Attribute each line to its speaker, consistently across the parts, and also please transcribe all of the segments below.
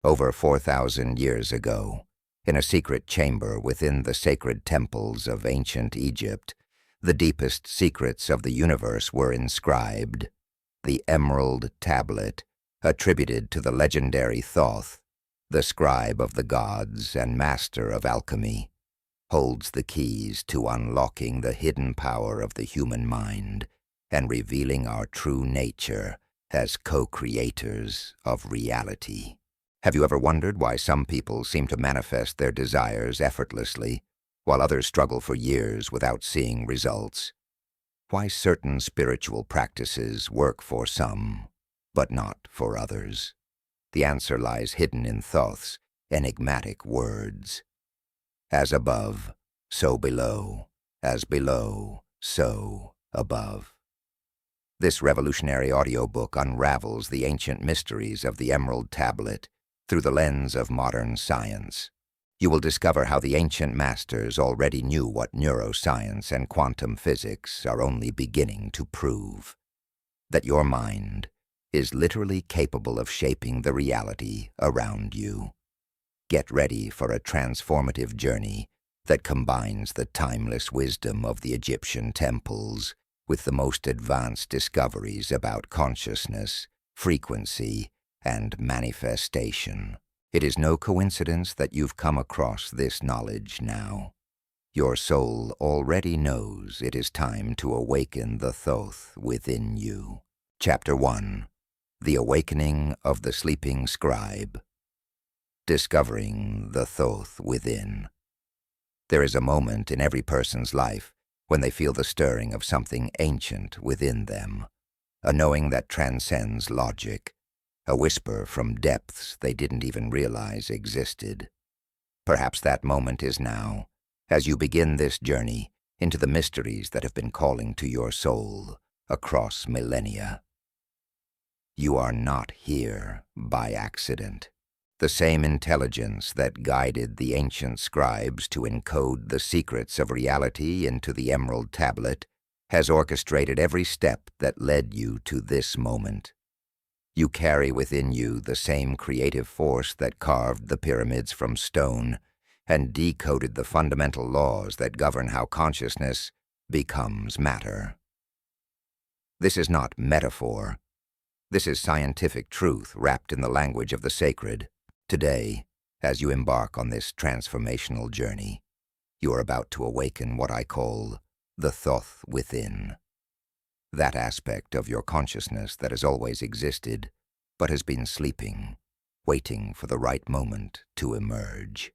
Speaker 1: Over 4,000 years ago, in a secret chamber within the sacred temples of ancient Egypt, the deepest secrets of the universe were inscribed. The Emerald Tablet, attributed to the legendary Thoth, the scribe of the gods and master of alchemy, holds the keys to unlocking the hidden power of the human mind and revealing our true nature as co-creators of reality. Have you ever wondered why some people seem to manifest their desires effortlessly, while others struggle for years without seeing results? Why certain spiritual practices work for some, but not for others? The answer lies hidden in Thoth's enigmatic words. As above, so below. As below, so above. This revolutionary audiobook unravels the ancient mysteries of the Emerald Tablet through the lens of modern science. You will discover how the ancient masters already knew what neuroscience and quantum physics are only beginning to prove. That your mind is literally capable of shaping the reality around you. Get ready for a transformative journey that combines the timeless wisdom of the Egyptian temples with the most advanced discoveries about consciousness, frequency, and manifestation. It is no coincidence that you've come across this knowledge now. Your soul already knows it is time to awaken the Thoth within you. Chapter 1. The Awakening of the Sleeping Scribe. Discovering the Thoth within. There is a moment in every person's life when they feel the stirring of something ancient within them, a knowing that transcends logic, a whisper from depths they didn't even realize existed. Perhaps that moment is now, as you begin this journey into the mysteries that have been calling to your soul across millennia. You are not here by accident. The same intelligence that guided the ancient scribes to encode the secrets of reality into the Emerald Tablet has orchestrated every step that led you to this moment. You carry within you the same creative force that carved the pyramids from stone and decoded the fundamental laws that govern how consciousness becomes matter. This is not metaphor. This is scientific truth wrapped in the language of the sacred. Today, as you embark on this transformational journey, you are about to awaken what I call the Thoth within. That aspect of your consciousness that has always existed, but has been sleeping, waiting for the right moment to emerge.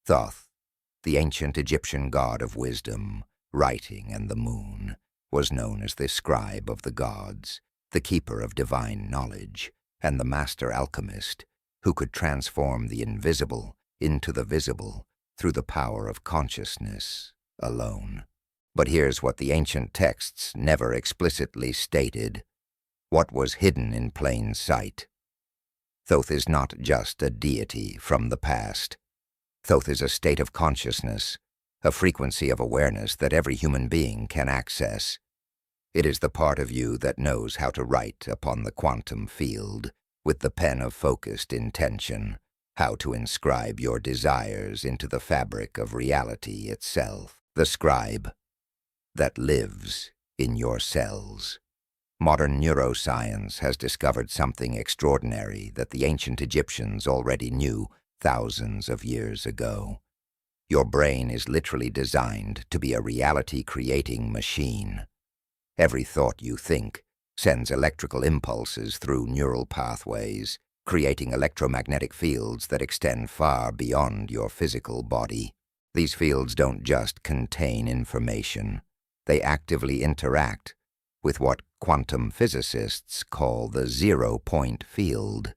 Speaker 1: Thoth, the ancient Egyptian god of wisdom, writing, and the moon, was known as the scribe of the gods, the keeper of divine knowledge, and the master alchemist, who could transform the invisible into the visible through the power of consciousness alone. But here's what the ancient texts never explicitly stated: what was hidden in plain sight. Thoth is not just a deity from the past. Thoth is a state of consciousness, a frequency of awareness that every human being can access. It is the part of you that knows how to write upon the quantum field with the pen of focused intention, how to inscribe your desires into the fabric of reality itself, the scribe that lives in your cells. Modern neuroscience has discovered something extraordinary that the ancient Egyptians already knew thousands of years ago. Your brain is literally designed to be a reality-creating machine. Every thought you think sends electrical impulses through neural pathways, creating electromagnetic fields that extend far beyond your physical body. These fields don't just contain information. They actively interact with what quantum physicists call the zero-point field,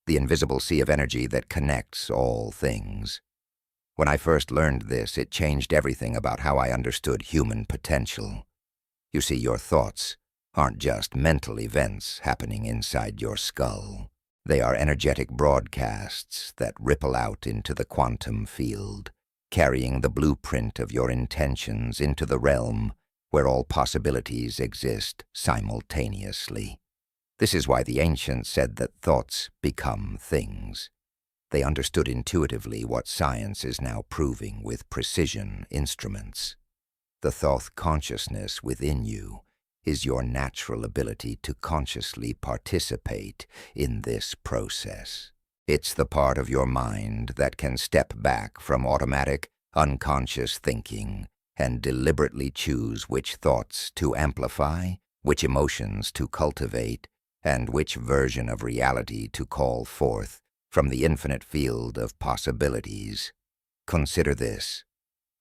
Speaker 1: the invisible sea of energy that connects all things. When I first learned this, it changed everything about how I understood human potential. You see, your thoughts aren't just mental events happening inside your skull. They are energetic broadcasts that ripple out into the quantum field, carrying the blueprint of your intentions into the realm where all possibilities exist simultaneously. This is why the ancients said that thoughts become things. They understood intuitively what science is now proving with precision instruments. The Thoth consciousness within you is your natural ability to consciously participate in this process. It's the part of your mind that can step back from automatic, unconscious thinking and deliberately choose which thoughts to amplify, which emotions to cultivate, and which version of reality to call forth from the infinite field of possibilities. Consider this.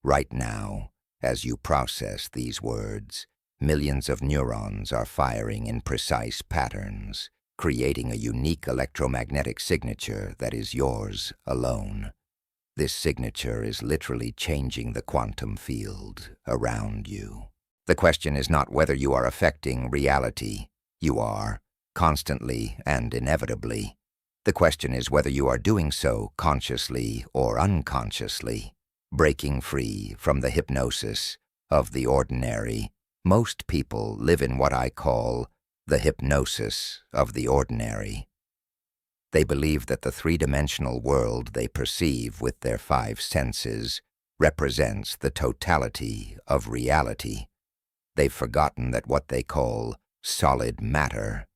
Speaker 1: Right now, as you process these words, millions of neurons are firing in precise patterns, creating a unique electromagnetic signature that is yours alone. This signature is literally changing the quantum field around you. The question is not whether you are affecting reality. You are, constantly and inevitably. The question is whether you are doing so consciously or unconsciously. Breaking free from the hypnosis of the ordinary, most people live in what I call the hypnosis of the ordinary. They believe that the three-dimensional world they perceive with their five senses represents the totality of reality. They've forgotten that what they call solid matter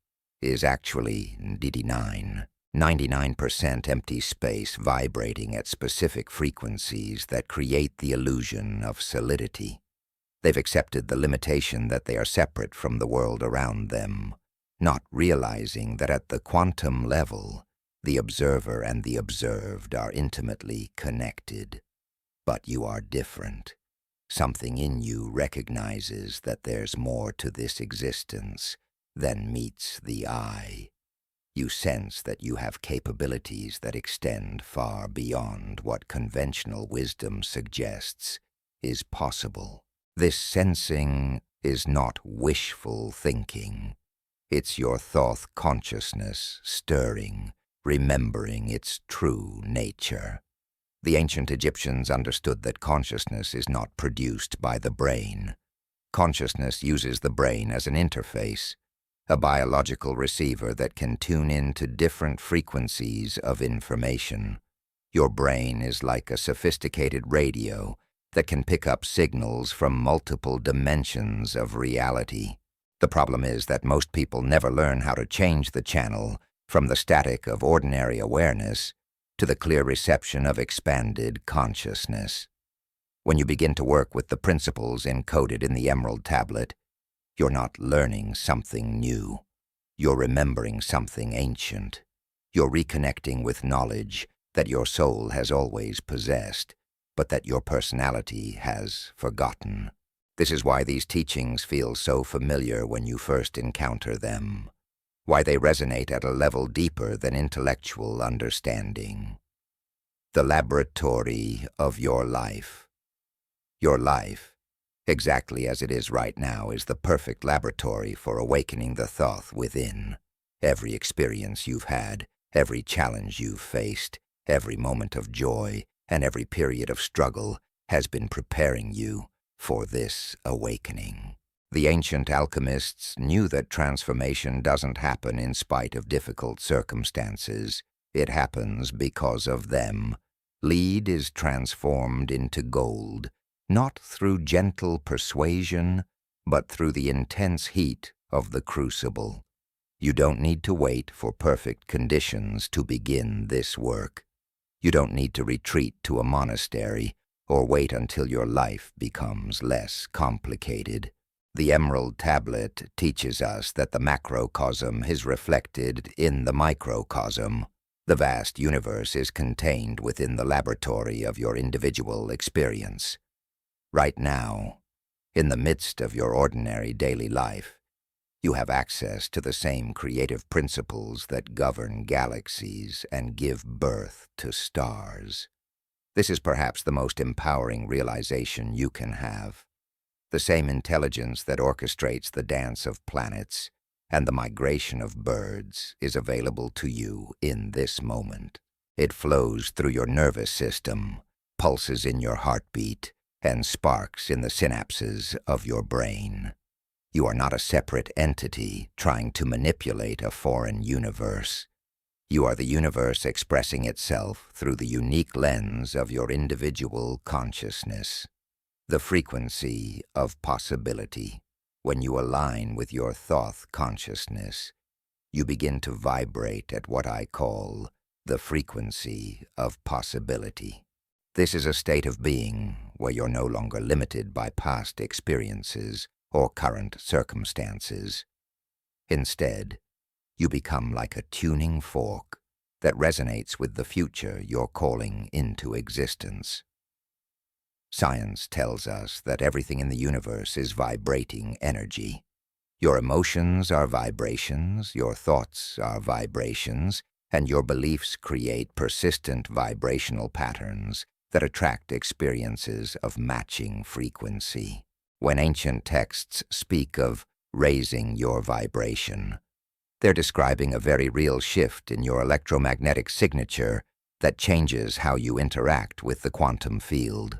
Speaker 1: is actually 99% empty space vibrating at specific frequencies that create the illusion of solidity. They've accepted the limitation that they are separate from the world around them, not realizing that at the quantum level, the observer and the observed are intimately connected. But you are different. Something in you recognizes that there's more to this existence than meets the eye. You sense that you have capabilities that extend far beyond what conventional wisdom suggests is possible. This sensing is not wishful thinking. It's your Thoth consciousness stirring, remembering its true nature. The ancient Egyptians understood that consciousness is not produced by the brain. Consciousness uses the brain as an interface, a biological receiver that can tune into different frequencies of information. Your brain is like a sophisticated radio that can pick up signals from multiple dimensions of reality. The problem is that most people never learn how to change the channel from the static of ordinary awareness to the clear reception of expanded consciousness. When you begin to work with the principles encoded in the Emerald Tablet, you're not learning something new. You're remembering something ancient. You're reconnecting with knowledge that your soul has always possessed, but that your personality has forgotten. This is why these teachings feel so familiar when you first encounter them, why they resonate at a level deeper than intellectual understanding. The laboratory of your life. Your life, exactly as it is right now, is the perfect laboratory for awakening the Thoth within. Every experience you've had, every challenge you've faced, every moment of joy, and every period of struggle has been preparing you for this awakening. The ancient alchemists knew that transformation doesn't happen in spite of difficult circumstances. It happens because of them. Lead is transformed into gold, not through gentle persuasion, but through the intense heat of the crucible. You don't need to wait for perfect conditions to begin this work. You don't need to retreat to a monastery or wait until your life becomes less complicated. The Emerald Tablet teaches us that the macrocosm is reflected in the microcosm. The vast universe is contained within the laboratory of your individual experience. Right now, in the midst of your ordinary daily life, you have access to the same creative principles that govern galaxies and give birth to stars. This is perhaps the most empowering realization you can have. The same intelligence that orchestrates the dance of planets and the migration of birds is available to you in this moment. It flows through your nervous system, pulses in your heartbeat, and sparks in the synapses of your brain. You are not a separate entity trying to manipulate a foreign universe. You are the universe expressing itself through the unique lens of your individual consciousness. The frequency of possibility. When you align with your Thoth consciousness, you begin to vibrate at what I call the frequency of possibility. This is a state of being where you're no longer limited by past experiences or current circumstances. Instead, you become like a tuning fork that resonates with the future you're calling into existence. Science tells us that everything in the universe is vibrating energy. Your emotions are vibrations, your thoughts are vibrations, and your beliefs create persistent vibrational patterns that attract experiences of matching frequency. When ancient texts speak of raising your vibration, they're describing a very real shift in your electromagnetic signature that changes how you interact with the quantum field.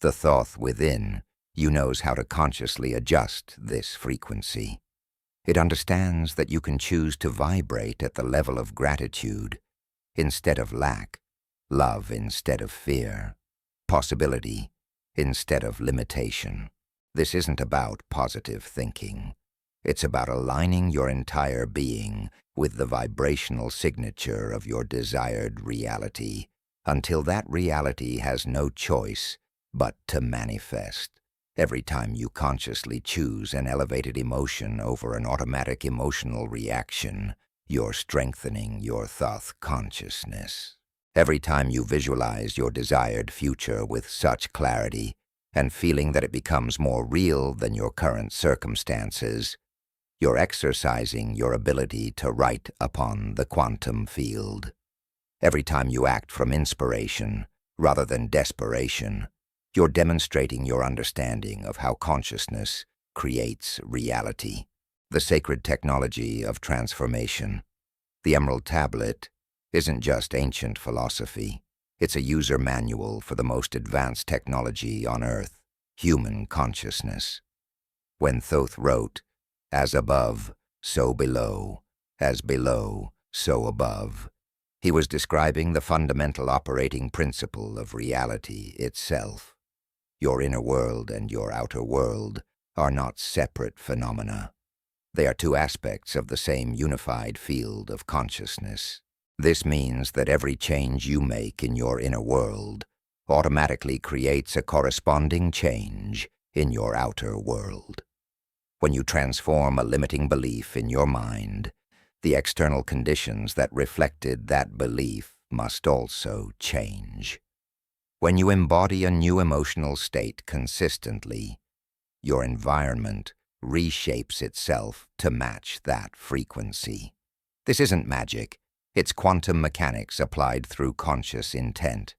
Speaker 1: The Thoth within you knows how to consciously adjust this frequency. It understands that you can choose to vibrate at the level of gratitude instead of lack, love instead of fear, possibility instead of limitation. This isn't about positive thinking. It's about aligning your entire being with the vibrational signature of your desired reality until that reality has no choice but to manifest. Every time you consciously choose an elevated emotion over an automatic emotional reaction, you're strengthening your Thoth consciousness. Every time you visualize your desired future with such clarity and feeling that it becomes more real than your current circumstances, you're exercising your ability to write upon the quantum field. Every time you act from inspiration rather than desperation, you're demonstrating your understanding of how consciousness creates reality. The sacred technology of transformation. The Emerald Tablet isn't just ancient philosophy. It's a user manual for the most advanced technology on Earth, human consciousness. When Thoth wrote, "As above, so below, as below, so above," he was describing the fundamental operating principle of reality itself. Your inner world and your outer world are not separate phenomena. They are two aspects of the same unified field of consciousness. This means that every change you make in your inner world automatically creates a corresponding change in your outer world. When you transform a limiting belief in your mind, the external conditions that reflected that belief must also change. When you embody a new emotional state consistently, your environment reshapes itself to match that frequency. This isn't magic. It's quantum mechanics applied through conscious intent.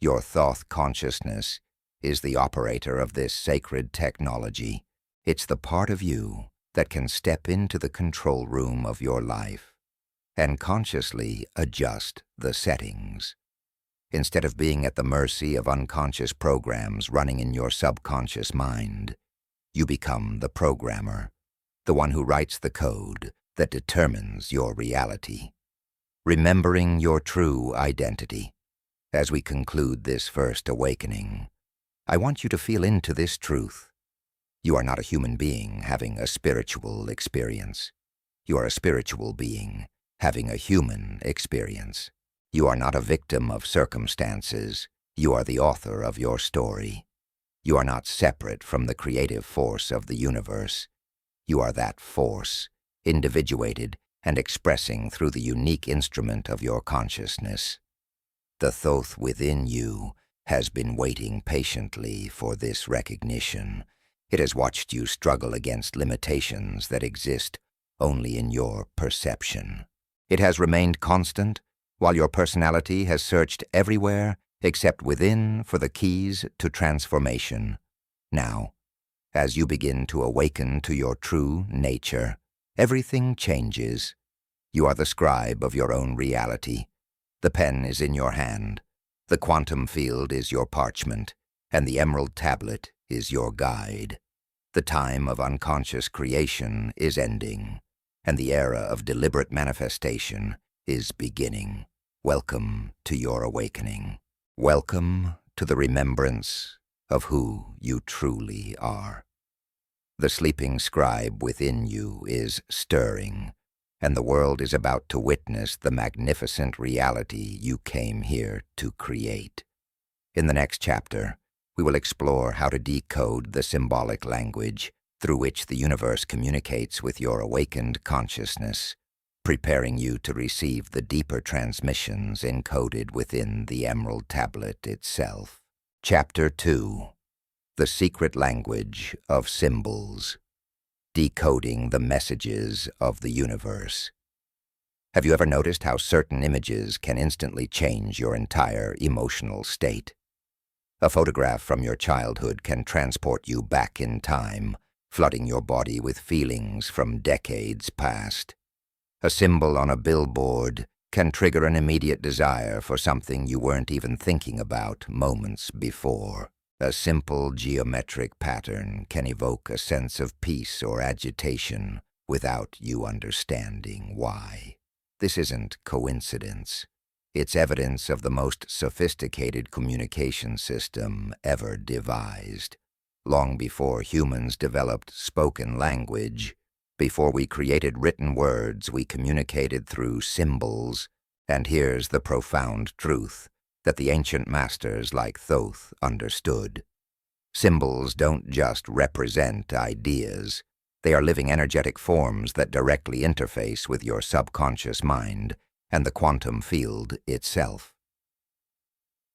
Speaker 1: Your Thoth consciousness is the operator of this sacred technology. It's the part of you that can step into the control room of your life and consciously adjust the settings. Instead of being at the mercy of unconscious programs running in your subconscious mind, you become the programmer, the one who writes the code that determines your reality. Remembering your true identity. As we conclude this first awakening, I want you to feel into this truth. You are not a human being having a spiritual experience. You are a spiritual being having a human experience. You are not a victim of circumstances. You are the author of your story. You are not separate from the creative force of the universe. You are that force, individuated and expressing through the unique instrument of your consciousness. The Thoth within you has been waiting patiently for this recognition. It has watched you struggle against limitations that exist only in your perception. It has remained constant while your personality has searched everywhere except within for the keys to transformation. Now, as you begin to awaken to your true nature, everything changes. You are the scribe of your own reality. The pen is in your hand, the quantum field is your parchment, and the Emerald Tablet is your guide. The time of unconscious creation is ending, and the era of deliberate manifestation is beginning. Welcome to your awakening. Welcome to the remembrance of who you truly are. The sleeping scribe within you is stirring, and the world is about to witness the magnificent reality you came here to create. In the next chapter, we will explore how to decode the symbolic language through which the universe communicates with your awakened consciousness, preparing you to receive the deeper transmissions encoded within the Emerald Tablet itself. Chapter 2. The Secret Language of Symbols. Decoding the Messages of the Universe. Have you ever noticed how certain images can instantly change your entire emotional state? A photograph from your childhood can transport you back in time, flooding your body with feelings from decades past. A symbol on a billboard can trigger an immediate desire for something you weren't even thinking about moments before. A simple geometric pattern can evoke a sense of peace or agitation without you understanding why. This isn't coincidence. It's evidence of the most sophisticated communication system ever devised. Long before humans developed spoken language, before we created written words, we communicated through symbols. And here's the profound truth that the ancient masters like Thoth understood. Symbols don't just represent ideas. They are living energetic forms that directly interface with your subconscious mind and the quantum field itself.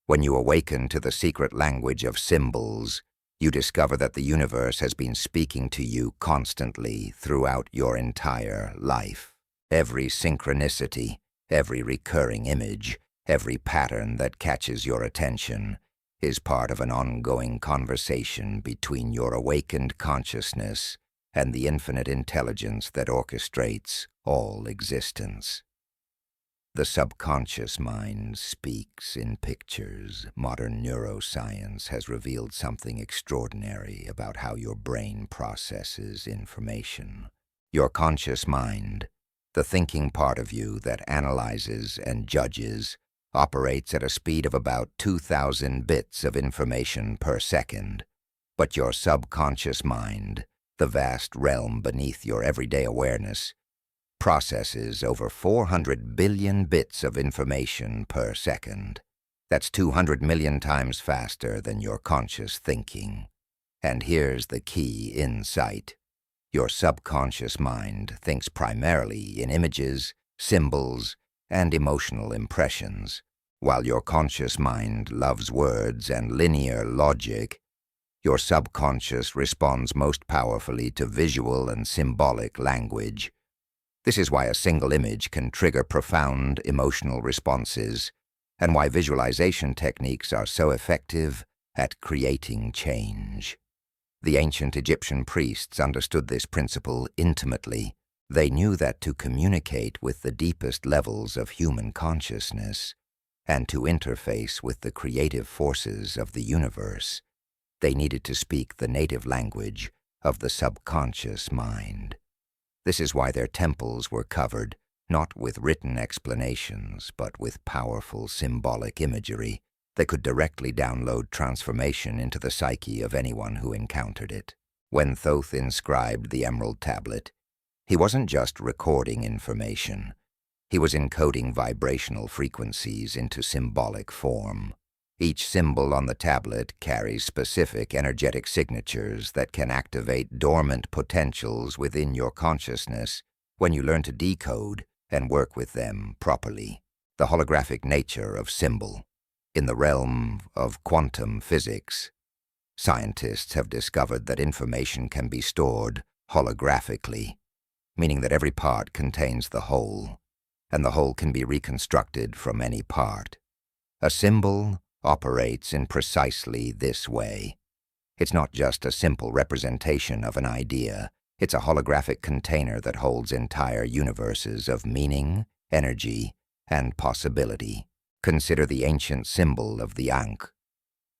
Speaker 1: When you awaken to the secret language of symbols, you discover that the universe has been speaking to you constantly throughout your entire life. Every synchronicity, every recurring image, every pattern that catches your attention is part of an ongoing conversation between your awakened consciousness and the infinite intelligence that orchestrates all existence. The subconscious mind speaks in pictures. Modern neuroscience has revealed something extraordinary about how your brain processes information. Your conscious mind, the thinking part of you that analyzes and judges, operates at a speed of about 2,000 bits of information per second. But your subconscious mind, the vast realm beneath your everyday awareness, processes over 400 billion bits of information per second. That's 200 million times faster than your conscious thinking. And here's the key insight. Your subconscious mind thinks primarily in images, symbols, and emotional impressions. While your conscious mind loves words and linear logic, your subconscious responds most powerfully to visual and symbolic language. This is why a single image can trigger profound emotional responses, and why visualization techniques are so effective at creating change. The ancient Egyptian priests understood this principle intimately. They knew that to communicate with the deepest levels of human consciousness, and to interface with the creative forces of the universe, they needed to speak the native language of the subconscious mind. This is why their temples were covered, not with written explanations, but with powerful symbolic imagery that could directly download transformation into the psyche of anyone who encountered it. When Thoth inscribed the Emerald Tablet, he wasn't just recording information. He was encoding vibrational frequencies into symbolic form. Each symbol on the tablet carries specific energetic signatures that can activate dormant potentials within your consciousness when you learn to decode and work with them properly. The holographic nature of symbol. In the realm of quantum physics, scientists have discovered that information can be stored holographically, meaning that every part contains the whole, and the whole can be reconstructed from any part. A symbol operates in precisely this way. It's not just a simple representation of an idea. It's a holographic container that holds entire universes of meaning, energy, and possibility. Consider the ancient symbol of the Ankh,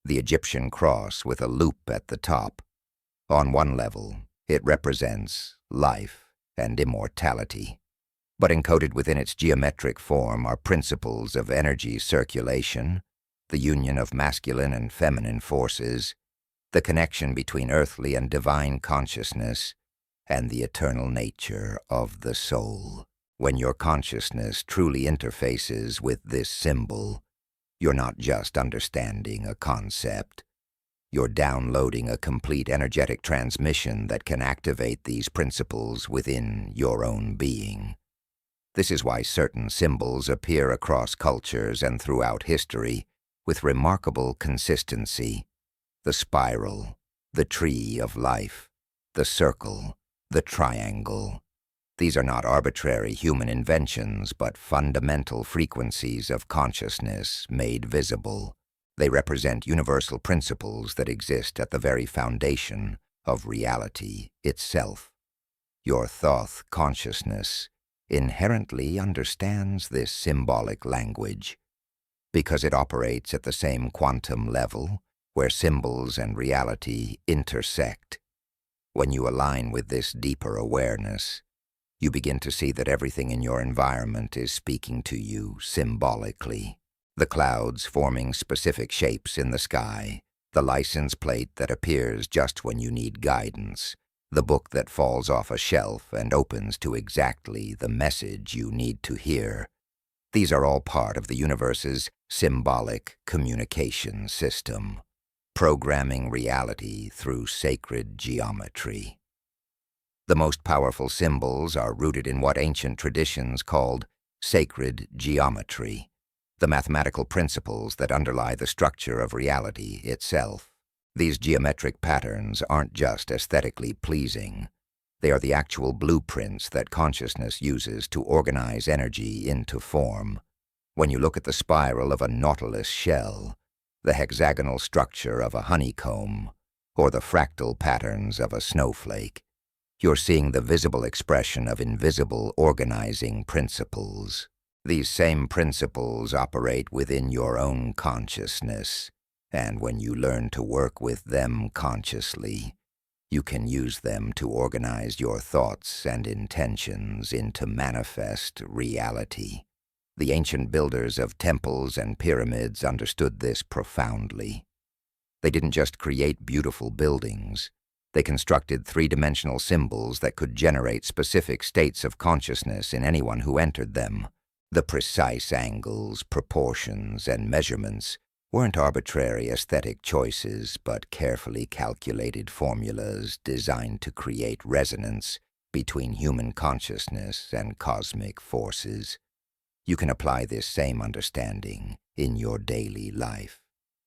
Speaker 1: the Egyptian cross with a loop at the top. On one level, it represents life and immortality. But encoded within its geometric form are principles of energy circulation, the union of masculine and feminine forces, the connection between earthly and divine consciousness, and the eternal nature of the soul. When your consciousness truly interfaces with this symbol, you're not just understanding a concept. You're downloading a complete energetic transmission that can activate these principles within your own being. This is why certain symbols appear across cultures and throughout history with remarkable consistency. The spiral, the tree of life, the circle, the triangle. These are not arbitrary human inventions, but fundamental frequencies of consciousness made visible. They represent universal principles that exist at the very foundation of reality itself. Your Thoth consciousness inherently understands this symbolic language because it operates at the same quantum level where symbols and reality intersect. When you align with this deeper awareness, you begin to see that everything in your environment is speaking to you symbolically. The clouds forming specific shapes in the sky, the license plate that appears just when you need guidance, the book that falls off a shelf and opens to exactly the message you need to hear. These are all part of the universe's symbolic communication system, programming reality through sacred geometry. The most powerful symbols are rooted in what ancient traditions called sacred geometry, the mathematical principles that underlie the structure of reality itself. These geometric patterns aren't just aesthetically pleasing. They are the actual blueprints that consciousness uses to organize energy into form. When you look at the spiral of a nautilus shell, the hexagonal structure of a honeycomb, or the fractal patterns of a snowflake, you're seeing the visible expression of invisible organizing principles. These same principles operate within your own consciousness, and when you learn to work with them consciously, you can use them to organize your thoughts and intentions into manifest reality. The ancient builders of temples and pyramids understood this profoundly. They didn't just create beautiful buildings. They constructed three-dimensional symbols that could generate specific states of consciousness in anyone who entered them. The precise angles, proportions, and measurements weren't arbitrary aesthetic choices, but carefully calculated formulas designed to create resonance between human consciousness and cosmic forces. You can apply this same understanding in your daily life.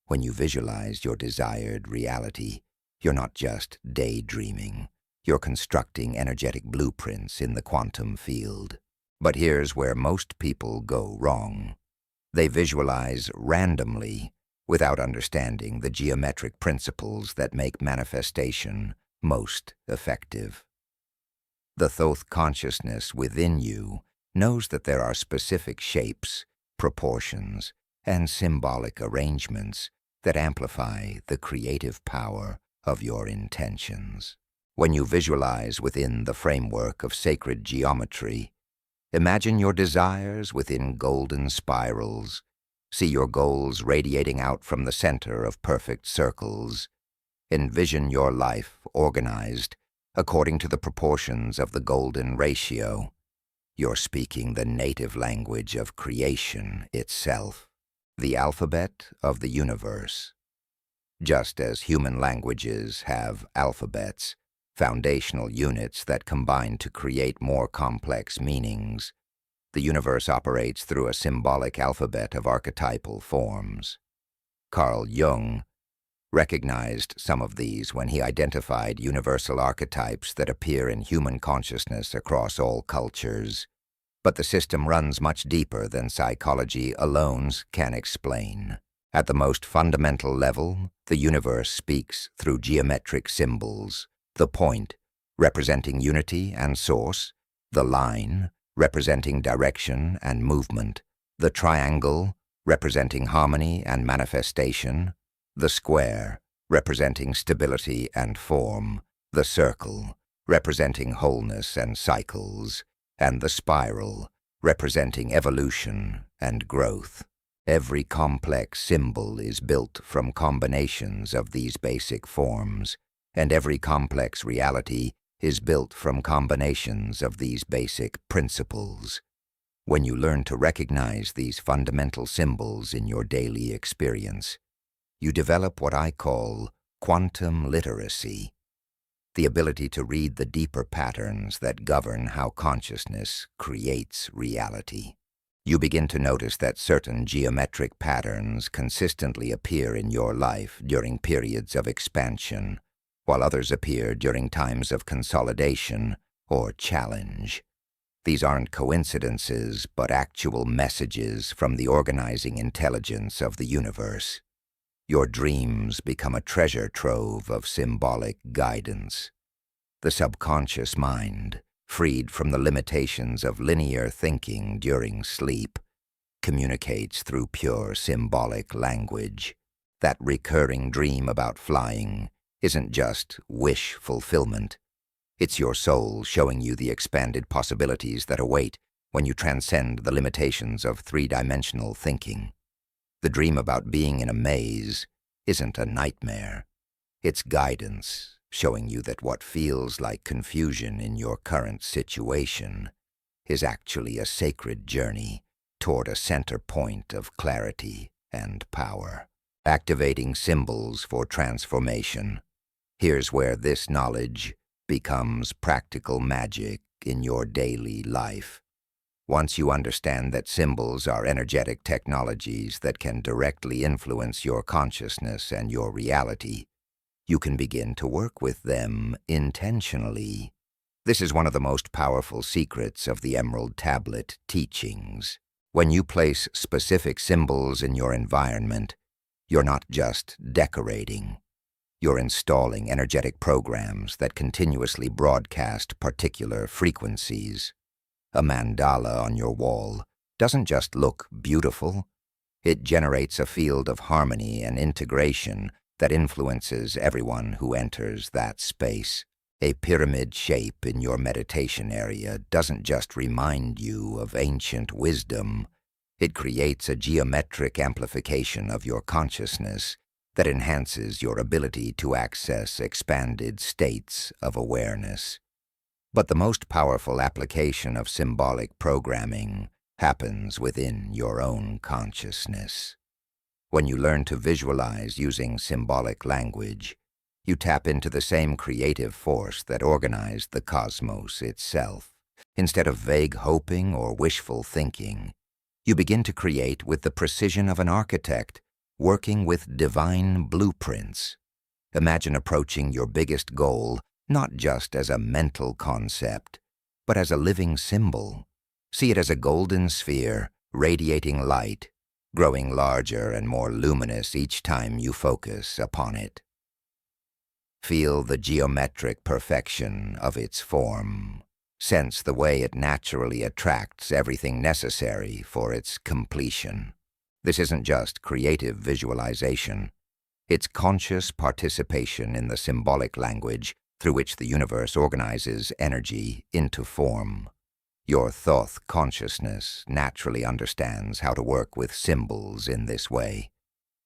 Speaker 1: When you visualize your desired reality, you're not just daydreaming. You're constructing energetic blueprints in the quantum field. But here's where most people go wrong. They visualize randomly without understanding the geometric principles that make manifestation most effective. The Thoth consciousness within you knows that there are specific shapes, proportions, and symbolic arrangements that amplify the creative power of your intentions. When you visualize within the framework of sacred geometry, imagine your desires within golden spirals. See your goals radiating out from the center of perfect circles. Envision your life organized according to the proportions of the golden ratio. You're speaking the native language of creation itself, the alphabet of the universe. Just as human languages have alphabets, foundational units that combine to create more complex meanings, the universe operates through a symbolic alphabet of archetypal forms. Carl Jung recognized some of these when he identified universal archetypes that appear in human consciousness across all cultures. But the system runs much deeper than psychology alone can explain. At the most fundamental level, the universe speaks through geometric symbols. The point, representing unity and source, the line, representing direction and movement, the triangle, representing harmony and manifestation, the square, representing stability and form, the circle, representing wholeness and cycles. and the spiral, representing evolution and growth. Every complex symbol is built from combinations of these basic forms, and every complex reality is built from combinations of these basic principles. When you learn to recognize these fundamental symbols in your daily experience, you develop what I call quantum literacy, the ability to read the deeper patterns that govern how consciousness creates reality. You begin to notice that certain geometric patterns consistently appear in your life during periods of expansion, while others appear during times of consolidation or challenge. These aren't coincidences, but actual messages from the organizing intelligence of the universe. Your dreams become a treasure trove of symbolic guidance. The subconscious mind, freed from the limitations of linear thinking during sleep, communicates through pure symbolic language. That recurring dream about flying isn't just wish fulfillment. It's your soul showing you the expanded possibilities that await when you transcend the limitations of three-dimensional thinking. The dream about being in a maze isn't a nightmare. It's guidance, showing you that what feels like confusion in your current situation is actually a sacred journey toward a center point of clarity and power. Activating symbols for transformation. Here's where this knowledge becomes practical magic in your daily life. Once you understand that symbols are energetic technologies that can directly influence your consciousness and your reality, you can begin to work with them intentionally. This is one of the most powerful secrets of the Emerald Tablet teachings. When you place specific symbols in your environment, you're not just decorating. You're installing energetic programs that continuously broadcast particular frequencies. A mandala on your wall doesn't just look beautiful, it generates a field of harmony and integration that influences everyone who enters that space. A pyramid shape in your meditation area doesn't just remind you of ancient wisdom, it creates a geometric amplification of your consciousness that enhances your ability to access expanded states of awareness. But the most powerful application of symbolic programming happens within your own consciousness. When you learn to visualize using symbolic language, you tap into the same creative force that organized the cosmos itself. Instead of vague hoping or wishful thinking, you begin to create with the precision of an architect, working with divine blueprints. Imagine approaching your biggest goal not just as a mental concept, but as a living symbol. See it as a golden sphere, radiating light, growing larger and more luminous each time you focus upon it. Feel the geometric perfection of its form. Sense the way it naturally attracts everything necessary for its completion. This isn't just creative visualization. It's conscious participation in the symbolic language through which the universe organizes energy into form. Your Thoth consciousness naturally understands how to work with symbols in this way.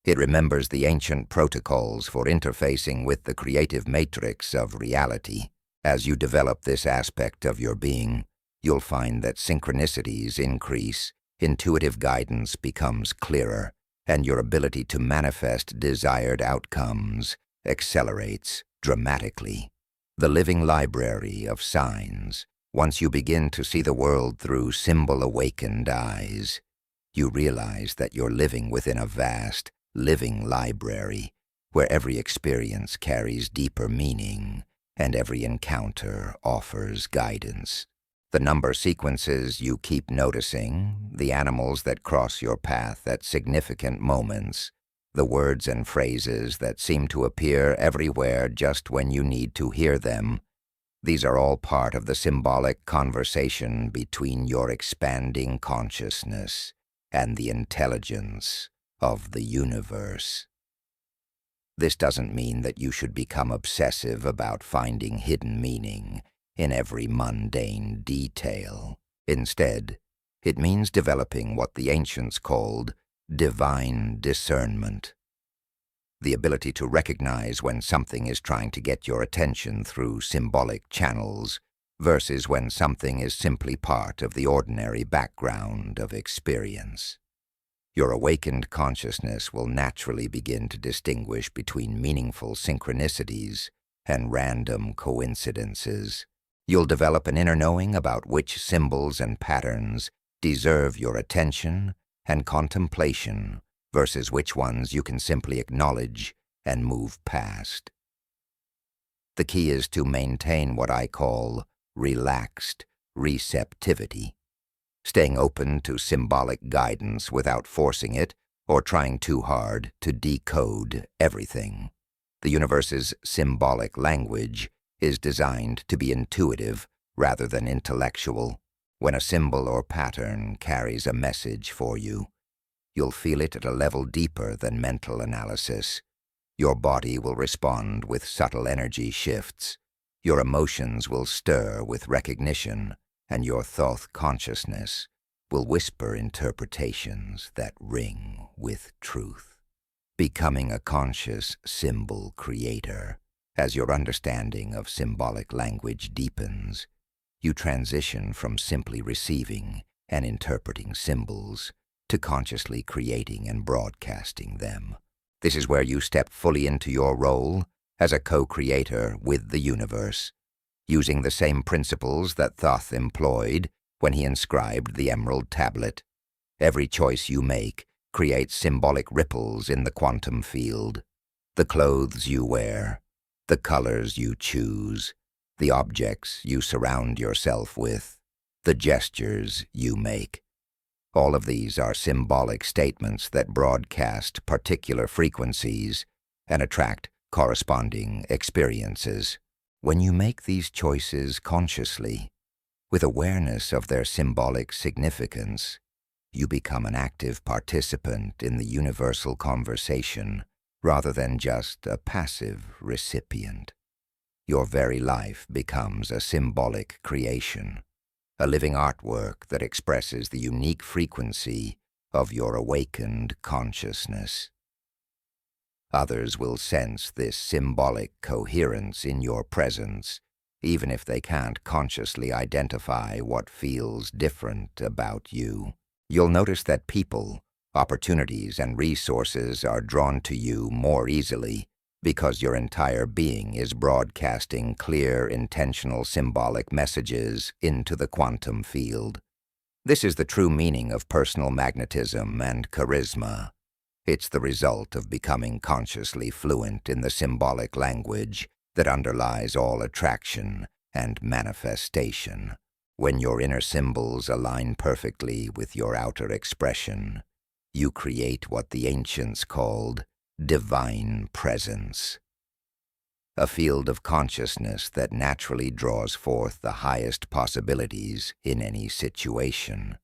Speaker 1: It remembers the ancient protocols for interfacing with the creative matrix of reality. As you develop this aspect of your being, you'll find that synchronicities increase, intuitive guidance becomes clearer, and your ability to manifest desired outcomes accelerates dramatically. The living library of signs. Once you begin to see the world through symbol-awakened eyes, you realize that you're living within a vast, living library where every experience carries deeper meaning and every encounter offers guidance. The number sequences you keep noticing, the animals that cross your path at significant moments, the words and phrases that seem to appear everywhere just when you need to hear them, these are all part of the symbolic conversation between your expanding consciousness and the intelligence of the universe. This doesn't mean that you should become obsessive about finding hidden meaning. in every mundane detail. Instead, it means developing what the ancients called divine discernment, the ability to recognize when something is trying to get your attention through symbolic channels versus when something is simply part of the ordinary background of experience. Your awakened consciousness will naturally begin to distinguish between meaningful synchronicities and random coincidences. You'll develop an inner knowing about which symbols and patterns deserve your attention and contemplation versus which ones you can simply acknowledge and move past. The key is to maintain what I call relaxed receptivity, staying open to symbolic guidance without forcing it or trying too hard to decode everything. The universe's symbolic language is designed to be intuitive rather than intellectual. When a symbol or pattern carries a message for you, you'll feel it at a level deeper than mental analysis. Your body will respond with subtle energy shifts. Your emotions will stir with recognition, and your Thoth consciousness will whisper interpretations that ring with truth. Becoming a conscious symbol creator. As your understanding of symbolic language deepens, you transition from simply receiving and interpreting symbols to consciously creating and broadcasting them. This is where you step fully into your role as a co-creator with the universe, using the same principles that Thoth employed when he inscribed the Emerald Tablet. Every choice you make creates symbolic ripples in the quantum field. The clothes you wear, the colors you choose, the objects you surround yourself with, the gestures you make. All of these are symbolic statements that broadcast particular frequencies and attract corresponding experiences. When you make these choices consciously, with awareness of their symbolic significance, you become an active participant in the universal conversation rather than just a passive recipient. Your very life becomes a symbolic creation, a living artwork that expresses the unique frequency of your awakened consciousness. Others will sense this symbolic coherence in your presence, even if they can't consciously identify what feels different about you. You'll notice that people, opportunities, and resources are drawn to you more easily because your entire being is broadcasting clear, intentional symbolic messages into the quantum field. This is the true meaning of personal magnetism and charisma. It's the result of becoming consciously fluent in the symbolic language that underlies all attraction and manifestation. When your inner symbols align perfectly with your outer expression, you create what the ancients called divine presence, a field of consciousness that naturally draws forth the highest possibilities in any situation.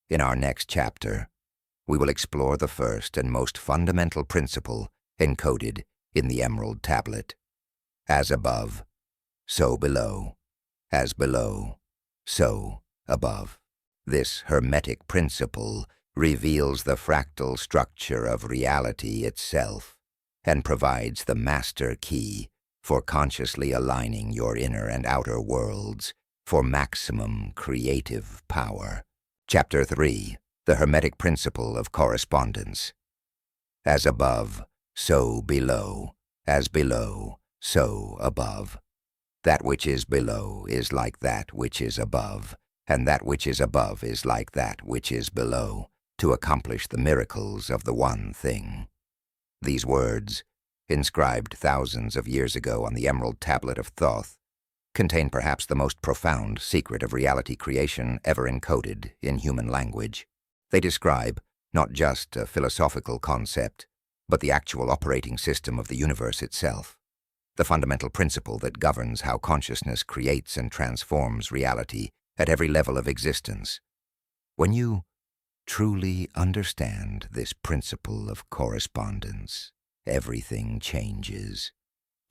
Speaker 1: In our next chapter, we will explore the first and most fundamental principle encoded in the Emerald Tablet. As above, so below. As below, so above. This hermetic principle reveals the fractal structure of reality itself and provides the master key for consciously aligning your inner and outer worlds for maximum creative power. Chapter 3. The Hermetic Principle of Correspondence. As above, so below. As below, so above. That which is below is like that which is above, and that which is above is like that which is below, to accomplish the miracles of the one thing. These words, inscribed thousands of years ago on the Emerald Tablet of Thoth, contain perhaps the most profound secret of reality creation ever encoded in human language. They describe not just a philosophical concept, but the actual operating system of the universe itself, the fundamental principle that governs how consciousness creates and transforms reality at every level of existence. When you truly understand this principle of correspondence, everything changes.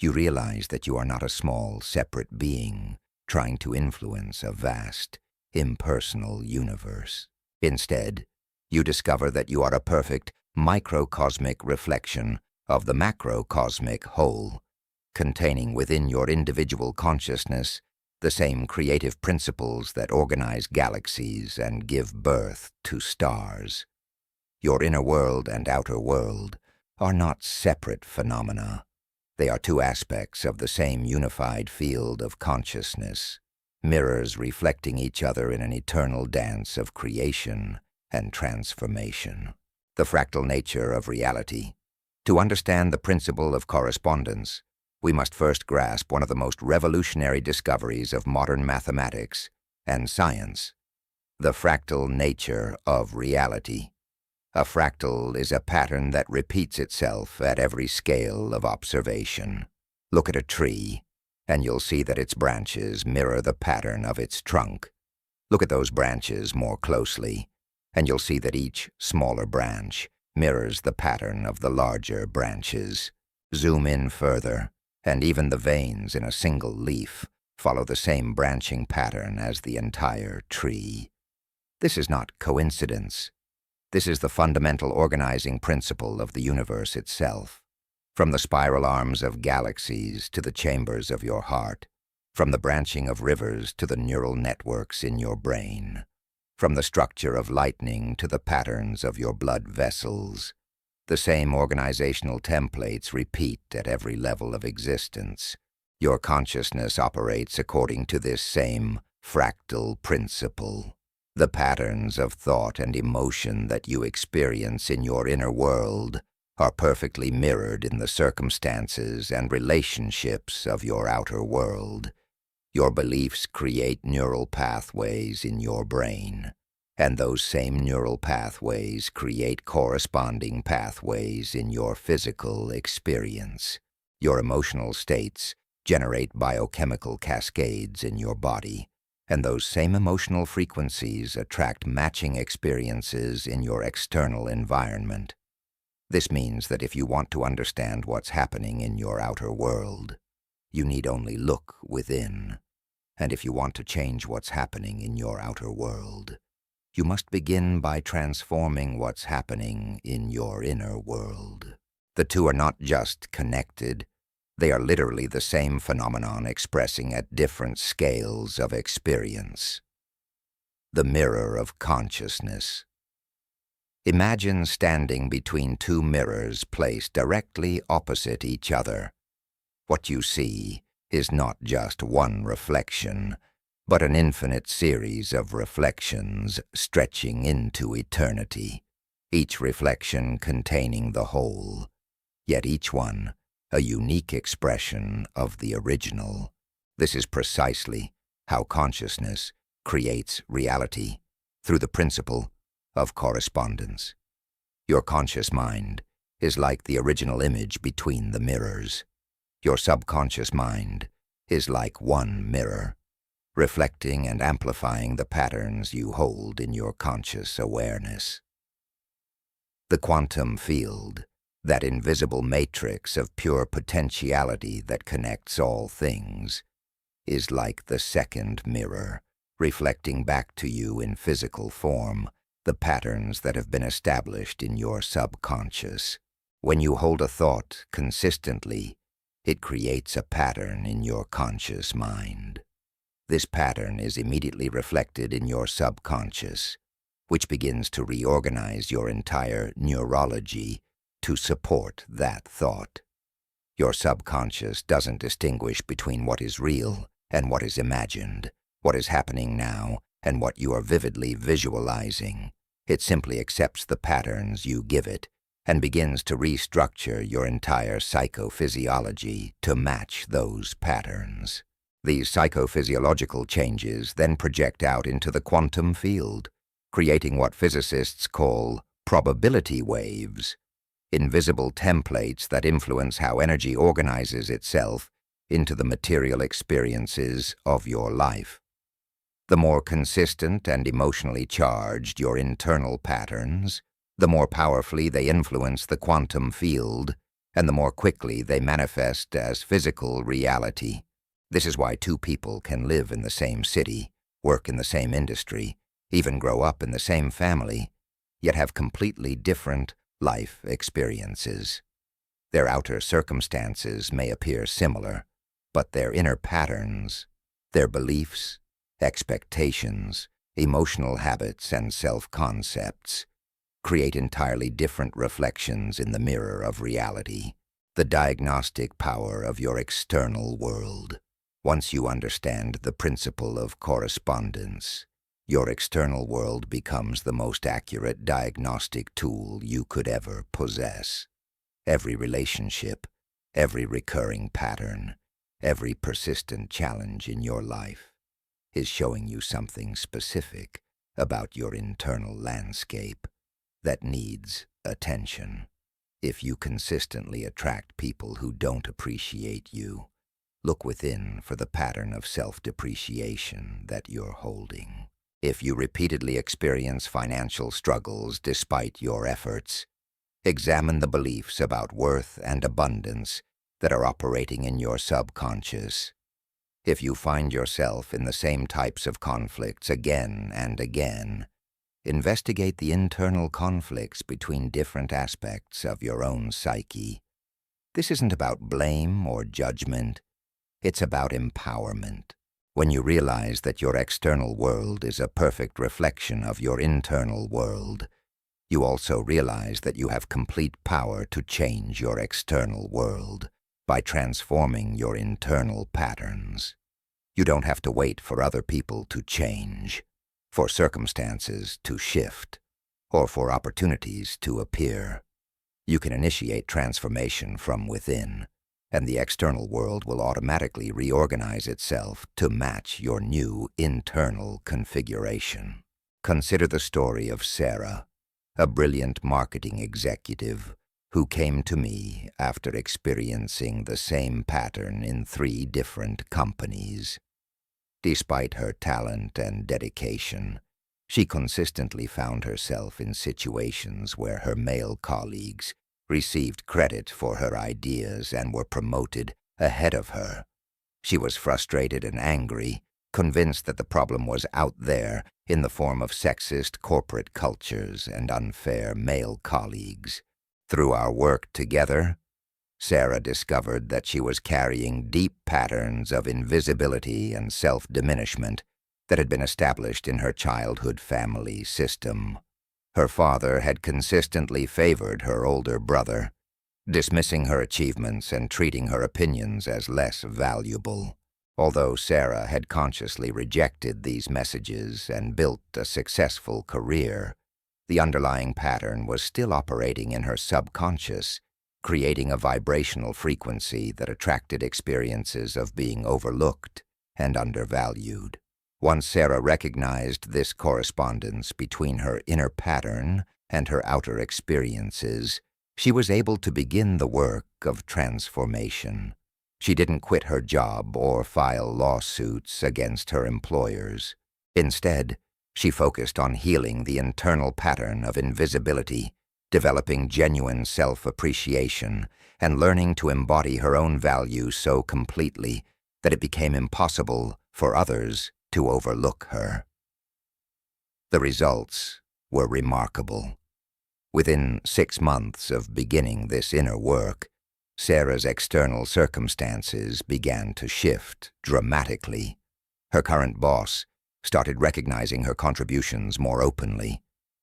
Speaker 1: You realize that you are not a small, separate being trying to influence a vast, impersonal universe. Instead, you discover that you are a perfect microcosmic reflection of the macrocosmic whole, containing within your individual consciousness the same creative principles that organize galaxies and give birth to stars. Your inner world and outer world are not separate phenomena. They are two aspects of the same unified field of consciousness, mirrors reflecting each other in an eternal dance of creation and transformation. The fractal nature of reality. To understand the principle of correspondence, we must first grasp one of the most revolutionary discoveries of modern mathematics and science, the fractal nature of reality. A fractal is a pattern that repeats itself at every scale of observation. Look at a tree, and you'll see that its branches mirror the pattern of its trunk. Look at those branches more closely, and you'll see that each smaller branch mirrors the pattern of the larger branches. Zoom in further, and even the veins in a single leaf follow the same branching pattern as the entire tree. This is not coincidence. This is the fundamental organizing principle of the universe itself. From the spiral arms of galaxies to the chambers of your heart, from the branching of rivers to the neural networks in your brain, from the structure of lightning to the patterns of your blood vessels, the same organizational templates repeat at every level of existence. Your consciousness operates according to this same fractal principle. The patterns of thought and emotion that you experience in your inner world are perfectly mirrored in the circumstances and relationships of your outer world. Your beliefs create neural pathways in your brain, and those same neural pathways create corresponding pathways in your physical experience. Your emotional states generate biochemical cascades in your body, and those same emotional frequencies attract matching experiences in your external environment. This means that if you want to understand what's happening in your outer world, you need only look within. And if you want to change what's happening in your outer world, you must begin by transforming what's happening in your inner world. The two are not just connected, they are literally the same phenomenon expressing at different scales of experience. The mirror of consciousness. Imagine standing between two mirrors placed directly opposite each other. What you see is not just one reflection, but an infinite series of reflections stretching into eternity, each reflection containing the whole, yet each one a unique expression of the original. This is precisely how consciousness creates reality through the principle of correspondence. Your conscious mind is like the original image between the mirrors. Your subconscious mind is like one mirror, reflecting and amplifying the patterns you hold in your conscious awareness. The quantum field, that invisible matrix of pure potentiality that connects all things, is like the second mirror, reflecting back to you in physical form the patterns that have been established in your subconscious. When you hold a thought consistently, it creates a pattern in your conscious mind. This pattern is immediately reflected in your subconscious, which begins to reorganize your entire neurology to support that thought. Your subconscious doesn't distinguish between what is real and what is imagined, what is happening now and what you are vividly visualizing. It simply accepts the patterns you give it and begins to restructure your entire psychophysiology to match those patterns. These psychophysiological changes then project out into the quantum field, creating what physicists call probability waves, invisible templates that influence how energy organizes itself into the material experiences of your life. The more consistent and emotionally charged your internal patterns, the more powerfully they influence the quantum field, and the more quickly they manifest as physical reality. This is why two people can live in the same city, work in the same industry, even grow up in the same family, yet have completely different life experiences. Their outer circumstances may appear similar, but their inner patterns, their beliefs, expectations, emotional habits, and self-concepts create entirely different reflections in the mirror of reality, the diagnostic power of your external world. Once you understand the principle of correspondence, your external world becomes the most accurate diagnostic tool you could ever possess. Every relationship, every recurring pattern, every persistent challenge in your life is showing you something specific about your internal landscape that needs attention. If you consistently attract people who don't appreciate you, look within for the pattern of self-depreciation that you're holding. If you repeatedly experience financial struggles despite your efforts, examine the beliefs about worth and abundance that are operating in your subconscious. If you find yourself in the same types of conflicts again and again, investigate the internal conflicts between different aspects of your own psyche. This isn't about blame or judgment. It's about empowerment. When you realize that your external world is a perfect reflection of your internal world, you also realize that you have complete power to change your external world by transforming your internal patterns. You don't have to wait for other people to change, for circumstances to shift, or for opportunities to appear. You can initiate transformation from within, and the external world will automatically reorganize itself to match your new internal configuration. Consider the story of Sarah, a brilliant marketing executive who came to me after experiencing the same pattern in 3 different companies. Despite her talent and dedication, she consistently found herself in situations where her male colleagues received credit for her ideas and were promoted ahead of her. She was frustrated and angry, convinced that the problem was out there in the form of sexist corporate cultures and unfair male colleagues. Through our work together, Sarah discovered that she was carrying deep patterns of invisibility and self-diminishment that had been established in her childhood family system. Her father had consistently favored her older brother, dismissing her achievements and treating her opinions as less valuable. Although Sarah had consciously rejected these messages and built a successful career, the underlying pattern was still operating in her subconscious, creating a vibrational frequency that attracted experiences of being overlooked and undervalued. Once Sarah recognized this correspondence between her inner pattern and her outer experiences, she was able to begin the work of transformation. She didn't quit her job or file lawsuits against her employers. Instead, she focused on healing the internal pattern of invisibility, developing genuine self-appreciation, and learning to embody her own value so completely that it became impossible for others to overlook her. The results were remarkable. Within 6 months of beginning this inner work, Sarah's external circumstances began to shift dramatically. Her current boss started recognizing her contributions more openly.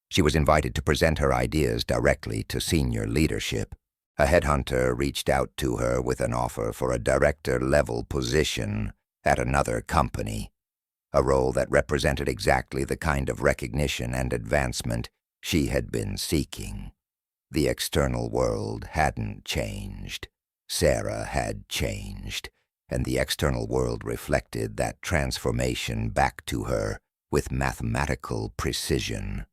Speaker 1: She was invited to present her ideas directly to senior leadership. A headhunter reached out to her with an offer for a director-level position at another company, a role that represented exactly the kind of recognition and advancement she had been seeking. The external world hadn't changed. Sarah had changed, and the external world reflected that transformation back to her with mathematical precision.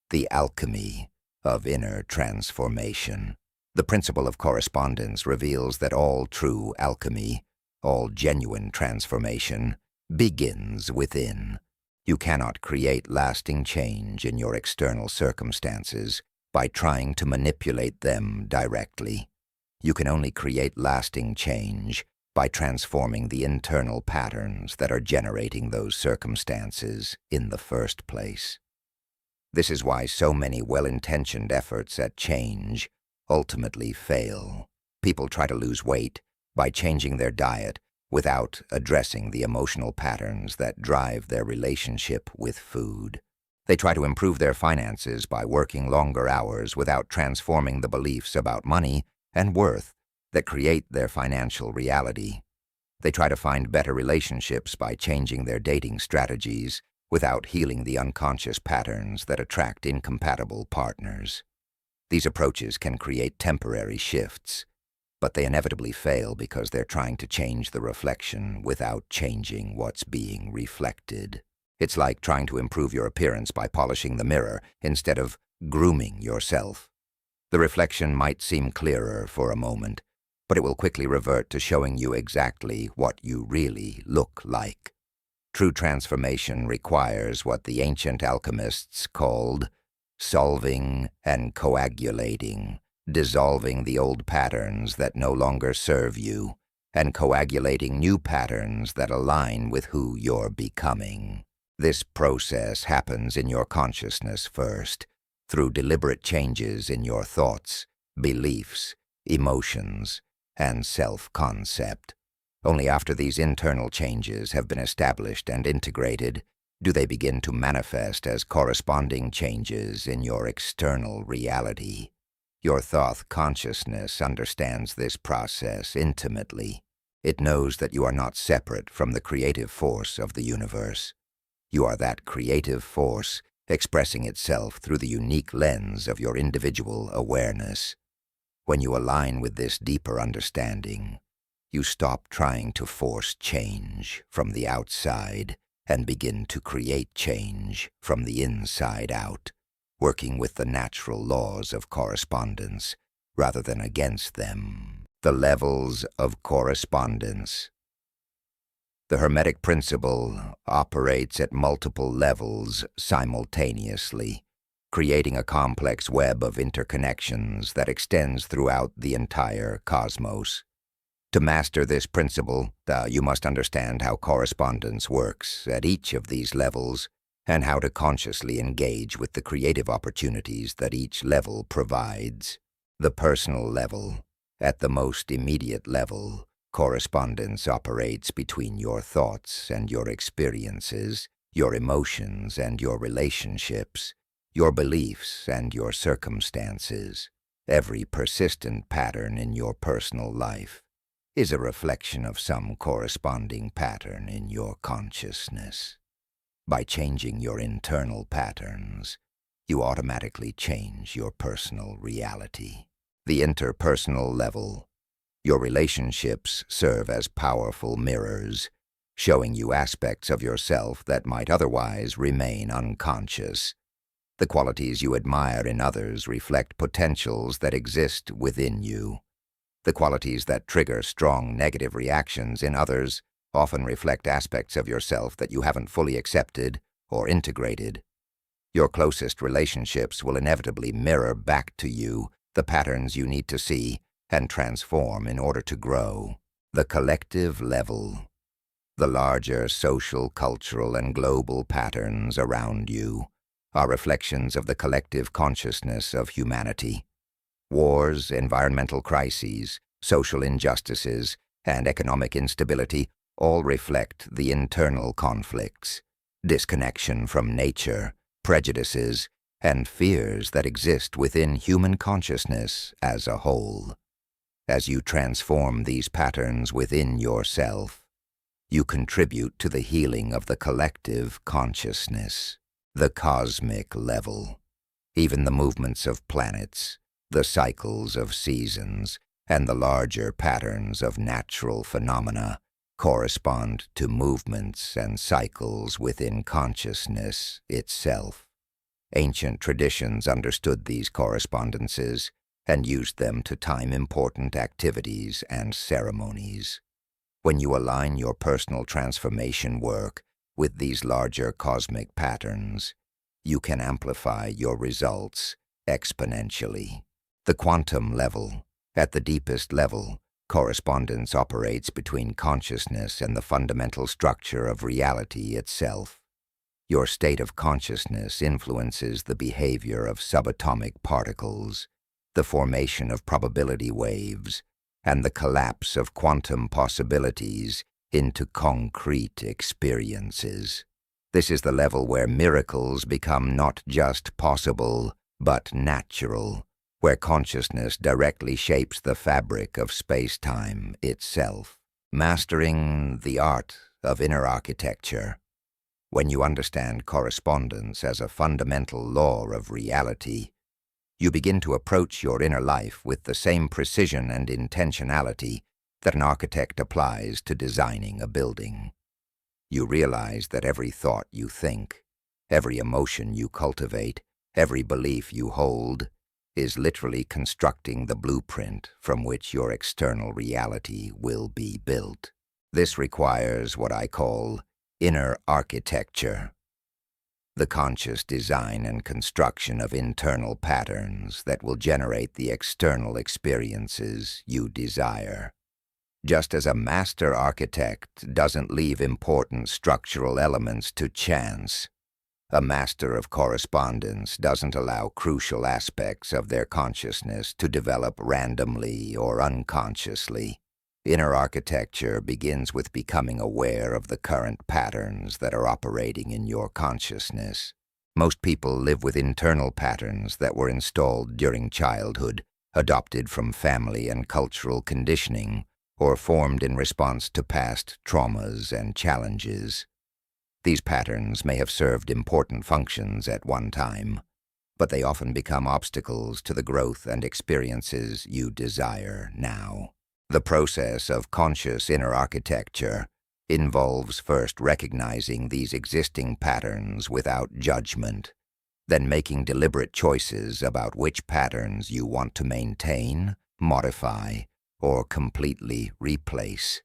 Speaker 1: The alchemy of inner transformation. The principle of correspondence reveals that all true alchemy, all genuine transformation, begins within. You cannot create lasting change in your external circumstances by trying to manipulate them directly. You can only create lasting change by transforming the internal patterns that are generating those circumstances in the first place. This is why so many well-intentioned efforts at change ultimately fail. People try to lose weight by changing their diet without addressing the emotional patterns that drive their relationship with food. They try to improve their finances by working longer hours without transforming the beliefs about money and worth that create their financial reality. They try to find better relationships by changing their dating strategies without healing the unconscious patterns that attract incompatible partners. These approaches can create temporary shifts, but they inevitably fail because they're trying to change the reflection without changing what's being reflected. It's like trying to improve your appearance by polishing the mirror instead of grooming yourself. The reflection might seem clearer for a moment, but it will quickly revert to showing you exactly what you really look like. True transformation requires what the ancient alchemists called solving and coagulating, dissolving the old patterns that no longer serve you, and coagulating new patterns that align with who you're becoming. This process happens in your consciousness first, through deliberate changes in your thoughts, beliefs, emotions, and self-concept. Only after these internal changes have been established and integrated do they begin to manifest as corresponding changes in your external reality. Your Thoth consciousness understands this process intimately. It knows that you are not separate from the creative force of the universe. You are that creative force expressing itself through the unique lens of your individual awareness. When you align with this deeper understanding, you stop trying to force change from the outside and begin to create change from the inside out, working with the natural laws of correspondence rather than against them. The levels of correspondence. The Hermetic principle operates at multiple levels simultaneously, creating a complex web of interconnections that extends throughout the entire cosmos. To master this principle, you must understand how correspondence works at each of these levels and how to consciously engage with the creative opportunities that each level provides. The personal level. At the most immediate level, correspondence operates between your thoughts and your experiences, your emotions and your relationships, your beliefs and your circumstances. Every persistent pattern in your personal life is a reflection of some corresponding pattern in your consciousness. By changing your internal patterns, you automatically change your personal reality. The interpersonal level. Your relationships serve as powerful mirrors, showing you aspects of yourself that might otherwise remain unconscious. The qualities you admire in others reflect potentials that exist within you. The qualities that trigger strong negative reactions in others often reflect aspects of yourself that you haven't fully accepted or integrated. Your closest relationships will inevitably mirror back to you the patterns you need to see and transform in order to grow. The collective level. The larger social, cultural, and global patterns around you are reflections of the collective consciousness of humanity. Wars, environmental crises, social injustices, and economic instability all reflect the internal conflicts, disconnection from nature, prejudices, and fears that exist within human consciousness as a whole. As you transform these patterns within yourself, you contribute to the healing of the collective consciousness, the cosmic level. Even the movements of planets, the cycles of seasons, and the larger patterns of natural phenomena correspond to movements and cycles within consciousness itself. Ancient traditions understood these correspondences and used them to time important activities and ceremonies. When you align your personal transformation work with these larger cosmic patterns, you can amplify your results exponentially. The quantum level. At the deepest level, Correspondence operates between consciousness and the fundamental structure of reality itself. Your state of consciousness influences the behavior of subatomic particles, the formation of probability waves, and the collapse of quantum possibilities into concrete experiences. This is the level where miracles become not just possible, but natural, where consciousness directly shapes the fabric of space-time itself. Mastering the art of inner architecture. When you understand correspondence as a fundamental law of reality, you begin to approach your inner life with the same precision and intentionality that an architect applies to designing a building. You realize that every thought you think, every emotion you cultivate, every belief you hold, is literally constructing the blueprint from which your external reality will be built. This requires what I call inner architecture, the conscious design and construction of internal patterns that will generate the external experiences you desire. Just as a master architect doesn't leave important structural elements to chance, a master of correspondence doesn't allow crucial aspects of their consciousness to develop randomly or unconsciously. Inner architecture begins with becoming aware of the current patterns that are operating in your consciousness. Most people live with internal patterns that were installed during childhood, adopted from family and cultural conditioning, or formed in response to past traumas and challenges. These patterns may have served important functions at one time, but they often become obstacles to the growth and experiences you desire now. The process of conscious inner architecture involves first recognizing these existing patterns without judgment, then making deliberate choices about which patterns you want to maintain, modify, or completely replace.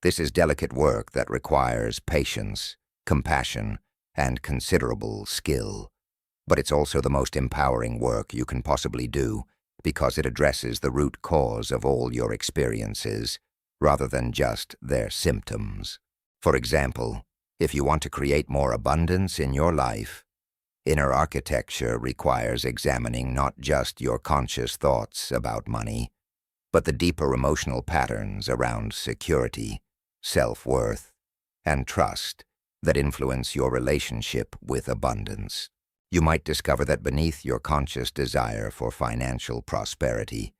Speaker 1: This is delicate work that requires patience, compassion, and considerable skill, but it's also the most empowering work you can possibly do, because it addresses the root cause of all your experiences, rather than just their symptoms. For example, if you want to create more abundance in your life, inner architecture requires examining not just your conscious thoughts about money, but the deeper emotional patterns around security, self-worth, and trust that influence your relationship with abundance. You might discover that beneath your conscious desire for financial prosperity,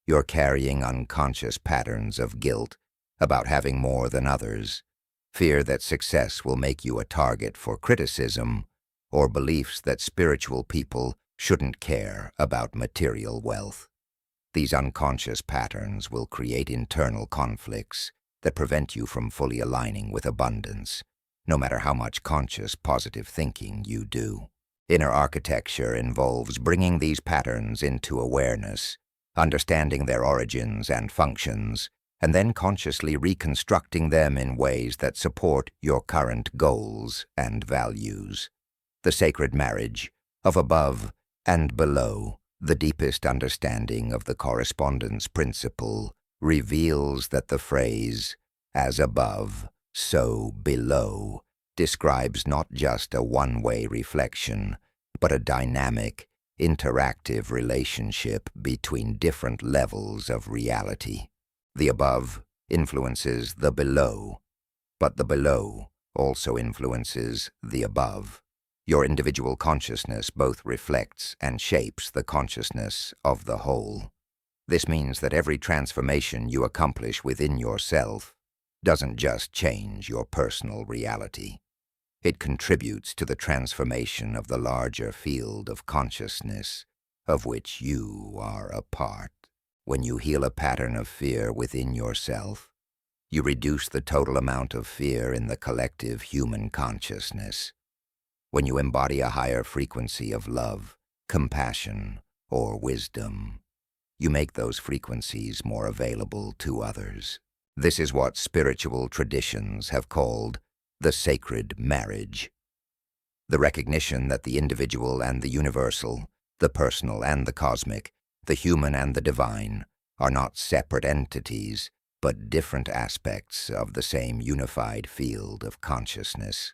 Speaker 1: you're carrying unconscious patterns of guilt about having more than others, fear that success will make you a target for criticism, or beliefs that spiritual people shouldn't care about material wealth. These unconscious patterns will create internal conflicts that prevent you from fully aligning with abundance, no matter how much conscious positive thinking you do. Inner architecture involves bringing these patterns into awareness, understanding their origins and functions, and then consciously reconstructing them in ways that support your current goals and values. The sacred marriage of above and below, the deepest understanding of the correspondence principle, reveals that the phrase, "as above, so below," describes not just a one-way reflection, but a dynamic, interactive relationship between different levels of reality. The above influences the below, but the below also influences the above. Your individual consciousness both reflects and shapes the consciousness of the whole. This means that every transformation you accomplish within yourself doesn't just change your personal reality. It contributes to the transformation of the larger field of consciousness of which you are a part. When you heal a pattern of fear within yourself, you reduce the total amount of fear in the collective human consciousness. When you embody a higher frequency of love, compassion, or wisdom, you make those frequencies more available to others. This is what spiritual traditions have called the sacred marriage. The recognition that the individual and the universal, the personal and the cosmic, the human and the divine, are not separate entities, but different aspects of the same unified field of consciousness.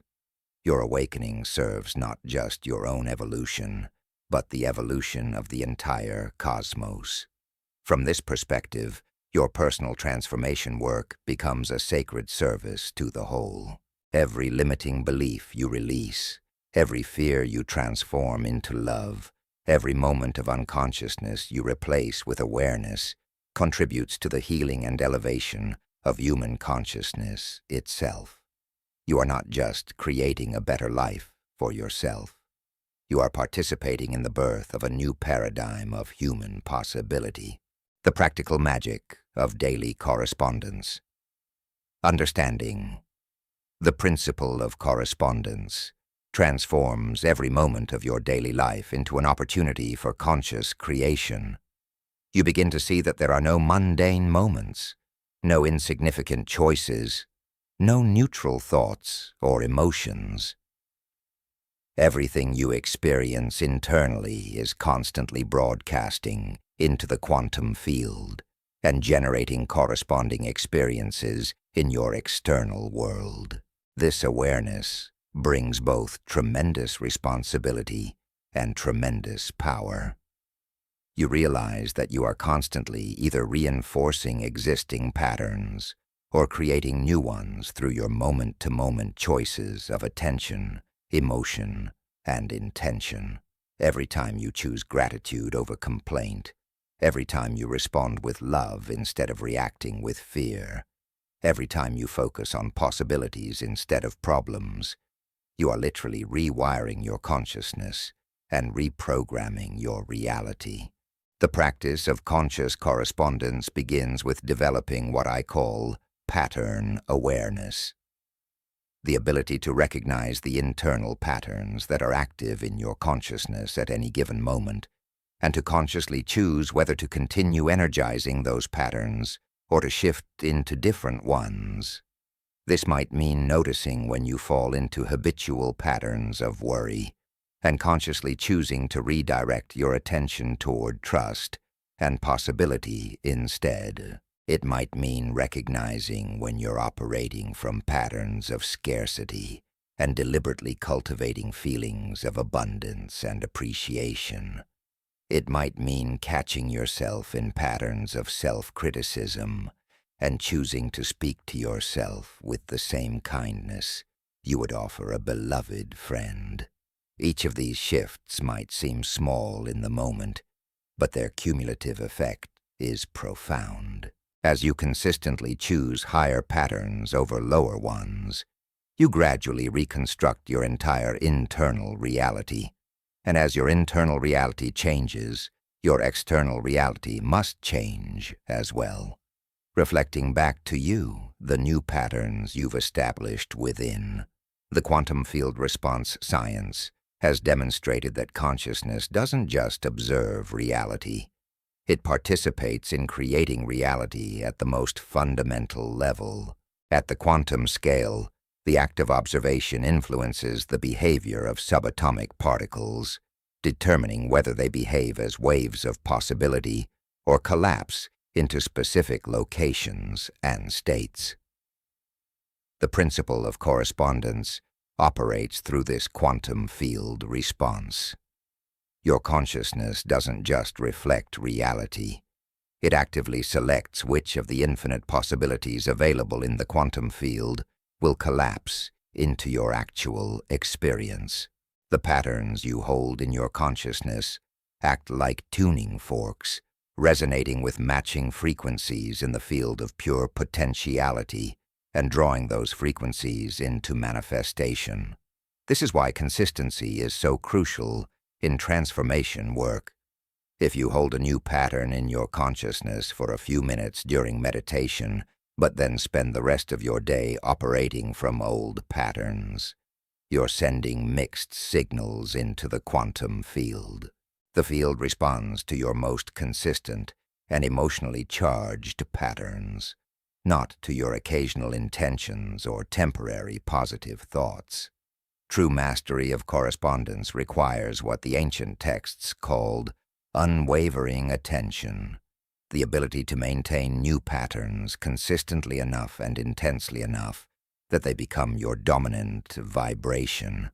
Speaker 1: Your awakening serves not just your own evolution, but the evolution of the entire cosmos. From this perspective, your personal transformation work becomes a sacred service to the whole. Every limiting belief you release, every fear you transform into love, every moment of unconsciousness you replace with awareness, contributes to the healing and elevation of human consciousness itself. You are not just creating a better life for yourself. You are participating in the birth of a new paradigm of human possibility. The practical magic of daily correspondence. Understanding the principle of correspondence transforms every moment of your daily life into an opportunity for conscious creation. You begin to see that there are no mundane moments, no insignificant choices, no neutral thoughts or emotions. Everything you experience internally is constantly broadcasting into the quantum field and generating corresponding experiences in your external world. This awareness brings both tremendous responsibility and tremendous power. You realize that you are constantly either reinforcing existing patterns or creating new ones through your moment-to-moment choices of attention, emotion, and intention. Every time you choose gratitude over complaint, every time you respond with love instead of reacting with fear, every time you focus on possibilities instead of problems, you are literally rewiring your consciousness and reprogramming your reality. The practice of conscious correspondence begins with developing what I call pattern awareness. The ability to recognize the internal patterns that are active in your consciousness at any given moment, and to consciously choose whether to continue energizing those patterns or to shift into different ones. This might mean noticing when you fall into habitual patterns of worry, and consciously choosing to redirect your attention toward trust and possibility instead. It might mean recognizing when you're operating from patterns of scarcity and deliberately cultivating feelings of abundance and appreciation. It might mean catching yourself in patterns of self-criticism and choosing to speak to yourself with the same kindness you would offer a beloved friend. Each of these shifts might seem small in the moment, but their cumulative effect is profound. As you consistently choose higher patterns over lower ones, you gradually reconstruct your entire internal reality. And as your internal reality changes, your external reality must change as well, reflecting back to you the new patterns you've established within. The quantum field response science has demonstrated that consciousness doesn't just observe reality. It participates in creating reality at the most fundamental level. At the quantum scale, the act of observation influences the behavior of subatomic particles, determining whether they behave as waves of possibility or collapse into specific locations and states. The principle of correspondence operates through this quantum field response. Your consciousness doesn't just reflect reality. It actively selects which of the infinite possibilities available in the quantum field will collapse into your actual experience. The patterns you hold in your consciousness act like tuning forks, resonating with matching frequencies in the field of pure potentiality and drawing those frequencies into manifestation. This is why consistency is so crucial in transformation work. If you hold a new pattern in your consciousness for a few minutes during meditation, but then spend the rest of your day operating from old patterns, you're sending mixed signals into the quantum field. The field responds to your most consistent and emotionally charged patterns, not to your occasional intentions or temporary positive thoughts. True mastery of correspondence requires what the ancient texts called unwavering attention. the ability to maintain new patterns consistently enough and intensely enough that they become your dominant vibration.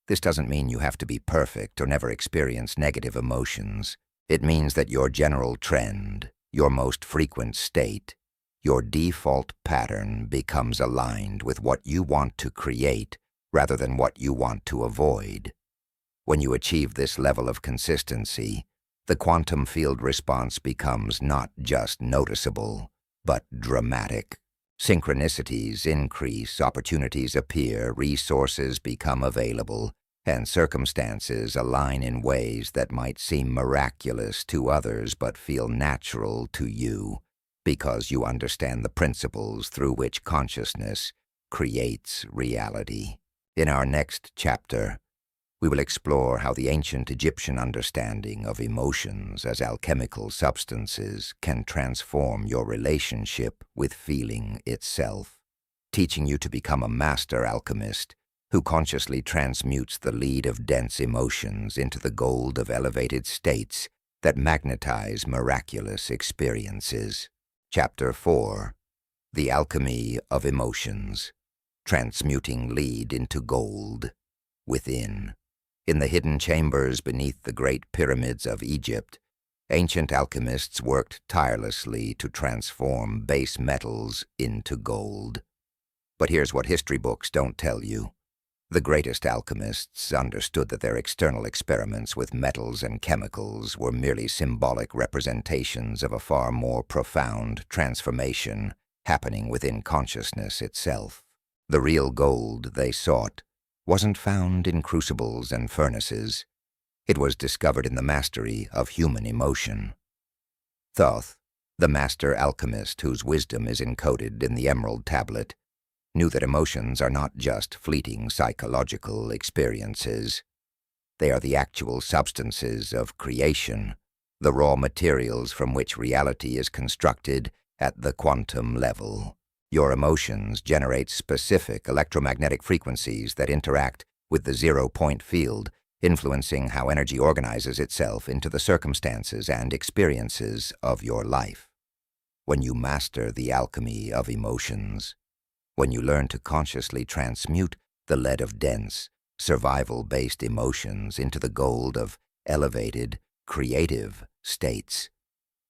Speaker 1: This doesn't mean you have to be perfect or never experience negative emotions. It means that your general trend, your most frequent state, your default pattern becomes aligned with what you want to create rather than what you want to avoid. When you achieve this level of consistency, the quantum field response becomes not just noticeable, but dramatic. Synchronicities increase, opportunities appear, resources become available, and circumstances align in ways that might seem miraculous to others but feel natural to you, because you understand the principles through which consciousness creates reality. In our next chapter, we will explore how the ancient Egyptian understanding of emotions as alchemical substances can transform your relationship with feeling itself, teaching you to become a master alchemist who consciously transmutes the lead of dense emotions into the gold of elevated states that magnetize miraculous experiences. Chapter 4. The Alchemy of Emotions. Transmuting lead into gold. Within. In the hidden chambers beneath the great pyramids of Egypt, ancient alchemists worked tirelessly to transform base metals into gold. But here's what history books don't tell you. The greatest alchemists understood that their external experiments with metals and chemicals were merely symbolic representations of a far more profound transformation happening within consciousness itself. The real gold they sought wasn't found in crucibles and furnaces. It was discovered in the mastery of human emotion. Thoth, the master alchemist whose wisdom is encoded in the emerald tablet, knew that emotions are not just fleeting psychological experiences. They are the actual substances of creation, the raw materials from which reality is constructed at the quantum level. Your emotions generate specific electromagnetic frequencies that interact with the zero-point field, influencing how energy organizes itself into the circumstances and experiences of your life. When you master the alchemy of emotions, when you learn to consciously transmute the lead of dense, survival-based emotions into the gold of elevated, creative states,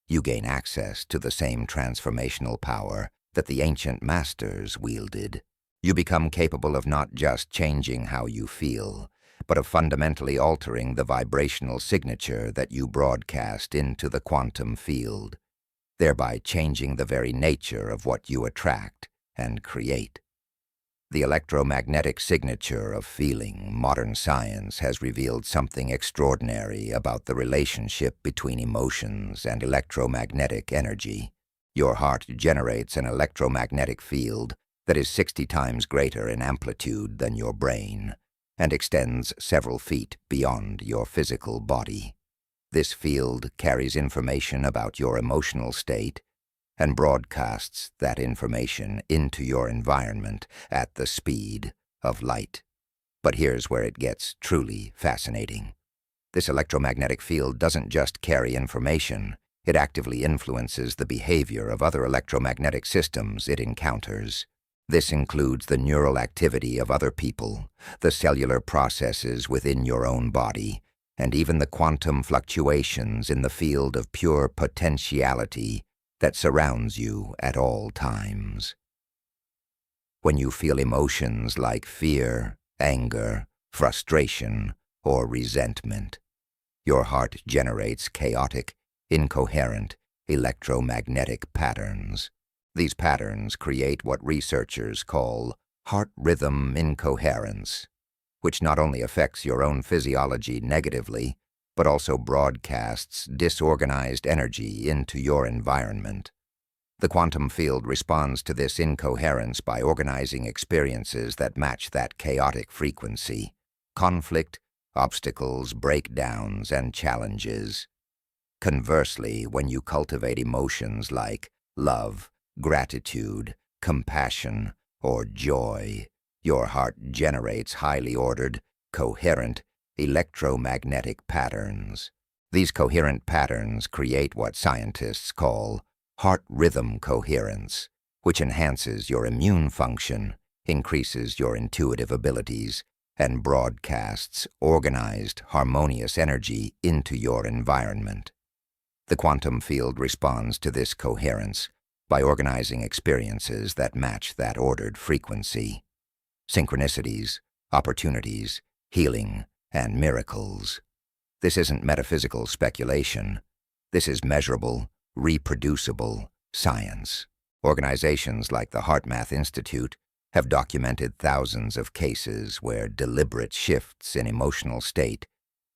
Speaker 1: you gain access to the same transformational power that the ancient masters wielded. You become capable of not just changing how you feel, but of fundamentally altering the vibrational signature that you broadcast into the quantum field, thereby changing the very nature of what you attract and create. The electromagnetic signature of feeling, modern science has revealed something extraordinary about the relationship between emotions and electromagnetic energy. Your heart generates an electromagnetic field that is 60 times greater in amplitude than your brain and extends several feet beyond your physical body. This field carries information about your emotional state and broadcasts that information into your environment at the speed of light. But here's where it gets truly fascinating. This electromagnetic field doesn't just carry information. It actively influences the behavior of other electromagnetic systems it encounters. This includes the neural activity of other people, the cellular processes within your own body, and even the quantum fluctuations in the field of pure potentiality that surrounds you at all times. When you feel emotions like fear, anger, frustration, or resentment, your heart generates chaotic, incoherent, electromagnetic patterns. These patterns create what researchers call heart rhythm incoherence, which not only affects your own physiology negatively, but also broadcasts disorganized energy into your environment. The quantum field responds to this incoherence by organizing experiences that match that chaotic frequency: conflict, obstacles, breakdowns, and challenges. Conversely, when you cultivate emotions like love, gratitude, compassion, or joy, your heart generates highly ordered, coherent, electromagnetic patterns. These coherent patterns create what scientists call heart rhythm coherence, which enhances your immune function, increases your intuitive abilities, and broadcasts organized, harmonious energy into your environment. The quantum field responds to this coherence by organizing experiences that match that ordered frequency. Synchronicities, opportunities, healing, and miracles. This isn't metaphysical speculation. This is measurable, reproducible science. Organizations like the HeartMath Institute have documented thousands of cases where deliberate shifts in emotional state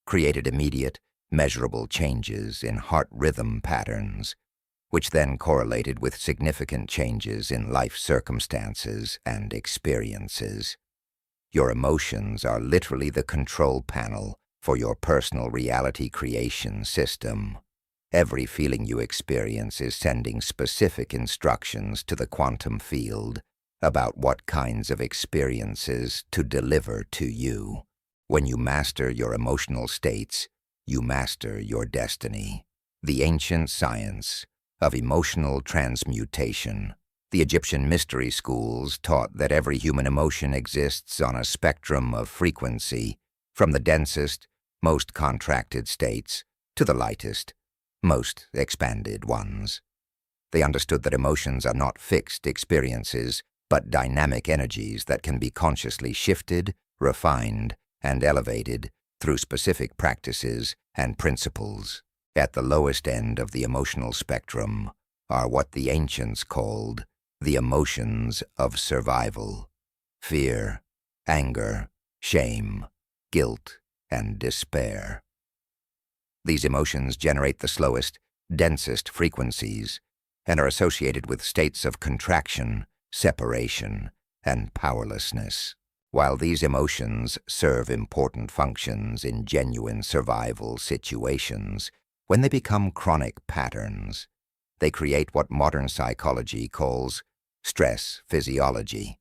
Speaker 1: created immediate, measurable changes in heart rhythm patterns, which then correlated with significant changes in life circumstances and experiences. Your emotions are literally the control panel for your personal reality creation system. Every feeling you experience is sending specific instructions to the quantum field about what kinds of experiences to deliver to you. When you master your emotional states, you master your destiny. The ancient science of emotional transmutation. The Egyptian mystery schools taught that every human emotion exists on a spectrum of frequency, from the densest, most contracted states to the lightest, most expanded ones. They understood that emotions are not fixed experiences, but dynamic energies that can be consciously shifted, refined, and elevated through specific practices and principles. At the lowest end of the emotional spectrum are what the ancients called the emotions of survival: fear, anger, shame, guilt, and despair. These emotions generate the slowest, densest frequencies and are associated with states of contraction, separation, and powerlessness. While these emotions serve important functions in genuine survival situations, when they become chronic patterns, they create what modern psychology calls stress physiology,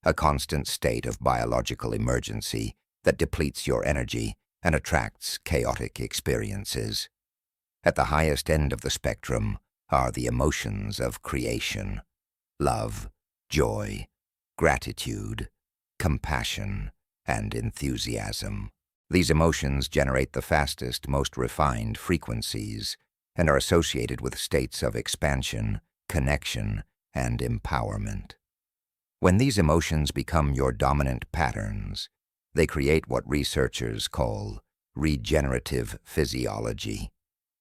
Speaker 1: a constant state of biological emergency that depletes your energy and attracts chaotic experiences. At the highest end of the spectrum are the emotions of creation: love, joy, gratitude, compassion, and enthusiasm. These emotions generate the fastest, most refined frequencies and are associated with states of expansion, connection, and empowerment. When these emotions become your dominant patterns, they create what researchers call regenerative physiology,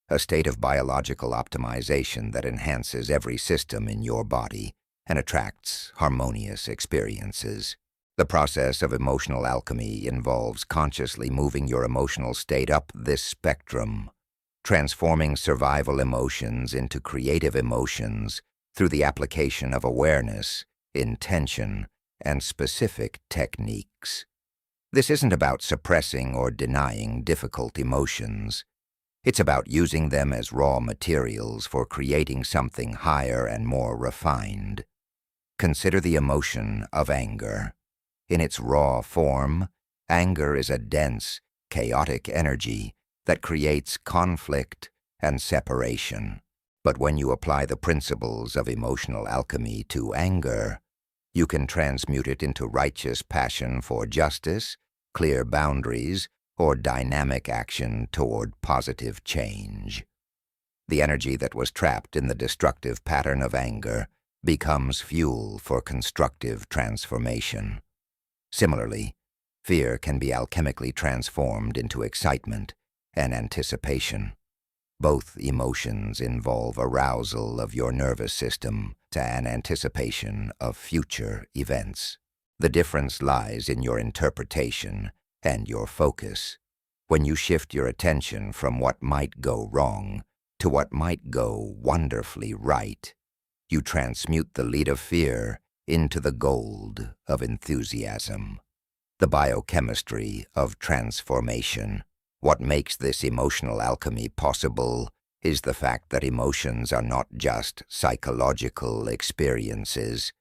Speaker 1: a state of biological optimization that enhances every system in your body and attracts harmonious experiences. The process of emotional alchemy involves consciously moving your emotional state up this spectrum, transforming survival emotions into creative emotions through the application of awareness, intention, and specific techniques. This isn't about suppressing or denying difficult emotions. It's about using them as raw materials for creating something higher and more refined. Consider the emotion of anger. In its raw form, anger is a dense, chaotic energy that creates conflict and separation. But when you apply the principles of emotional alchemy to anger, you can transmute it into righteous passion for justice, clear boundaries, or dynamic action toward positive change. The energy that was trapped in the destructive pattern of anger becomes fuel for constructive transformation. Similarly, fear can be alchemically transformed into excitement and anticipation. Both emotions involve arousal of your nervous system and anticipation of future events. The difference lies in your interpretation and your focus. When you shift your attention from what might go wrong to what might go wonderfully right, you transmute the lead of fear into the gold of enthusiasm. The biochemistry of transformation. What makes this emotional alchemy possible is the fact that emotions are not just psychological experiences.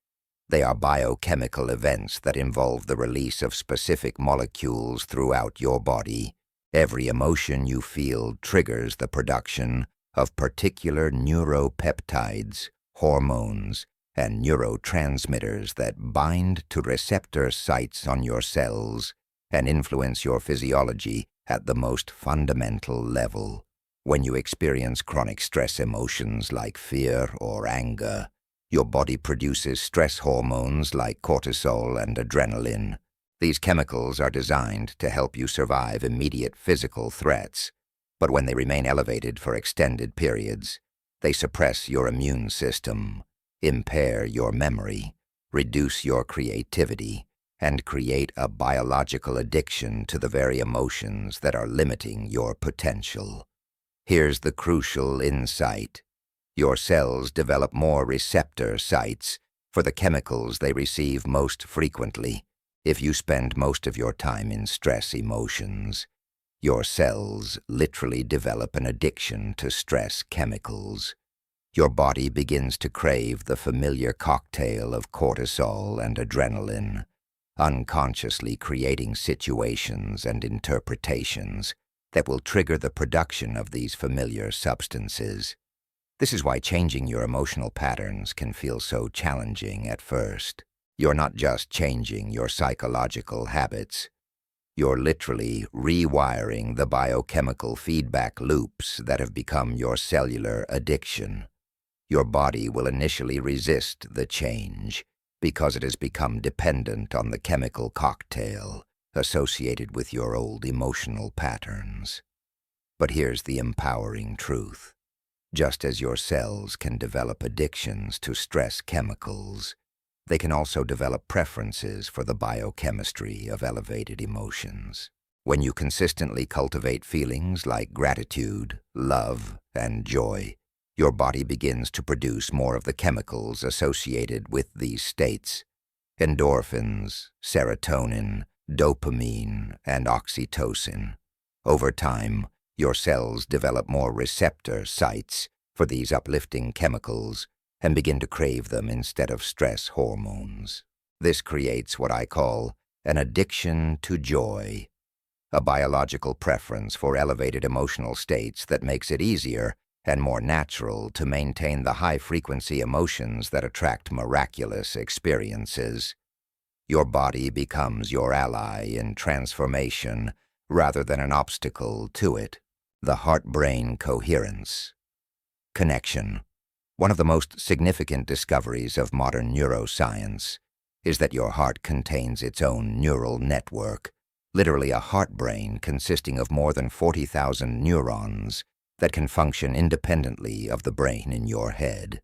Speaker 1: They are biochemical events that involve the release of specific molecules throughout your body, Every emotion you feel triggers the production of particular neuropeptides, hormones, and neurotransmitters that bind to receptor sites on your cells and influence your physiology at the most fundamental level. When you experience chronic stress emotions like fear or anger, your body produces stress hormones like cortisol and adrenaline. These chemicals are designed to help you survive immediate physical threats, but when they remain elevated for extended periods, they suppress your immune system, impair your memory, reduce your creativity, and create a biological addiction to the very emotions that are limiting your potential. Here's the crucial insight. Your cells develop more receptor sites for the chemicals they receive most frequently. If you spend most of your time in stress emotions, your cells literally develop an addiction to stress chemicals. Your body begins to crave the familiar cocktail of cortisol and adrenaline, unconsciously creating situations and interpretations that will trigger the production of these familiar substances. This is why changing your emotional patterns can feel so challenging at first. You're not just changing your psychological habits. You're literally rewiring the biochemical feedback loops that have become your cellular addiction. Your body will initially resist the change because it has become dependent on the chemical cocktail associated with your old emotional patterns. But here's the empowering truth. Just as your cells can develop addictions to stress chemicals, they can also develop preferences for the biochemistry of elevated emotions. When you consistently cultivate feelings like gratitude, love, and joy, your body begins to produce more of the chemicals associated with these states: endorphins, serotonin, dopamine, and oxytocin. Over time, your cells develop more receptor sites for these uplifting chemicals and begin to crave them instead of stress hormones. This creates what I call an addiction to joy, a biological preference for elevated emotional states that makes it easier and more natural to maintain the high-frequency emotions that attract miraculous experiences. Your body becomes your ally in transformation rather than an obstacle to it. The heart-brain coherence. Connection. One of the most significant discoveries of modern neuroscience is that your heart contains its own neural network, literally a heart-brain consisting of more than 40,000 neurons that can function independently of the brain in your head.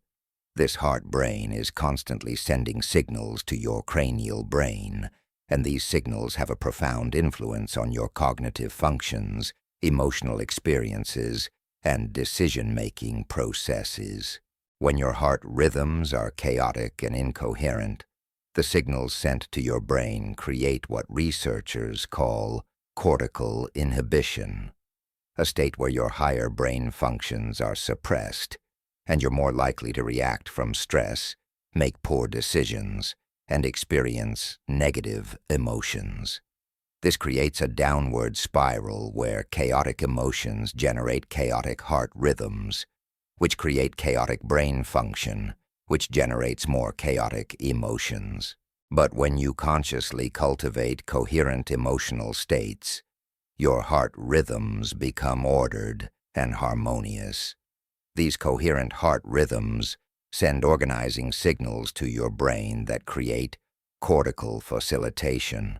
Speaker 1: This heart-brain is constantly sending signals to your cranial brain, and these signals have a profound influence on your cognitive functions, emotional experiences, and decision-making processes. When your heart rhythms are chaotic and incoherent, the signals sent to your brain create what researchers call cortical inhibition, a state where your higher brain functions are suppressed, and you're more likely to react from stress, make poor decisions, and experience negative emotions. This creates a downward spiral where chaotic emotions generate chaotic heart rhythms, which create chaotic brain function, which generates more chaotic emotions. But when you consciously cultivate coherent emotional states, your heart rhythms become ordered and harmonious. These coherent heart rhythms send organizing signals to your brain that create cortical facilitation,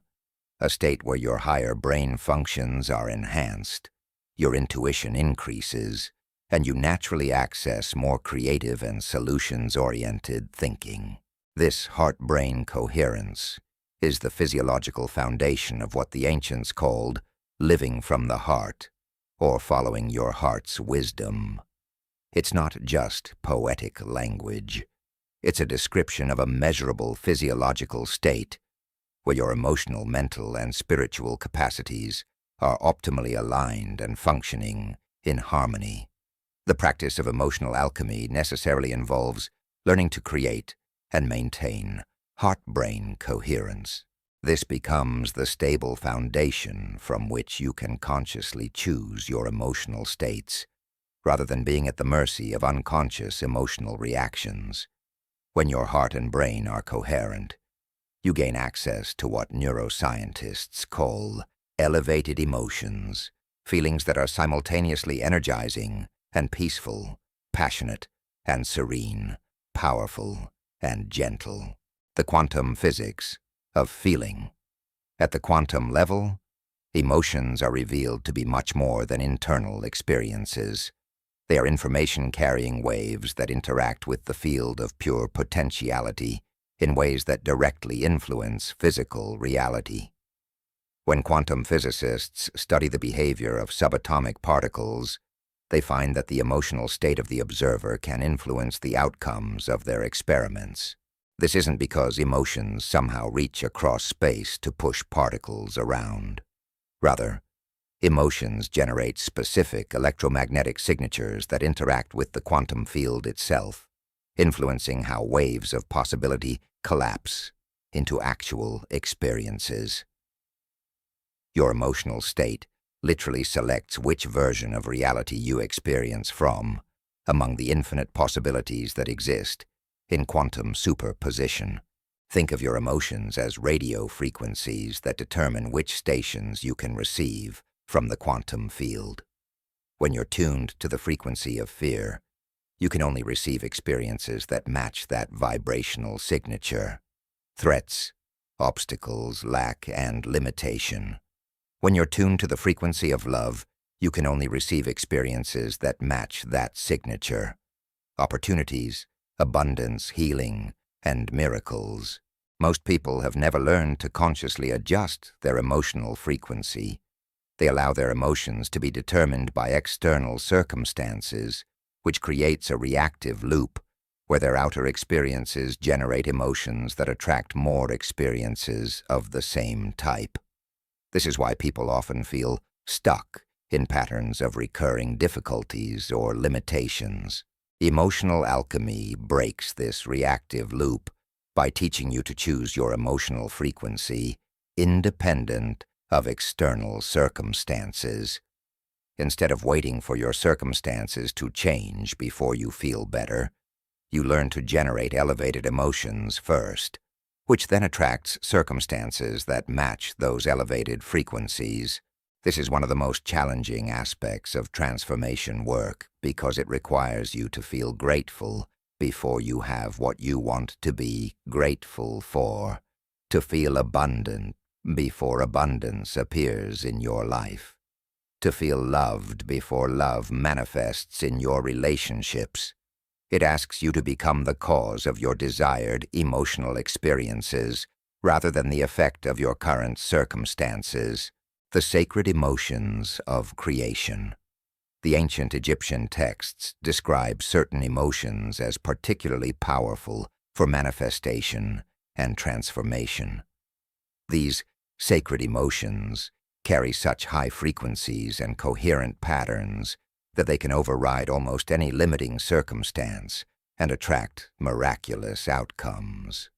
Speaker 1: a state where your higher brain functions are enhanced, your intuition increases, and you naturally access more creative and solutions-oriented thinking. This heart-brain coherence is the physiological foundation of what the ancients called living from the heart, or following your heart's wisdom. It's not just poetic language. It's a description of a measurable physiological state where your emotional, mental, and spiritual capacities are optimally aligned and functioning in harmony. The practice of emotional alchemy necessarily involves learning to create and maintain heart-brain coherence. This becomes the stable foundation from which you can consciously choose your emotional states, rather than being at the mercy of unconscious emotional reactions. When your heart and brain are coherent, you gain access to what neuroscientists call elevated emotions, feelings that are simultaneously energizing and peaceful, passionate and serene, powerful and gentle. The quantum physics of feeling. At the quantum level, emotions are revealed to be much more than internal experiences. They are information-carrying waves that interact with the field of pure potentiality in ways that directly influence physical reality. When quantum physicists study the behavior of subatomic particles, they find that the emotional state of the observer can influence the outcomes of their experiments. This isn't because emotions somehow reach across space to push particles around. Rather, emotions generate specific electromagnetic signatures that interact with the quantum field itself, influencing how waves of possibility collapse into actual experiences. Your emotional state literally selects which version of reality you experience from among the infinite possibilities that exist in quantum superposition. Think of your emotions as radio frequencies that determine which stations you can receive from the quantum field. When you're tuned to the frequency of fear, you can only receive experiences that match that vibrational signature. Threats, obstacles, lack, and limitation. When you're tuned to the frequency of love, you can only receive experiences that match that signature. Opportunities, abundance, healing, and miracles. Most people have never learned to consciously adjust their emotional frequency. They allow their emotions to be determined by external circumstances, which creates a reactive loop where their outer experiences generate emotions that attract more experiences of the same type. This is why people often feel stuck in patterns of recurring difficulties or limitations. Emotional alchemy breaks this reactive loop by teaching you to choose your emotional frequency independent of external circumstances. Instead of waiting for your circumstances to change before you feel better, you learn to generate elevated emotions first, which then attracts circumstances that match those elevated frequencies. This is one of the most challenging aspects of transformation work because it requires you to feel grateful before you have what you want to be grateful for, to feel abundant before abundance appears in your life, to feel loved before love manifests in your relationships. It asks you to become the cause of your desired emotional experiences rather than the effect of your current circumstances. The sacred emotions of creation. The ancient Egyptian texts describe certain emotions as particularly powerful for manifestation and transformation. These sacred emotions carry such high frequencies and coherent patterns that they can override almost any limiting circumstance and attract miraculous outcomes.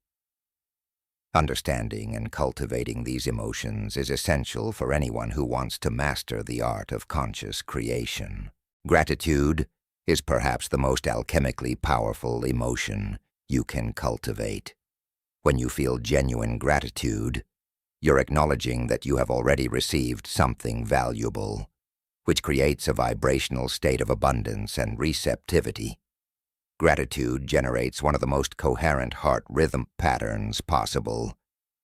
Speaker 1: Understanding and cultivating these emotions is essential for anyone who wants to master the art of conscious creation. Gratitude is perhaps the most alchemically powerful emotion you can cultivate. When you feel genuine gratitude, you're acknowledging that you have already received something valuable, which creates a vibrational state of abundance and receptivity. Gratitude generates one of the most coherent heart rhythm patterns possible,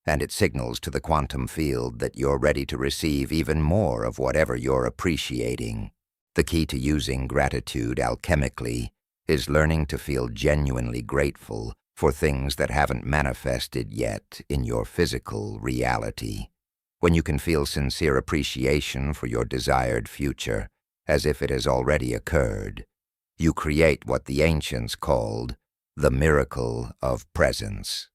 Speaker 1: and it signals to the quantum field that you're ready to receive even more of whatever you're appreciating. The key to using gratitude alchemically is learning to feel genuinely grateful for things that haven't manifested yet in your physical reality. When you can feel sincere appreciation for your desired future, as if it has already occurred, you create what the ancients called the miracle of presence.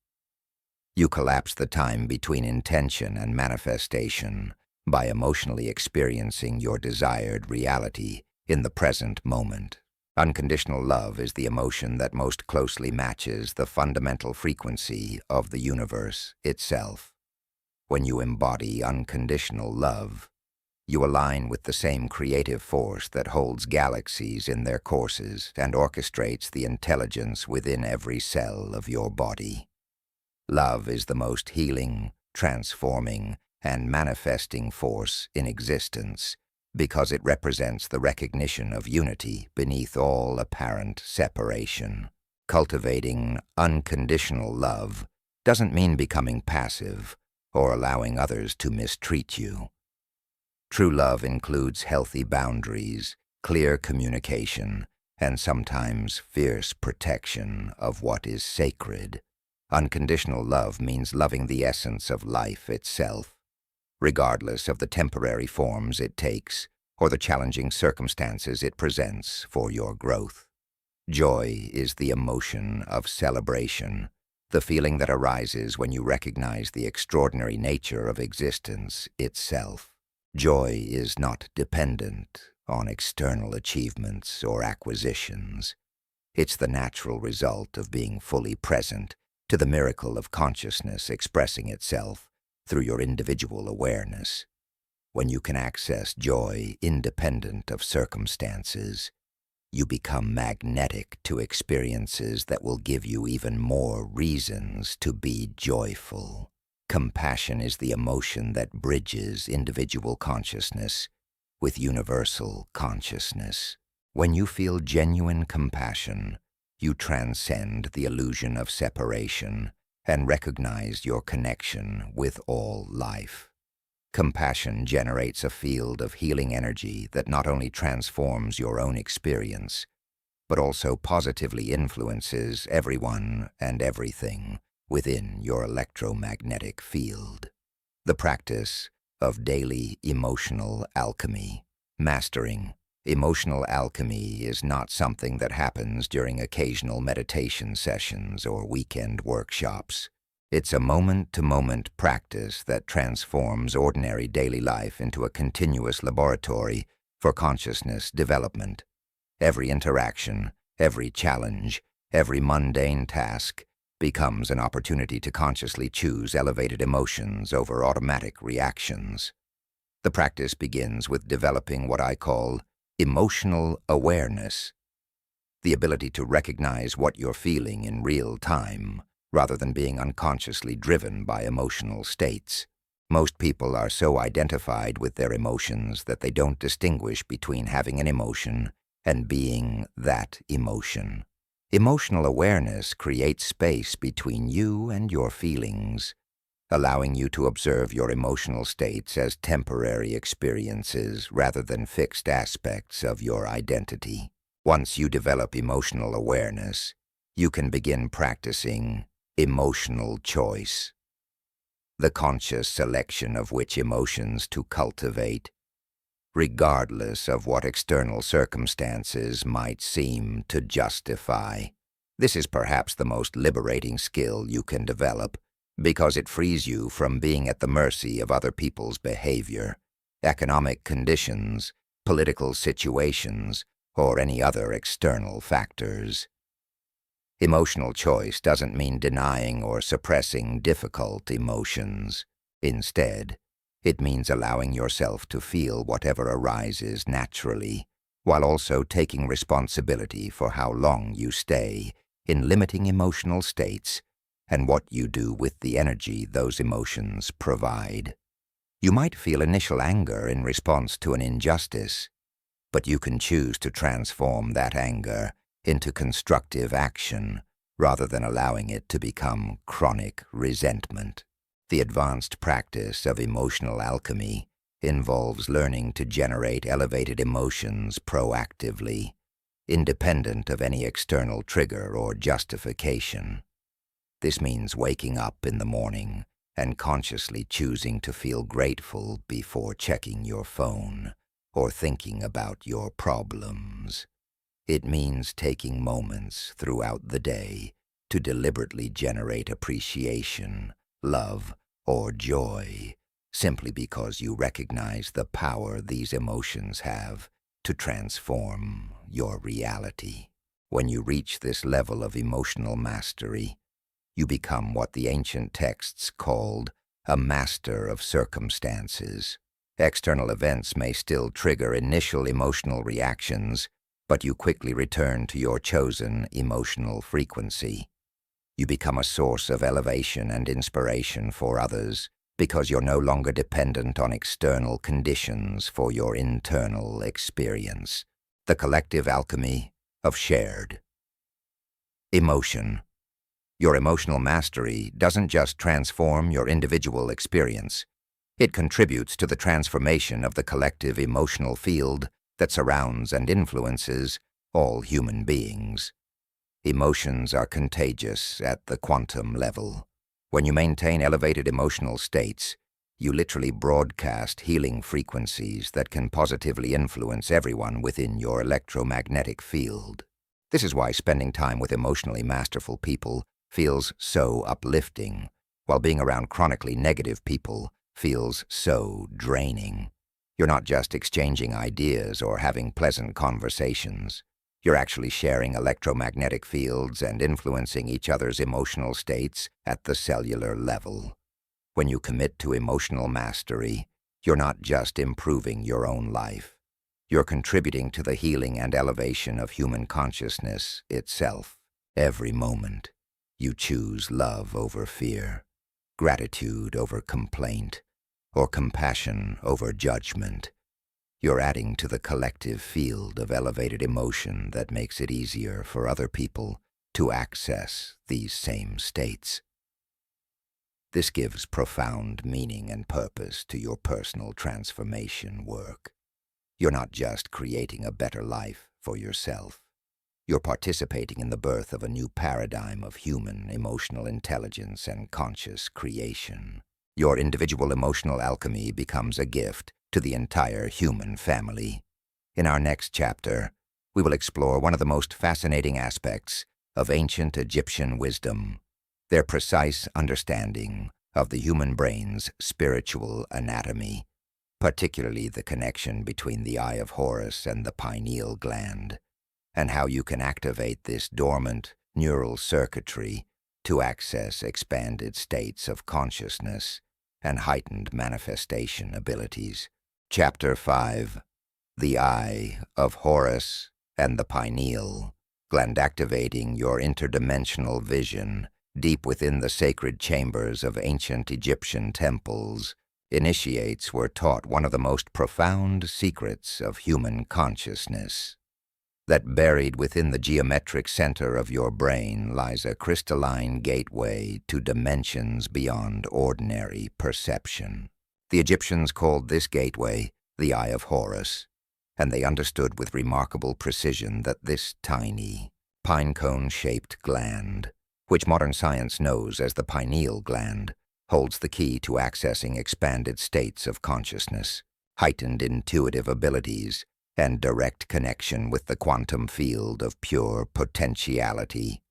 Speaker 1: You collapse the time between intention and manifestation by emotionally experiencing your desired reality in the present moment. Unconditional love is the emotion that most closely matches the fundamental frequency of the universe itself. When you embody unconditional love, you align with the same creative force that holds galaxies in their courses and orchestrates the intelligence within every cell of your body. Love is the most healing, transforming, and manifesting force in existence because it represents the recognition of unity beneath all apparent separation. Cultivating unconditional love doesn't mean becoming passive or allowing others to mistreat you. True love includes healthy boundaries, clear communication, and sometimes fierce protection of what is sacred. Unconditional love means loving the essence of life itself, regardless of the temporary forms it takes or the challenging circumstances it presents for your growth. Joy is the emotion of celebration, the feeling that arises when you recognize the extraordinary nature of existence itself. Joy is not dependent on external achievements or acquisitions. It's the natural result of being fully present to the miracle of consciousness expressing itself through your individual awareness. When you can access joy independent of circumstances, you become magnetic to experiences that will give you even more reasons to be joyful. Compassion is the emotion that bridges individual consciousness with universal consciousness. When you feel genuine compassion, you transcend the illusion of separation and recognize your connection with all life. Compassion generates a field of healing energy that not only transforms your own experience, but also positively influences everyone and everything within your electromagnetic field. The practice of daily emotional alchemy. Mastering emotional alchemy is not something that happens during occasional meditation sessions or weekend workshops. It's a moment-to-moment practice that transforms ordinary daily life into a continuous laboratory for consciousness development. Every interaction, every challenge, every mundane task becomes an opportunity to consciously choose elevated emotions over automatic reactions. The practice begins with developing what I call emotional awareness, the ability to recognize what you're feeling in real time, rather than being unconsciously driven by emotional states. Most people are so identified with their emotions that they don't distinguish between having an emotion and being that emotion. Emotional awareness creates space between you and your feelings, allowing you to observe your emotional states as temporary experiences rather than fixed aspects of your identity. Once you develop emotional awareness, you can begin practicing emotional choice, the conscious selection of which emotions to cultivate, regardless of what external circumstances might seem to justify. This is perhaps the most liberating skill you can develop, because it frees you from being at the mercy of other people's behavior, economic conditions, political situations, or any other external factors. Emotional choice doesn't mean denying or suppressing difficult emotions. Instead, it means allowing yourself to feel whatever arises naturally, while also taking responsibility for how long you stay in limiting emotional states and what you do with the energy those emotions provide. You might feel initial anger in response to an injustice, but you can choose to transform that anger into constructive action rather than allowing it to become chronic resentment. The advanced practice of emotional alchemy involves learning to generate elevated emotions proactively, independent of any external trigger or justification. This means waking up in the morning and consciously choosing to feel grateful before checking your phone or thinking about your problems. It means taking moments throughout the day to deliberately generate appreciation, love, or joy, simply because you recognize the power these emotions have to transform your reality. When you reach this level of emotional mastery, you become what the ancient texts called a master of circumstances. External events may still trigger initial emotional reactions, but you quickly return to your chosen emotional frequency. You become a source of elevation and inspiration for others because you're no longer dependent on external conditions for your internal experience. The collective alchemy of shared emotion. Your emotional mastery doesn't just transform your individual experience. It contributes to the transformation of the collective emotional field that surrounds and influences all human beings. Emotions are contagious at the quantum level. When you maintain elevated emotional states, you literally broadcast healing frequencies that can positively influence everyone within your electromagnetic field. This is why spending time with emotionally masterful people feels so uplifting, while being around chronically negative people feels so draining. You're not just exchanging ideas or having pleasant conversations. You're actually sharing electromagnetic fields and influencing each other's emotional states at the cellular level. When you commit to emotional mastery, you're not just improving your own life. You're contributing to the healing and elevation of human consciousness itself. Every moment, you choose love over fear, gratitude over complaint, or compassion over judgment. You're adding to the collective field of elevated emotion that makes it easier for other people to access these same states. This gives profound meaning and purpose to your personal transformation work. You're not just creating a better life for yourself. You're participating in the birth of a new paradigm of human emotional intelligence and conscious creation. Your individual emotional alchemy becomes a gift to the entire human family. In our next chapter, we will explore one of the most fascinating aspects of ancient Egyptian wisdom, their precise understanding of the human brain's spiritual anatomy, particularly the connection between the eye of Horus and the pineal gland, and how you can activate this dormant neural circuitry to access expanded states of consciousness and heightened manifestation abilities. Chapter 5. The Eye of Horus and the Pineal Gland. Activating your interdimensional vision deep within the sacred chambers of ancient Egyptian temples, initiates were taught one of the most profound secrets of human consciousness. That buried within the geometric center of your brain lies a crystalline gateway to dimensions beyond ordinary perception. The Egyptians called this gateway the Eye of Horus, and they understood with remarkable precision that this tiny, pine-cone-shaped gland, which modern science knows as the pineal gland, holds the key to accessing expanded states of consciousness, heightened intuitive abilities, and direct connection with the quantum field of pure potentiality.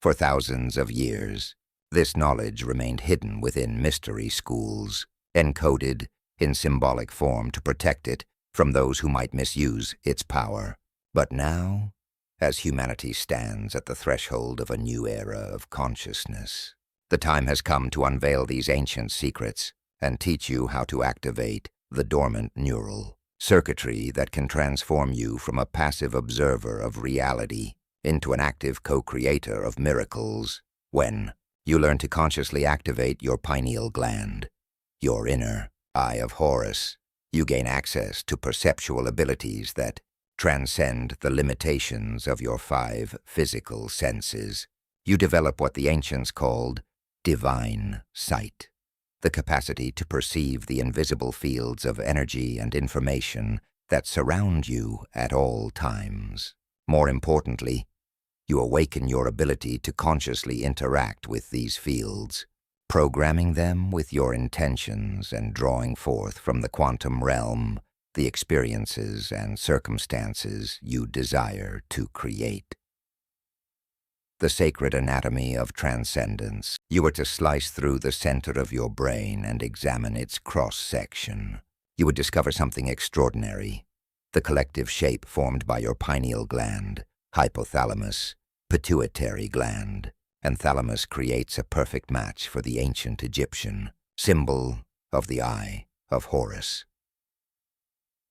Speaker 1: For thousands of years, this knowledge remained hidden within mystery schools, encoded in symbolic form to protect it from those who might misuse its power. But now, as humanity stands at the threshold of a new era of consciousness, the time has come to unveil these ancient secrets and teach you how to activate the dormant neural circuitry that can transform you from a passive observer of reality into an active co-creator of miracles. When you learn to consciously activate your pineal gland, your inner eye of Horus, you gain access to perceptual abilities that transcend the limitations of your 5 physical senses. You develop what the ancients called divine sight, the capacity to perceive the invisible fields of energy and information that surround you at all times. More importantly, you awaken your ability to consciously interact with these fields, programming them with your intentions and drawing forth from the quantum realm the experiences and circumstances you desire to create. The sacred anatomy of transcendence. You are to slice through the center of your brain and examine its cross-section. You would discover something extraordinary. The collective shape formed by your pineal gland, hypothalamus, pituitary gland, and thalamus creates a perfect match for the ancient Egyptian symbol of the eye of Horus.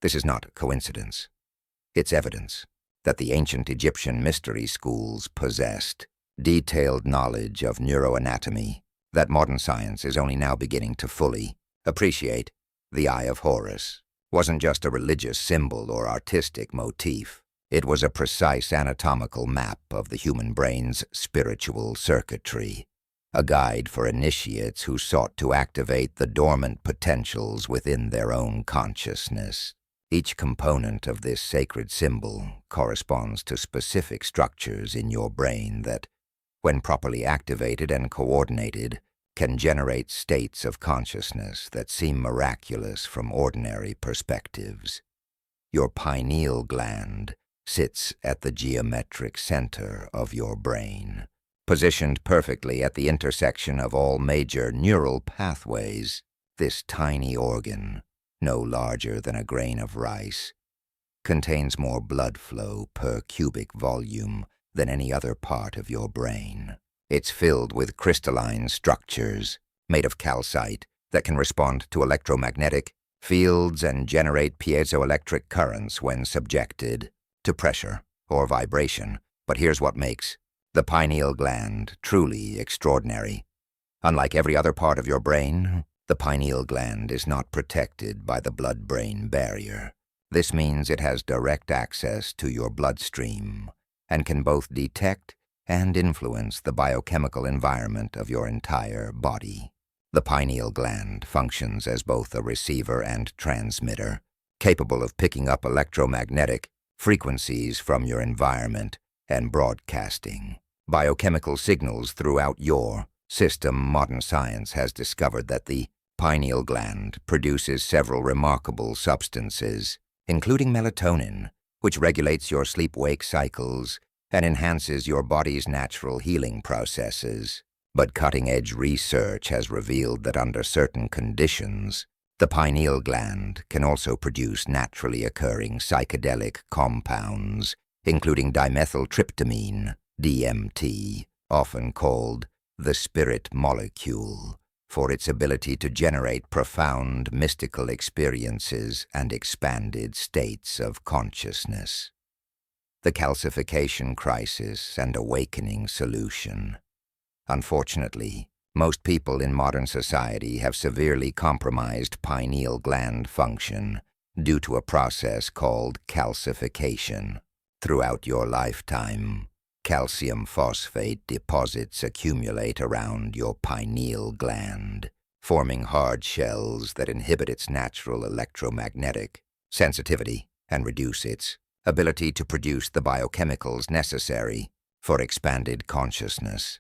Speaker 1: This is not coincidence. It's evidence that the ancient Egyptian mystery schools possessed detailed knowledge of neuroanatomy that modern science is only now beginning to fully appreciate. The eye of Horus wasn't just a religious symbol or artistic motif. It was a precise anatomical map of the human brain's spiritual circuitry, a guide for initiates who sought to activate the dormant potentials within their own consciousness. Each component of this sacred symbol corresponds to specific structures in your brain that, when properly activated and coordinated, can generate states of consciousness that seem miraculous from ordinary perspectives. Your pineal gland sits at the geometric center of your brain, positioned perfectly at the intersection of all major neural pathways. This tiny organ, no larger than a grain of rice, contains more blood flow per cubic volume than any other part of your brain. It's filled with crystalline structures made of calcite that can respond to electromagnetic fields and generate piezoelectric currents when subjected to pressure or vibration. But here's what makes the pineal gland truly extraordinary. Unlike every other part of your brain, the pineal gland is not protected by the blood-brain barrier. This means it has direct access to your bloodstream and can both detect and influence the biochemical environment of your entire body. The pineal gland functions as both a receiver and transmitter, capable of picking up electromagnetic frequencies from your environment and broadcasting biochemical signals throughout your system. Modern science has discovered that the pineal gland produces several remarkable substances, including melatonin, which regulates your sleep-wake cycles and enhances your body's natural healing processes. But cutting-edge research has revealed that under certain conditions, the pineal gland can also produce naturally occurring psychedelic compounds, including dimethyltryptamine, DMT, often called the spirit molecule, for its ability to generate profound mystical experiences and expanded states of consciousness. The calcification crisis and awakening solution. Unfortunately, most people in modern society have severely compromised pineal gland function due to a process called calcification. Throughout your lifetime, calcium phosphate deposits accumulate around your pineal gland, forming hard shells that inhibit its natural electromagnetic sensitivity and reduce its ability to produce the biochemicals necessary for expanded consciousness.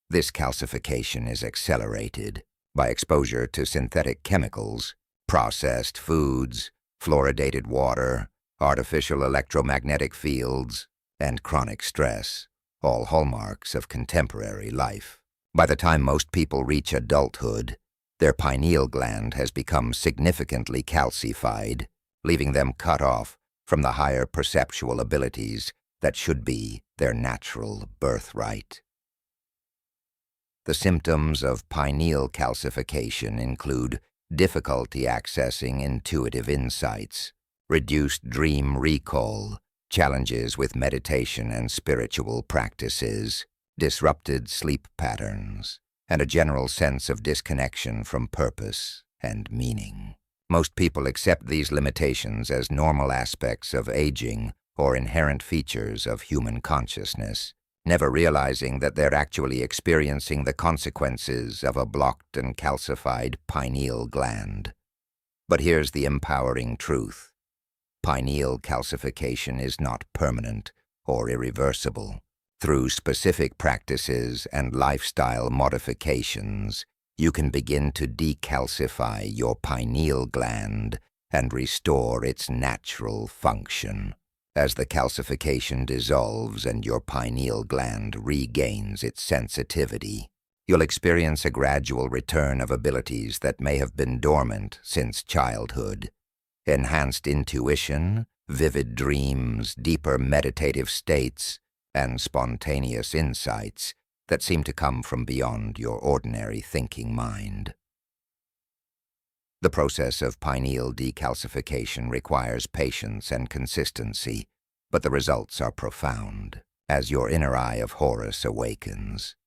Speaker 1: This calcification is accelerated by exposure to synthetic chemicals, processed foods, fluoridated water, artificial electromagnetic fields, and chronic stress, all hallmarks of contemporary life. By the time most people reach adulthood, their pineal gland has become significantly calcified, leaving them cut off from the higher perceptual abilities that should be their natural birthright. The symptoms of pineal calcification include difficulty accessing intuitive insights, reduced dream recall, challenges with meditation and spiritual practices, disrupted sleep patterns, and a general sense of disconnection from purpose and meaning. Most people accept these limitations as normal aspects of aging or inherent features of human consciousness, never realizing that they're actually experiencing the consequences of a blocked and calcified pineal gland. But here's the empowering truth. Pineal calcification is not permanent or irreversible. Through specific practices and lifestyle modifications, you can begin to decalcify your pineal gland and restore its natural function. As the calcification dissolves and your pineal gland regains its sensitivity, you'll experience a gradual return of abilities that may have been dormant since childhood. Enhanced intuition, vivid dreams, deeper meditative states, and spontaneous insights that seem to come from beyond your ordinary thinking mind. The process of pineal decalcification requires patience and consistency, but the results are profound. As your inner eye of Horus awakens,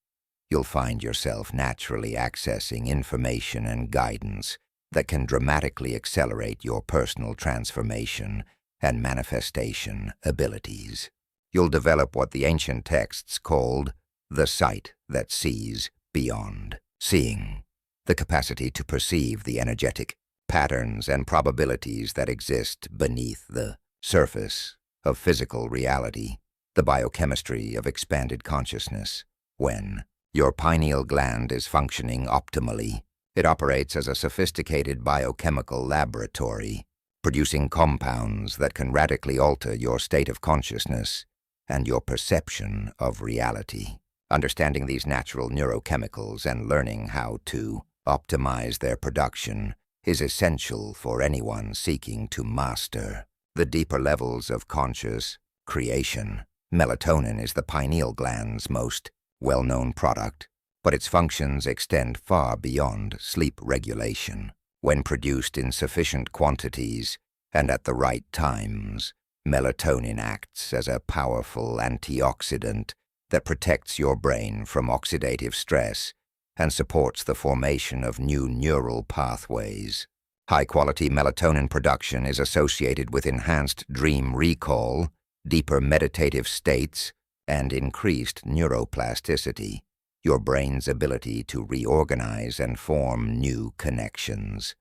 Speaker 1: you'll find yourself naturally accessing information and guidance that can dramatically accelerate your personal transformation and manifestation abilities. You'll develop what the ancient texts called the sight that sees beyond seeing, the capacity to perceive the energetic patterns and probabilities that exist beneath the surface of physical reality, the biochemistry of expanded consciousness. When your pineal gland is functioning optimally, it operates as a sophisticated biochemical laboratory, producing compounds that can radically alter your state of consciousness and your perception of reality. Understanding these natural neurochemicals and learning how to optimize their production is essential for anyone seeking to master the deeper levels of conscious creation. Melatonin is the pineal gland's most well-known product, but its functions extend far beyond sleep regulation. When produced in sufficient quantities and at the right times, melatonin acts as a powerful antioxidant that protects your brain from oxidative stress and supports the formation of new neural pathways. High-quality melatonin production is associated with enhanced dream recall, deeper meditative states, and increased neuroplasticity, your brain's ability to reorganize and form new connections.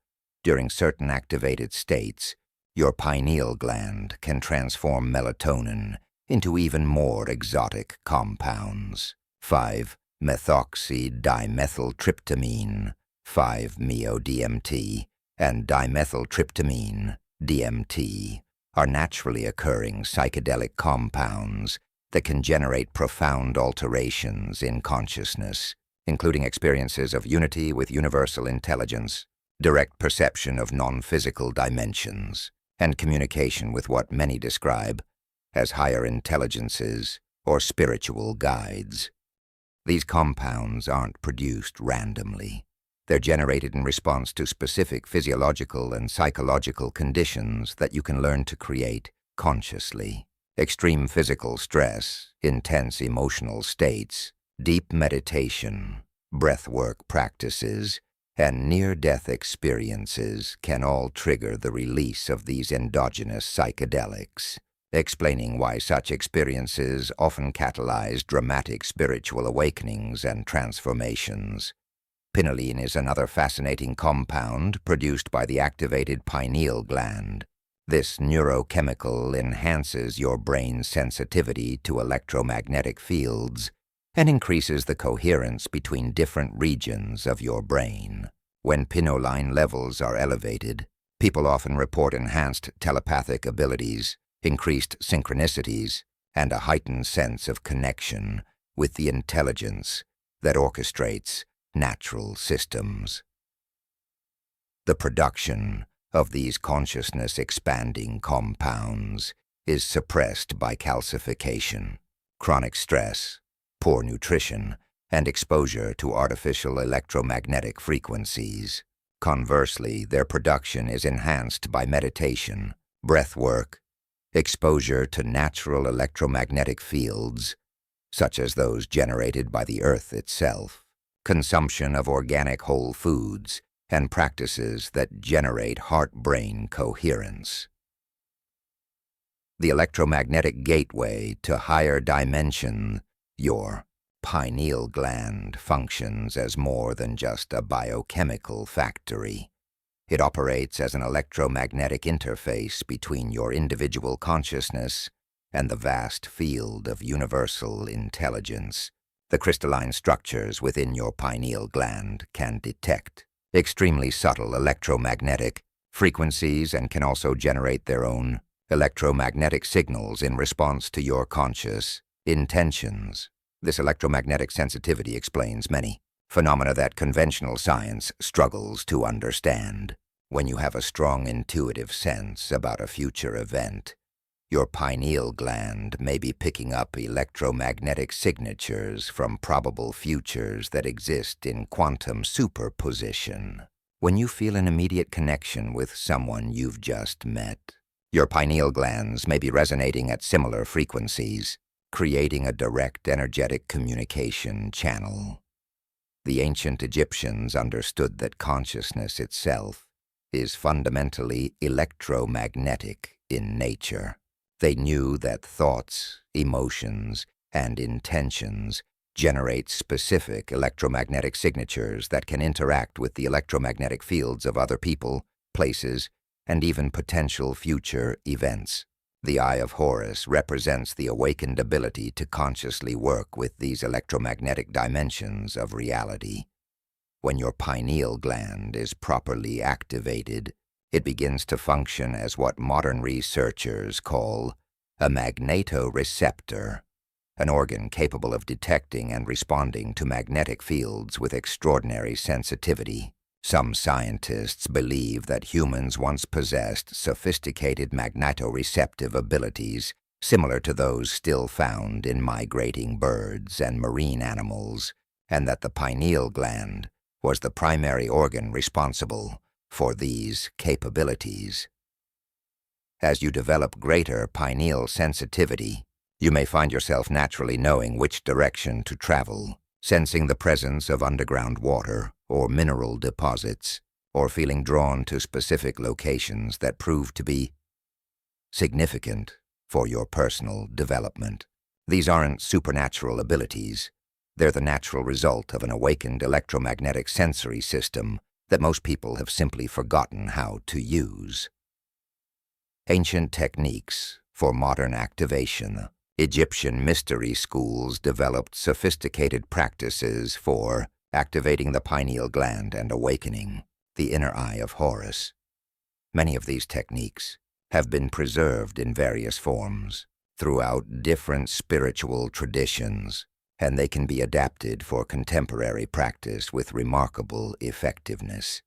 Speaker 1: During certain activated states, your pineal gland can transform melatonin into even more exotic compounds. 5-methoxydimethyltryptamine, 5-MeO-DMT, and dimethyltryptamine, DMT, are naturally occurring psychedelic compounds that can generate profound alterations in consciousness, including experiences of unity with universal intelligence, direct perception of non-physical dimensions, and communication with what many describe as higher intelligences or spiritual guides. These compounds aren't produced randomly. They're generated in response to specific physiological and psychological conditions that you can learn to create consciously. Extreme physical stress, intense emotional states, deep meditation, breathwork practices, and near-death experiences can all trigger the release of these endogenous psychedelics, explaining why such experiences often catalyze dramatic spiritual awakenings and transformations. Pinealine is another fascinating compound produced by the activated pineal gland. This neurochemical enhances your brain's sensitivity to electromagnetic fields and increases the coherence between different regions of your brain. When pinealine levels are elevated, people often report enhanced telepathic abilities, increased synchronicities, and a heightened sense of connection with the intelligence that orchestrates natural systems. The production of these consciousness-expanding compounds is suppressed by calcification, chronic stress, poor nutrition, and exposure to artificial electromagnetic frequencies. Conversely, their production is enhanced by meditation, breath work, exposure to natural electromagnetic fields, such as those generated by the Earth itself, consumption of organic whole foods, and practices that generate heart-brain coherence. The electromagnetic gateway to higher dimension, your pineal gland, functions as more than just a biochemical factory. It operates as an electromagnetic interface between your individual consciousness and the vast field of universal intelligence. The crystalline structures within your pineal gland can detect extremely subtle electromagnetic frequencies and can also generate their own electromagnetic signals in response to your conscious intentions. This electromagnetic sensitivity explains many phenomena that conventional science struggles to understand. When you have a strong intuitive sense about a future event, your pineal gland may be picking up electromagnetic signatures from probable futures that exist in quantum superposition. when you feel an immediate connection with someone you've just met. Your pineal glands may be resonating at similar frequencies, creating a direct energetic communication channel. The ancient Egyptians understood that consciousness itself is fundamentally electromagnetic in nature. They knew that thoughts, emotions, and intentions generate specific electromagnetic signatures that can interact with the electromagnetic fields of other people, places, and even potential future events. The Eye of Horus represents the awakened ability to consciously work with these electromagnetic dimensions of reality. When your pineal gland is properly activated, it begins to function as what modern researchers call a magnetoreceptor, an organ capable of detecting and responding to magnetic fields with extraordinary sensitivity. Some scientists believe that humans once possessed sophisticated magnetoreceptive abilities similar to those still found in migrating birds and marine animals, and that the pineal gland was the primary organ responsible for these capabilities. As you develop greater pineal sensitivity, you may find yourself naturally knowing which direction to travel, sensing the presence of underground water or mineral deposits, or feeling drawn to specific locations that prove to be significant for your personal development. These aren't supernatural abilities. They're the natural result of an awakened electromagnetic sensory system that most people have simply forgotten how to use. Ancient techniques for modern activation. Egyptian mystery schools developed sophisticated practices for activating the pineal gland and awakening the inner eye of Horus. Many of these techniques have been preserved in various forms throughout different spiritual traditions, and they can be adapted for contemporary practice with remarkable effectiveness.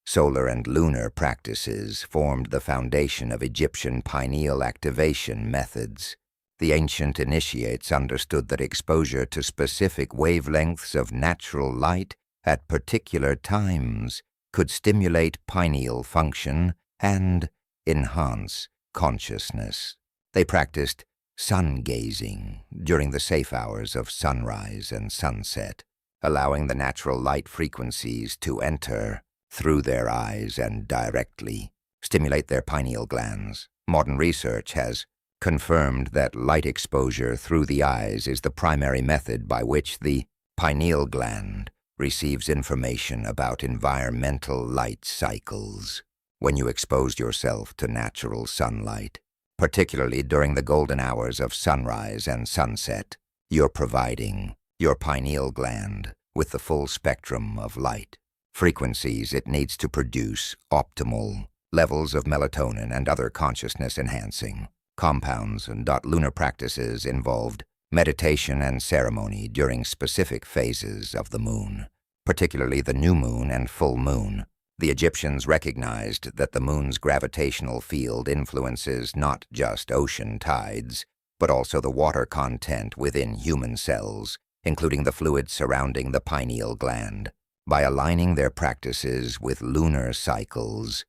Speaker 1: Solar and lunar practices formed the foundation of Egyptian pineal activation methods. The ancient initiates understood that exposure to specific wavelengths of natural light at particular times could stimulate pineal function and enhance consciousness. They practiced sun-gazing during the safe hours of sunrise and sunset, allowing the natural light frequencies to enter through their eyes and directly stimulate their pineal glands. Modern research has confirmed that light exposure through the eyes is the primary method by which the pineal gland receives information about environmental light cycles. When you expose yourself to natural sunlight, particularly during the golden hours of sunrise and sunset, you're providing your pineal gland with the full spectrum of light frequencies it needs to produce optimal levels of melatonin and other consciousness-enhancing compounds. And lunar practices involved meditation and ceremony during specific phases of the moon, particularly the new moon and full moon. The Egyptians recognized that the moon's gravitational field influences not just ocean tides, but also the water content within human cells, including the fluid surrounding the pineal gland. By aligning their practices with lunar cycles,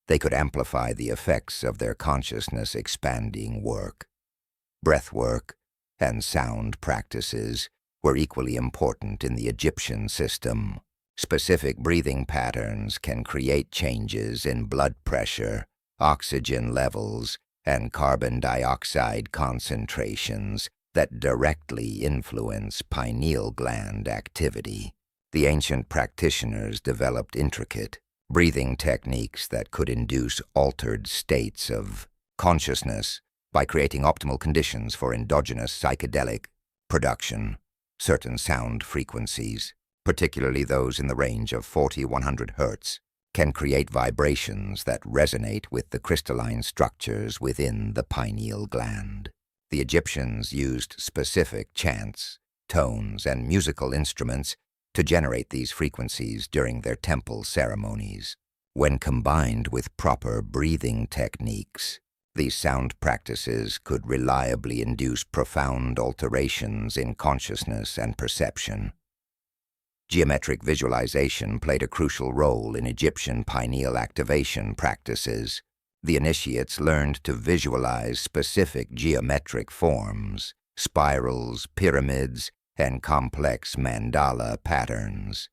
Speaker 1: they could amplify the effects of their consciousness-expanding work. Breath work and sound practices were equally important in the Egyptian system. Specific breathing patterns can create changes in blood pressure, oxygen levels, and carbon dioxide concentrations that directly influence pineal gland activity. The ancient practitioners developed intricate breathing techniques that could induce altered states of consciousness by creating optimal conditions for endogenous psychedelic production. Certain sound frequencies, particularly those in the range of 40–100 Hz, can create vibrations that resonate with the crystalline structures within the pineal gland. The Egyptians used specific chants, tones, and musical instruments to generate these frequencies during their temple ceremonies. When combined with proper breathing techniques, these sound practices could reliably induce profound alterations in consciousness and perception. Geometric visualization played a crucial role in Egyptian pineal activation practices. The initiates learned to visualize specific geometric forms, spirals, pyramids, and complex mandala patterns.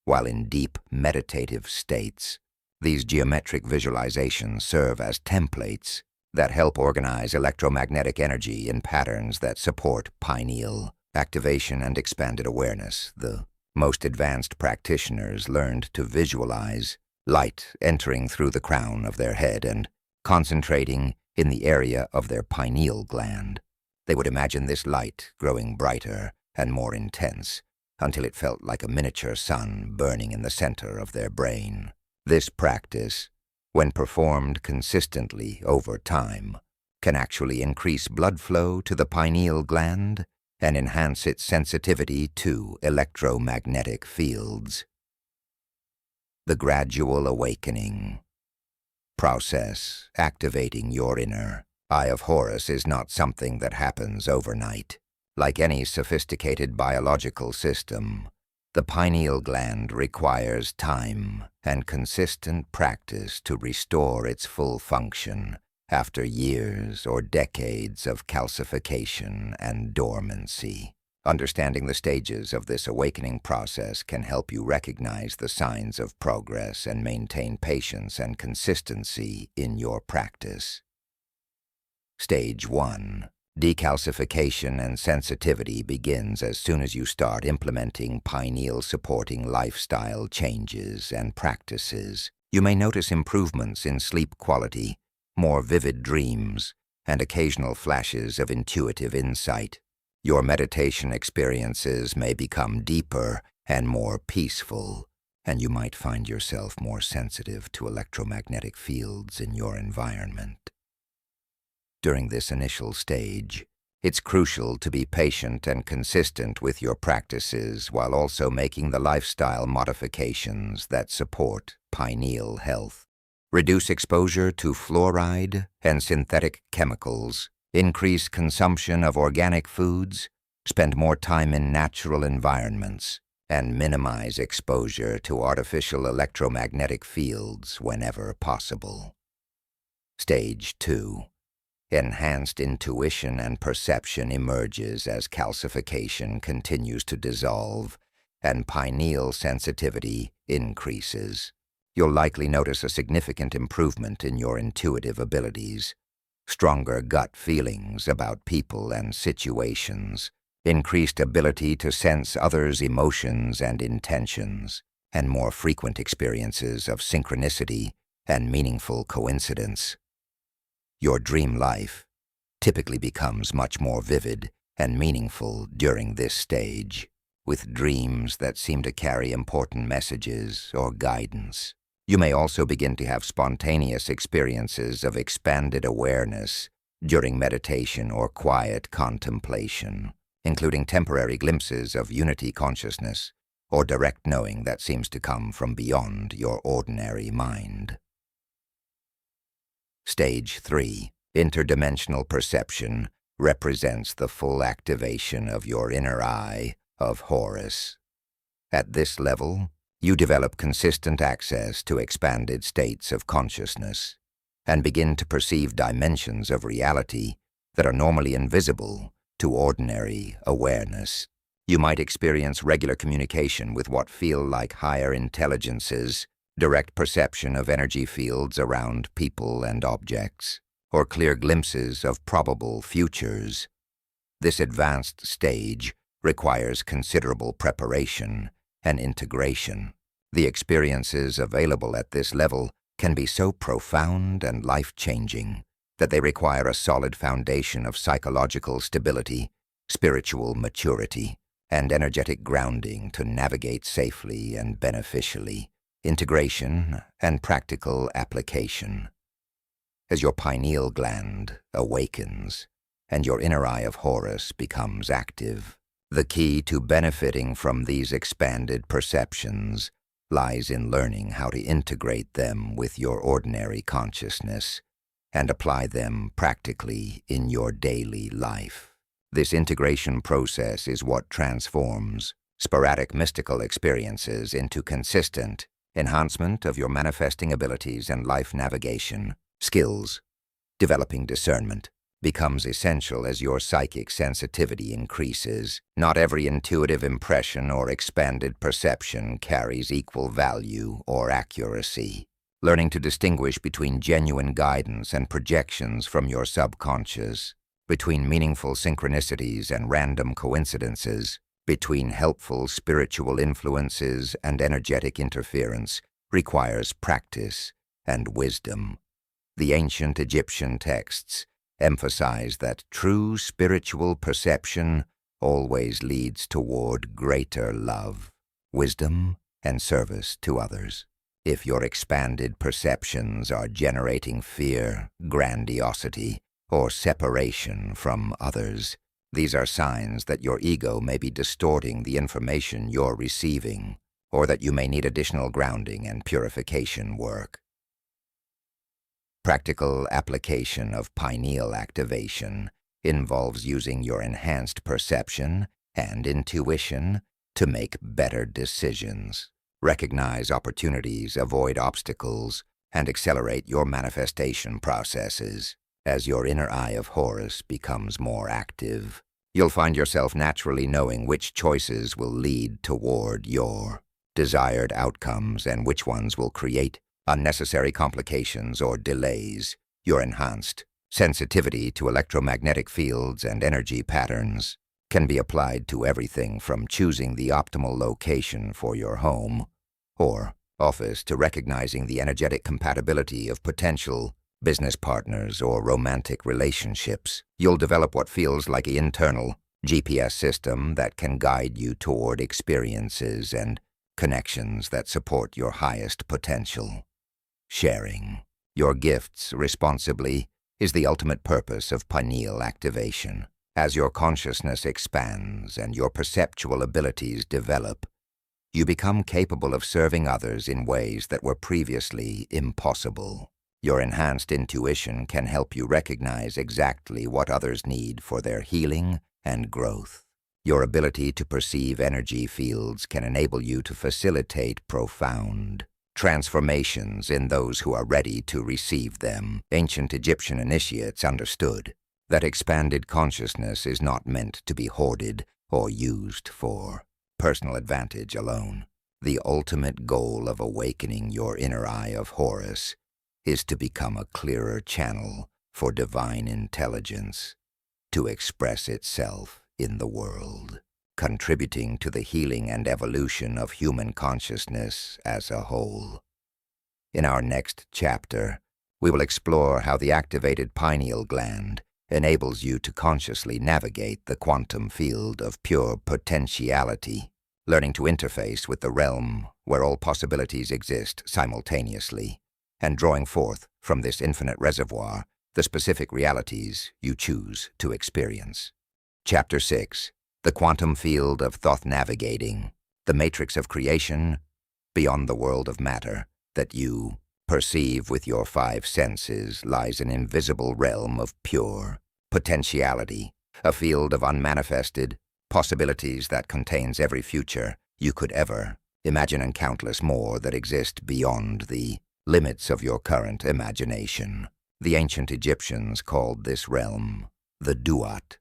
Speaker 1: While in deep meditative states, these geometric visualizations serve as templates that help organize electromagnetic energy in patterns that support pineal activation and expanded awareness. The most advanced practitioners learned to visualize light entering through the crown of their head and concentrating in the area of their pineal gland. They would imagine this light growing brighter and more intense until it felt like a miniature sun burning in the center of their brain. This practice, when performed consistently over time, can actually increase blood flow to the pineal gland and enhance its sensitivity to electromagnetic fields. The gradual awakening process activating your inner eye of Horus is not something that happens overnight. Like any sophisticated biological system, the pineal gland requires time and consistent practice to restore its full function after years or decades of calcification and dormancy. Understanding the stages of this awakening process can help you recognize the signs of progress and maintain patience and consistency in your practice. Stage 1. Decalcification and sensitivity begins as soon as you start implementing pineal-supporting lifestyle changes and practices. You may notice improvements in sleep quality, more vivid dreams, and occasional flashes of intuitive insight. Your meditation experiences may become deeper and more peaceful, and you might find yourself more sensitive to electromagnetic fields in your environment. During this initial stage, it's crucial to be patient and consistent with your practices while also making the lifestyle modifications that support pineal health. Reduce exposure to fluoride and synthetic chemicals, increase consumption of organic foods, spend more time in natural environments, and minimize exposure to artificial electromagnetic fields whenever possible. Stage 2. Enhanced intuition and perception emerges as calcification continues to dissolve and pineal sensitivity increases. You'll likely notice a significant improvement in your intuitive abilities, stronger gut feelings about people and situations, increased ability to sense others' emotions and intentions, and more frequent experiences of synchronicity and meaningful coincidence. Your dream life typically becomes much more vivid and meaningful during this stage, with dreams that seem to carry important messages or guidance. You may also begin to have spontaneous experiences of expanded awareness during meditation or quiet contemplation, including temporary glimpses of unity consciousness or direct knowing that seems to come from beyond your ordinary mind. Stage 3. Interdimensional perception represents the full activation of your inner eye of Horus. At this level, you develop consistent access to expanded states of consciousness and begin to perceive dimensions of reality that are normally invisible to ordinary awareness. You might experience regular communication with what feel like higher intelligences, direct perception of energy fields around people and objects, or clear glimpses of probable futures. This advanced stage requires considerable preparation and integration. The experiences available at this level can be so profound and life-changing that they require a solid foundation of psychological stability, spiritual maturity, and energetic grounding to navigate safely and beneficially. Integration and practical application. As your pineal gland awakens and your inner eye of Horus becomes active, the key to benefiting from these expanded perceptions lies in learning how to integrate them with your ordinary consciousness and apply them practically in your daily life. This integration process is what transforms sporadic mystical experiences into consistent enhancement of your manifesting abilities and life navigation skills. Developing discernment becomes essential as your psychic sensitivity increases. Not every intuitive impression or expanded perception carries equal value or accuracy. Learning to distinguish between genuine guidance and projections from your subconscious, between meaningful synchronicities and random coincidences, between helpful spiritual influences and energetic interference, requires practice and wisdom. The ancient Egyptian texts emphasize that true spiritual perception always leads toward greater love, wisdom, and service to others. If your expanded perceptions are generating fear, grandiosity, or separation from others, these are signs that your ego may be distorting the information you're receiving, or that you may need additional grounding and purification work. Practical application of pineal activation involves using your enhanced perception and intuition to make better decisions. Recognize opportunities, avoid obstacles, and accelerate your manifestation processes. As your inner eye of Horus becomes more active, you'll find yourself naturally knowing which choices will lead toward your desired outcomes and which ones will create unnecessary complications or delays. Your enhanced sensitivity to electromagnetic fields and energy patterns can be applied to everything from choosing the optimal location for your home or office to recognizing the energetic compatibility of potential business partners or romantic relationships. You'll develop what feels like an internal GPS system that can guide you toward experiences and connections that support your highest potential. Sharing your gifts responsibly is the ultimate purpose of pineal activation. As your consciousness expands and your perceptual abilities develop, you become capable of serving others in ways that were previously impossible. Your enhanced intuition can help you recognize exactly what others need for their healing and growth. Your ability to perceive energy fields can enable you to facilitate profound transformations in those who are ready to receive them. Ancient Egyptian initiates understood that expanded consciousness is not meant to be hoarded or used for personal advantage alone. The ultimate goal of awakening your inner eye of Horus is to become a clearer channel for divine intelligence to express itself in the world, contributing to the healing and evolution of human consciousness as a whole. In our next chapter, we will explore how the activated pineal gland enables you to consciously navigate the quantum field of pure potentiality, learning to interface with the realm where all possibilities exist simultaneously, and drawing forth from this infinite reservoir the specific realities you choose to experience. Chapter 6. The Quantum Field of Thoth Navigating, the Matrix of Creation, beyond the world of matter that you perceive with your five senses lies an invisible realm of pure potentiality, a field of unmanifested possibilities that contains every future you could ever imagine and countless more that exist beyond the limits of your current imagination. The ancient Egyptians called this realm the Duat,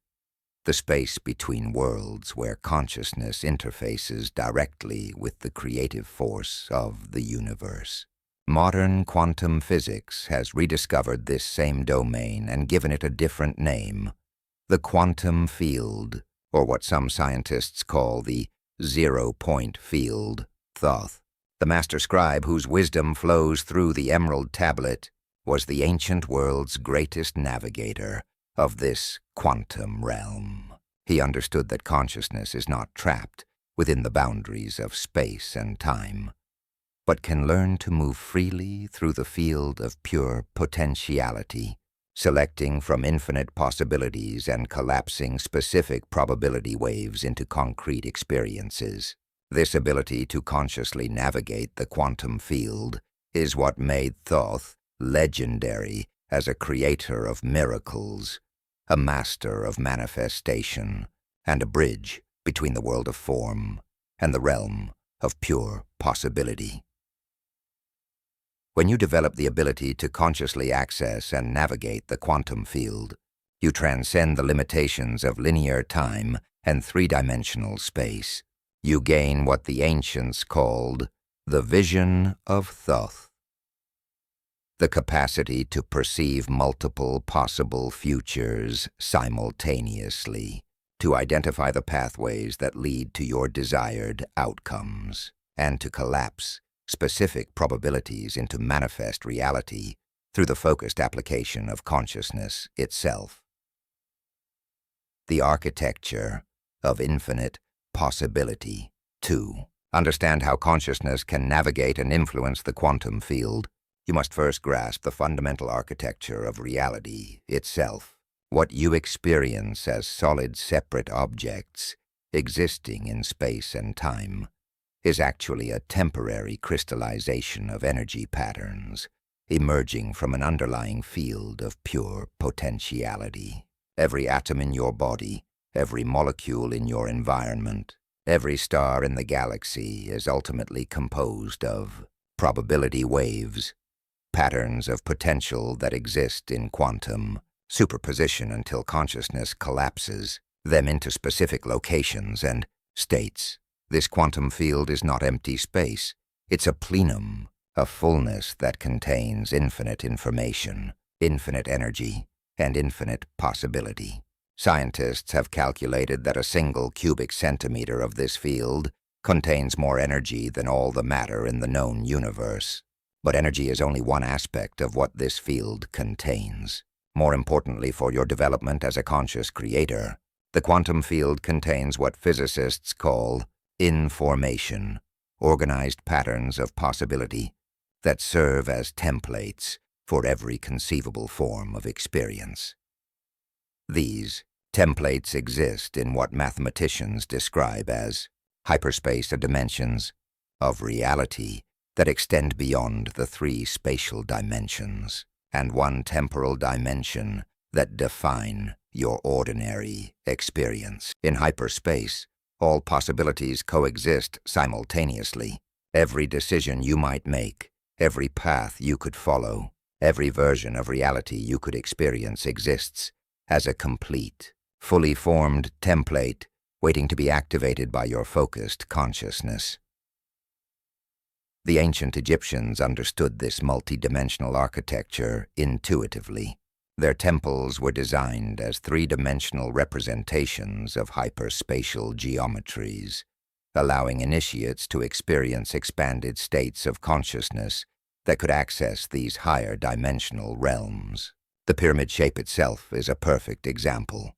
Speaker 1: the space between worlds where consciousness interfaces directly with the creative force of the universe. Modern quantum physics has rediscovered this same domain and given it a different name, the quantum field, or what some scientists call the zero-point field, Thoth. The master scribe whose wisdom flows through the emerald tablet was the ancient world's greatest navigator of this quantum realm. He understood that consciousness is not trapped within the boundaries of space and time, but can learn to move freely through the field of pure potentiality, selecting from infinite possibilities and collapsing specific probability waves into concrete experiences. This ability to consciously navigate the quantum field is what made Thoth legendary as a creator of miracles, a master of manifestation, and a bridge between the world of form and the realm of pure possibility. When you develop the ability to consciously access and navigate the quantum field, you transcend the limitations of linear time and three-dimensional space. You gain what the ancients called the vision of Thoth, the capacity to perceive multiple possible futures simultaneously, to identify the pathways that lead to your desired outcomes, and to collapse specific probabilities into manifest reality through the focused application of consciousness itself. The architecture of infinite possibility. 2. Understand how consciousness can navigate and influence the quantum field. You must first grasp the fundamental architecture of reality itself. What you experience as solid separate objects existing in space and time is actually a temporary crystallization of energy patterns emerging from an underlying field of pure potentiality. Every atom in your body, every molecule in your environment, every star in the galaxy is ultimately composed of probability waves, patterns of potential that exist in quantum superposition until consciousness collapses them into specific locations and states. This quantum field is not empty space. It's a plenum, a fullness that contains infinite information, infinite energy, and infinite possibility. Scientists have calculated that a single cubic centimeter of this field contains more energy than all the matter in the known universe. But energy is only one aspect of what this field contains. More importantly for your development as a conscious creator, the quantum field contains what physicists call information, organized patterns of possibility that serve as templates for every conceivable form of experience. These templates exist in what mathematicians describe as hyperspace dimensions of reality that extend beyond the three spatial dimensions, and one temporal dimension that define your ordinary experience. In hyperspace, all possibilities coexist simultaneously. Every decision you might make, every path you could follow, every version of reality you could experience exists as a complete, fully formed template waiting to be activated by your focused consciousness. The ancient Egyptians understood this multidimensional architecture intuitively. Their temples were designed as three-dimensional representations of hyperspatial geometries, allowing initiates to experience expanded states of consciousness that could access these higher dimensional realms. The pyramid shape itself is a perfect example.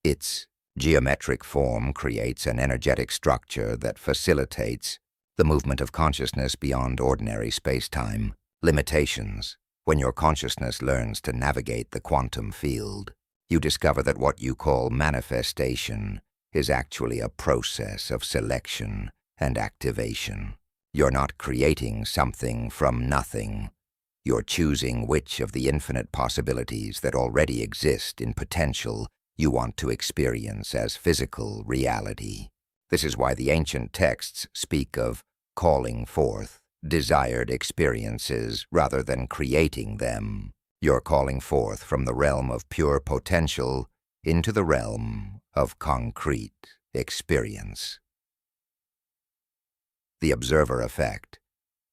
Speaker 1: Its geometric form creates an energetic structure that facilitates the movement of consciousness beyond ordinary space-time limitations. When your consciousness learns to navigate the quantum field, you discover that what you call manifestation is actually a process of selection and activation. You're not creating something from nothing. You're choosing which of the infinite possibilities that already exist in potential you want to experience as physical reality. This is why the ancient texts speak of calling forth desired experiences rather than creating them. You're calling forth from the realm of pure potential into the realm of concrete experience. The observer effect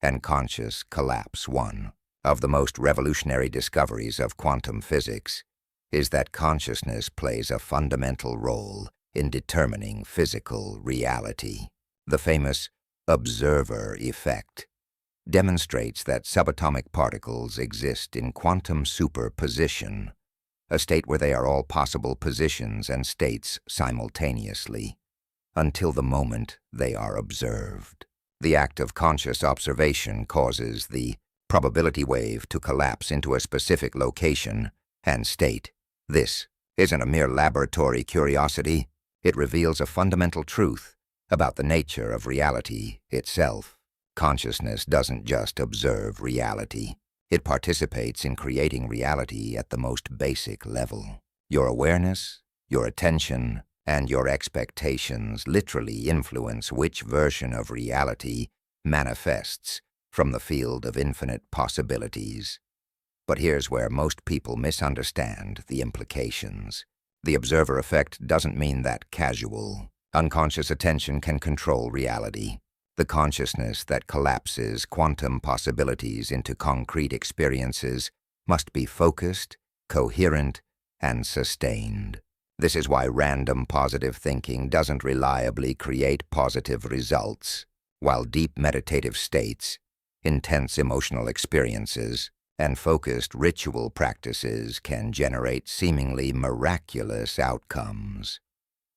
Speaker 1: and conscious collapse. One of the most revolutionary discoveries of quantum physics is that consciousness plays a fundamental role in determining physical reality. The famous observer effect demonstrates that subatomic particles exist in quantum superposition, a state where they are all possible positions and states simultaneously, until the moment they are observed. The act of conscious observation causes the probability wave to collapse into a specific location and state. This isn't a mere laboratory curiosity. It reveals a fundamental truth about the nature of reality itself. Consciousness doesn't just observe reality. It participates in creating reality at the most basic level. Your awareness, your attention, and your expectations literally influence which version of reality manifests from the field of infinite possibilities. But here's where most people misunderstand the implications. The observer effect doesn't mean that casual, unconscious attention can control reality. The consciousness that collapses quantum possibilities into concrete experiences must be focused, coherent, and sustained. This is why random positive thinking doesn't reliably create positive results, while deep meditative states, intense emotional experiences, and focused ritual practices can generate seemingly miraculous outcomes.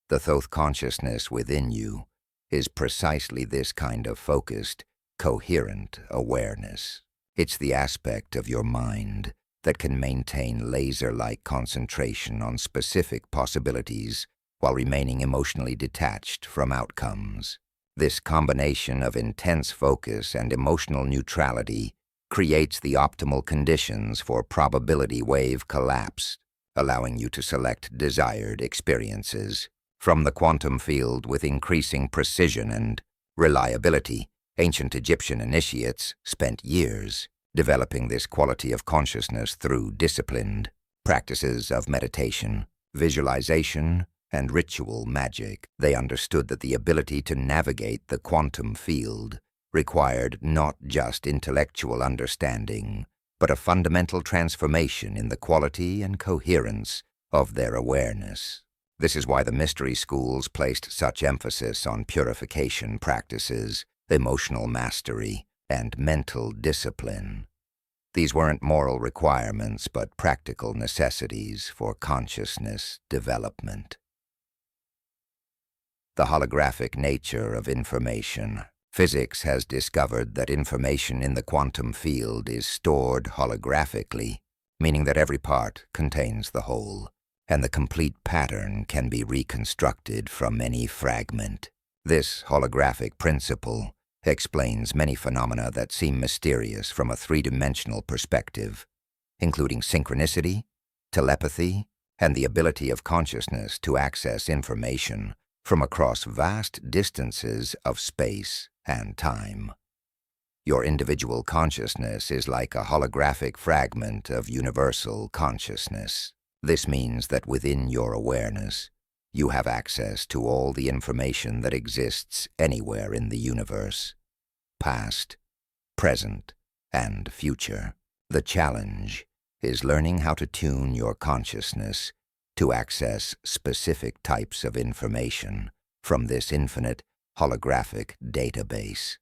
Speaker 1: The Thoth consciousness within you is precisely this kind of focused, coherent awareness. It's the aspect of your mind that can maintain laser-like concentration on specific possibilities while remaining emotionally detached from outcomes. This combination of intense focus and emotional neutrality creates the optimal conditions for probability wave collapse, allowing you to select desired experiences. From the quantum field with increasing precision and reliability, ancient Egyptian initiates spent years developing this quality of consciousness through disciplined practices of meditation, visualization, and ritual magic. They understood that the ability to navigate the quantum field required not just intellectual understanding, but a fundamental transformation in the quality and coherence of their awareness. This is why the mystery schools placed such emphasis on purification practices, emotional mastery, and mental discipline. These weren't moral requirements, but practical necessities for consciousness development. The holographic nature of information. Physics has discovered that information in the quantum field is stored holographically, meaning that every part contains the whole, and the complete pattern can be reconstructed from any fragment. This holographic principle explains many phenomena that seem mysterious from a three-dimensional perspective, including synchronicity, telepathy, and the ability of consciousness to access information from across vast distances of space and time. Your individual consciousness is like a holographic fragment of universal consciousness. This means that within your awareness, you have access to all the information that exists anywhere in the universe, past, present, and future. The challenge is learning how to tune your consciousness to access specific types of information from this infinite holographic database.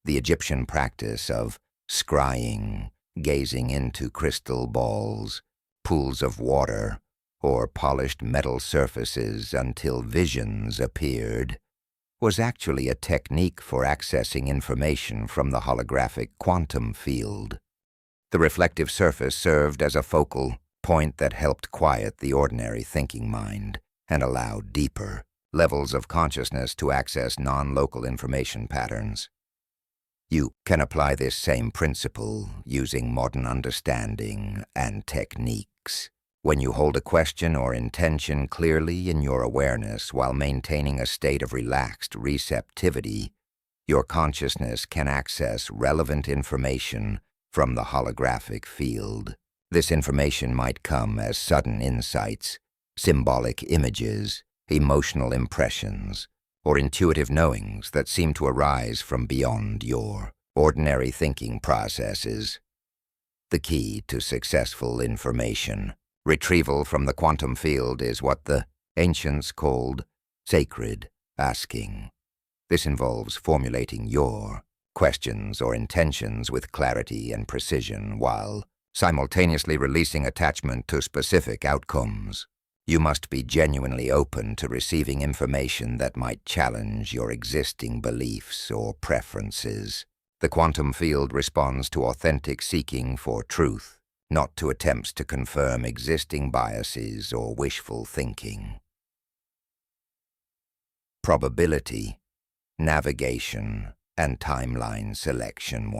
Speaker 1: The Egyptian practice of scrying, gazing into crystal balls, pools of water, or polished metal surfaces until visions appeared, was actually a technique for accessing information from the holographic quantum field. The reflective surface served as a focal point that helped quiet the ordinary thinking mind and allow deeper levels of consciousness to access non-local information patterns. You can apply this same principle using modern understanding and techniques. When you hold a question or intention clearly in your awareness while maintaining a state of relaxed receptivity, your consciousness can access relevant information from the holographic field. This information might come as sudden insights, symbolic images, emotional impressions, or intuitive knowings that seem to arise from beyond your ordinary thinking processes. The key to successful information retrieval from the quantum field is what the ancients called sacred asking. This involves formulating your questions or intentions with clarity and precision while simultaneously releasing attachment to specific outcomes. You must be genuinely open to receiving information that might challenge your existing beliefs or preferences. The quantum field responds to authentic seeking for truth, not to attempts to confirm existing biases or wishful thinking. Probability, navigation, and timeline selection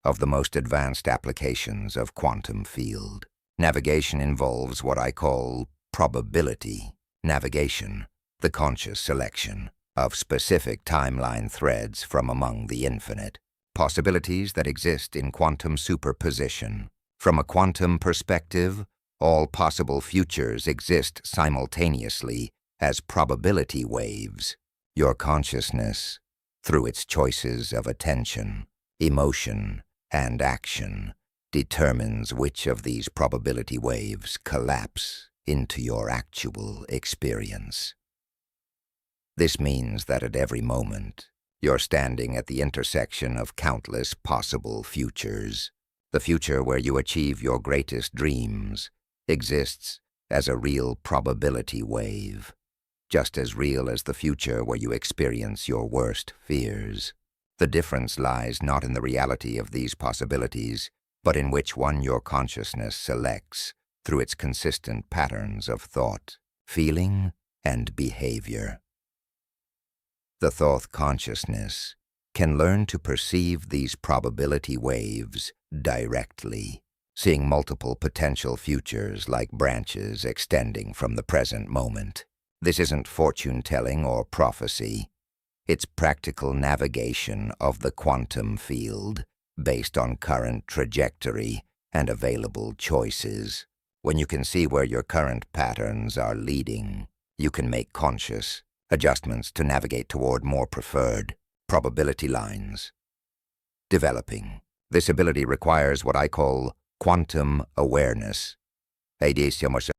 Speaker 1: of the most advanced applications of quantum field. Navigation involves what I call probability. Navigation, the conscious selection of specific timeline threads from among the infinite. Possibilities that exist in quantum superposition. From a quantum perspective, all possible futures exist simultaneously as probability waves. Your consciousness, through its choices of attention, emotion, and action, determines which of these probability waves collapse into your actual experience. This means that at every moment, you're standing at the intersection of countless possible futures. The future where you achieve your greatest dreams exists as a real probability wave, just as real as the future where you experience your worst fears. The difference lies not in the reality of these possibilities, but in which one your consciousness selects through its consistent patterns of thought, feeling, and behavior. The Thoth consciousness can learn to perceive these probability waves directly, seeing multiple potential futures like branches extending from the present moment. This isn't fortune-telling or prophecy. It's practical navigation of the quantum field based on current trajectory and available choices. When you can see where your current patterns are leading, you can make conscious adjustments to navigate toward more preferred probability lines. Developing. This ability requires what I call quantum awareness, a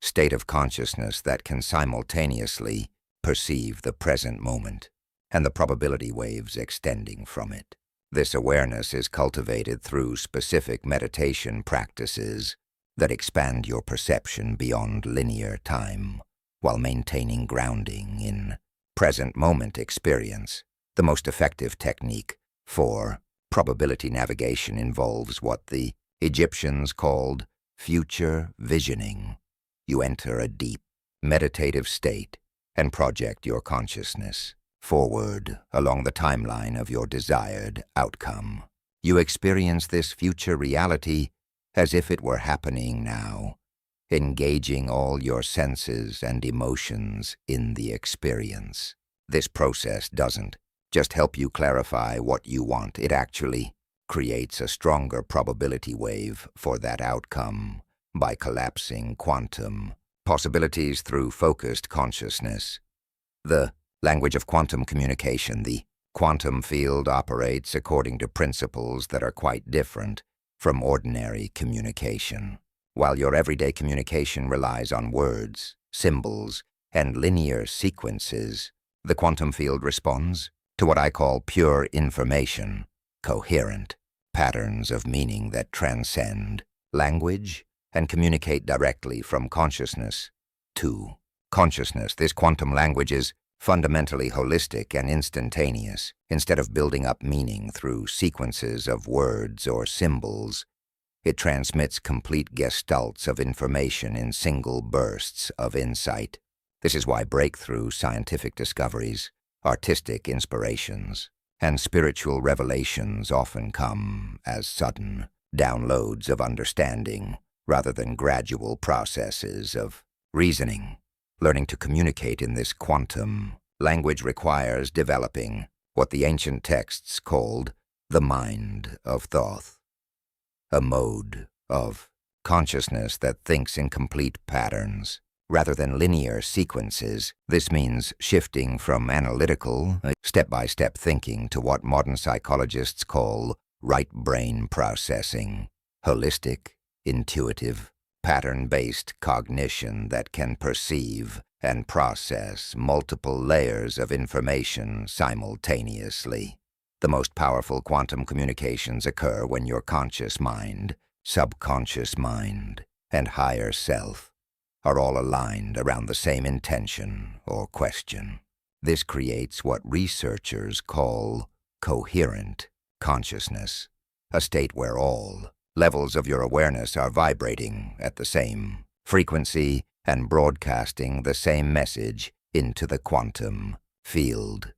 Speaker 1: state of consciousness that can simultaneously perceive the present moment and the probability waves extending from it. This awareness is cultivated through specific meditation practices that expand your perception beyond linear time while maintaining grounding in present moment experience. The most effective technique for probability navigation involves what the Egyptians called future visioning. You enter a deep, meditative state and project your consciousness forward along the timeline of your desired outcome. You experience this future reality as if it were happening now, engaging all your senses and emotions in the experience. This process doesn't just help you clarify what you want. It actually creates a stronger probability wave for that outcome by collapsing quantum possibilities through focused consciousness. The language of quantum communication. The quantum field operates according to principles that are quite different from ordinary communication. While your everyday communication relies on words, symbols, and linear sequences, the quantum field responds to what I call pure information, coherent patterns of meaning that transcend language and communicate directly from consciousness to consciousness. This quantum language is fundamentally holistic and instantaneous. Instead of building up meaning through sequences of words or symbols, it transmits complete gestalts of information in single bursts of insight. This is why breakthrough scientific discoveries, artistic inspirations, and spiritual revelations often come as sudden downloads of understanding rather than gradual processes of reasoning. Learning to communicate in this quantum language requires developing what the ancient texts called the mind of Thoth, a mode of consciousness that thinks in complete patterns rather than linear sequences. This means shifting from analytical, step-by-step thinking to what modern psychologists call right brain processing, holistic, intuitive, pattern-based cognition that can perceive and process multiple layers of information simultaneously. The most powerful quantum communications occur when your conscious mind, subconscious mind, and higher self are all aligned around the same intention or question. This creates what researchers call coherent consciousness, a state where all levels of your awareness are vibrating at the same frequency and broadcasting the same message into the quantum field.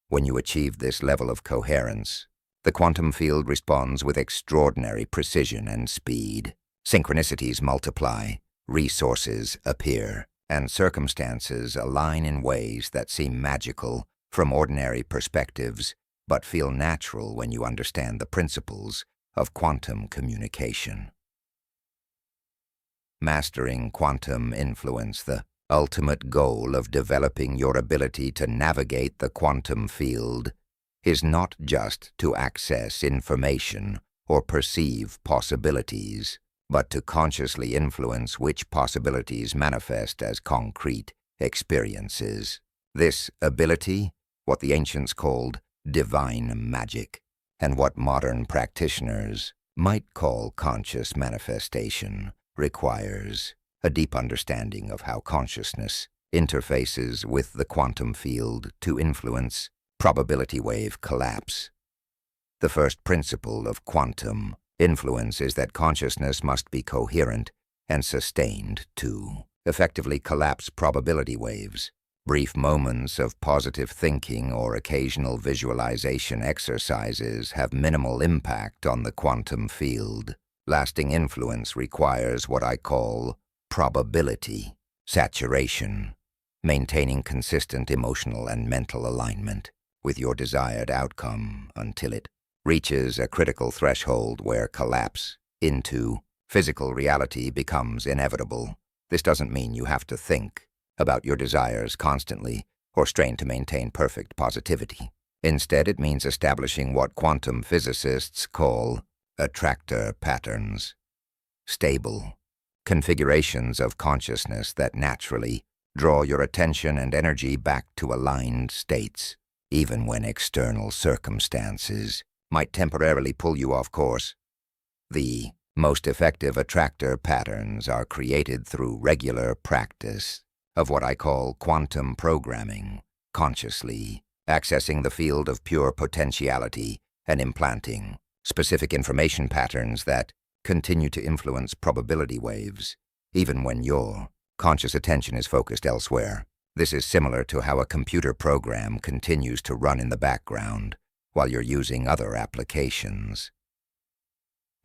Speaker 1: When you achieve this level of coherence, the quantum field responds with extraordinary precision and speed. Synchronicities multiply, resources appear, and circumstances align in ways that seem magical from ordinary perspectives, but feel natural when you understand the principles of quantum communication. Mastering quantum influence, the ultimate goal of developing your ability to navigate the quantum field, is not just to access information or perceive possibilities, but to consciously influence which possibilities manifest as concrete experiences. This ability, what the ancients called divine magic, and what modern practitioners might call conscious manifestation, requires a deep understanding of how consciousness interfaces with the quantum field to influence probability wave collapse. The first principle of quantum influence is that consciousness must be coherent and sustained to effectively collapse probability waves. Brief moments of positive thinking or occasional visualization exercises have minimal impact on the quantum field. Lasting influence requires what I call probability saturation, maintaining consistent emotional and mental alignment with your desired outcome until it reaches a critical threshold where collapse into physical reality becomes inevitable. This doesn't mean you have to think about your desires constantly or strain to maintain perfect positivity. Instead, it means establishing what quantum physicists call attractor patterns, stable configurations of consciousness that naturally draw your attention and energy back to aligned states, even when external circumstances might temporarily pull you off course. The most effective attractor patterns are created through regular practice of what I call quantum programming, consciously accessing the field of pure potentiality and implanting specific information patterns that continue to influence probability waves, even when your conscious attention is focused elsewhere. This is similar to how a computer program continues to run in the background while you're using other applications.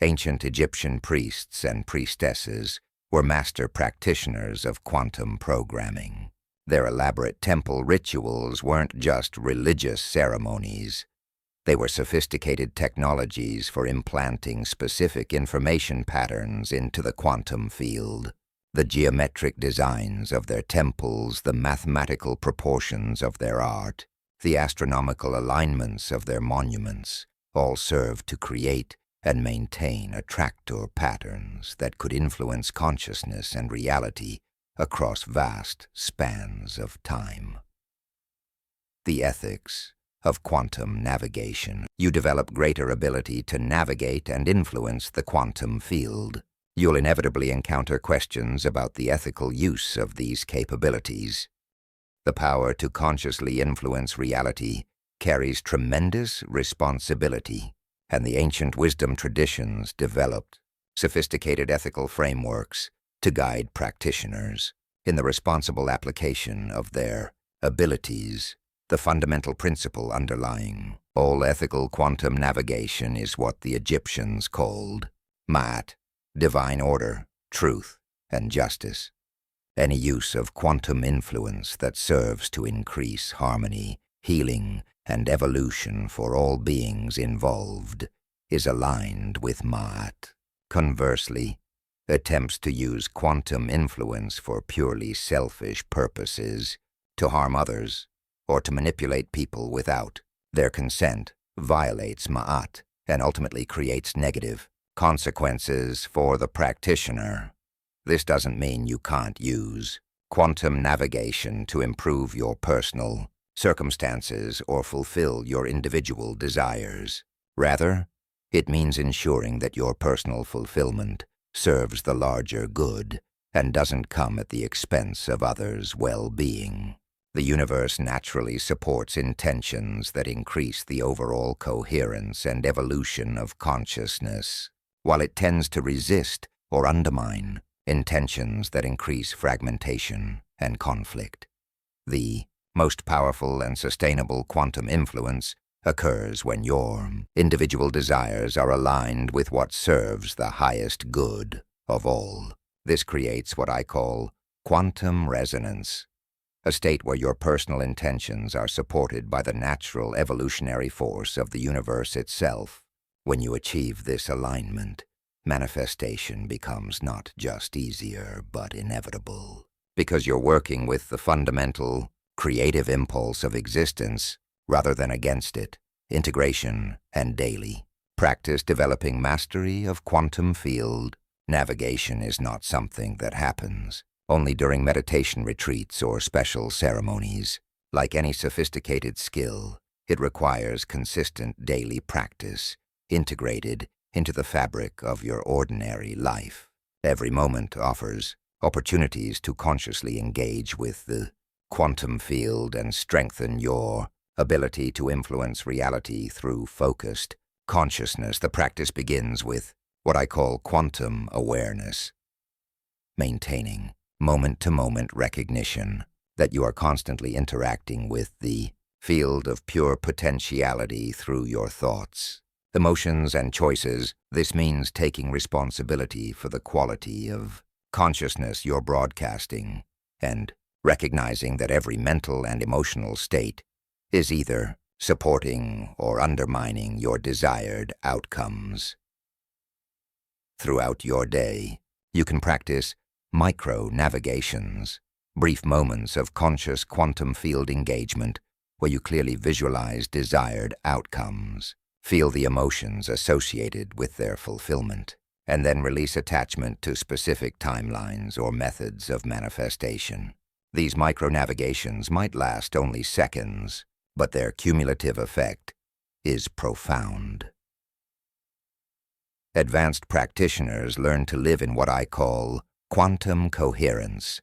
Speaker 1: Ancient Egyptian priests and priestesses were master practitioners of quantum programming. Their elaborate temple rituals weren't just religious ceremonies. They were sophisticated technologies for implanting specific information patterns into the quantum field. The geometric designs of their temples, the mathematical proportions of their art, the astronomical alignments of their monuments, all served to create and maintain attractor patterns that could influence consciousness and reality across vast spans of time. The ethics of quantum navigation. You develop greater ability to navigate and influence the quantum field. You'll inevitably encounter questions about the ethical use of these capabilities. The power to consciously influence reality carries tremendous responsibility, and the ancient wisdom traditions developed sophisticated ethical frameworks to guide practitioners in the responsible application of their abilities. The fundamental principle underlying all ethical quantum navigation is what the Egyptians called Ma'at, divine order, truth, and justice. Any use of quantum influence that serves to increase harmony, healing, and evolution for all beings involved is aligned with Ma'at. Conversely, attempts to use quantum influence for purely selfish purposes, to harm others, or to manipulate people without their consent violates Ma'at and ultimately creates negative consequences for the practitioner. This doesn't mean you can't use quantum navigation to improve your personal circumstances or fulfill your individual desires. Rather, it means ensuring that your personal fulfillment serves the larger good and doesn't come at the expense of others' well-being. The universe naturally supports intentions that increase the overall coherence and evolution of consciousness, while it tends to resist or undermine intentions that increase fragmentation and conflict. The most powerful and sustainable quantum influence occurs when your individual desires are aligned with what serves the highest good of all. This creates what I call quantum resonance, a state where your personal intentions are supported by the natural evolutionary force of the universe itself. When you achieve this alignment, manifestation becomes not just easier, but inevitable, because you're working with the fundamental, creative impulse of existence rather than against it. Integration and daily practice developing mastery of quantum field navigation is not something that happens only during meditation retreats or special ceremonies. Like any sophisticated skill, it requires consistent daily practice, integrated into the fabric of your ordinary life. Every moment offers opportunities to consciously engage with the quantum field and strengthen your ability to influence reality through focused consciousness. The practice begins with what I call quantum awareness, maintaining moment-to-moment recognition that you are constantly interacting with the field of pure potentiality through your thoughts, emotions, and choices. This means taking responsibility for the quality of consciousness you're broadcasting and recognizing that every mental and emotional state is either supporting or undermining your desired outcomes. Throughout your day, you can practice micro-navigations, brief moments of conscious quantum field engagement where you clearly visualize desired outcomes, feel the emotions associated with their fulfillment, and then release attachment to specific timelines or methods of manifestation. These micro-navigations might last only seconds, but their cumulative effect is profound. Advanced practitioners learn to live in what I call quantum coherence,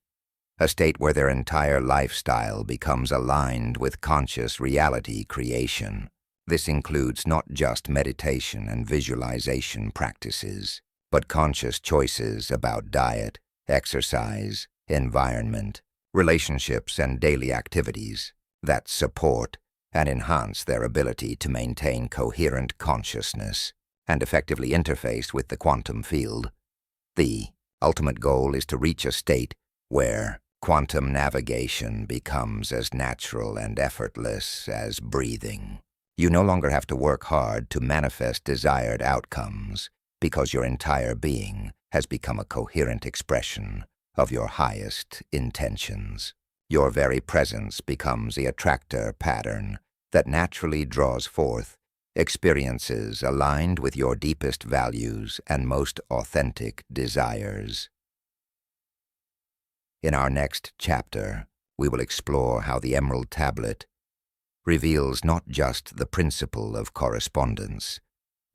Speaker 1: a state where their entire lifestyle becomes aligned with conscious reality creation. This includes not just meditation and visualization practices, but conscious choices about diet, exercise, environment, relationships, and daily activities that support and enhance their ability to maintain coherent consciousness and effectively interface with the quantum field. The ultimate goal is to reach a state where quantum navigation becomes as natural and effortless as breathing. You no longer have to work hard to manifest desired outcomes because your entire being has become a coherent expression of your highest intentions. Your very presence becomes the attractor pattern that naturally draws forth experiences aligned with your deepest values and most authentic desires. In our next chapter, we will explore how the Emerald Tablet reveals not just the principle of correspondence,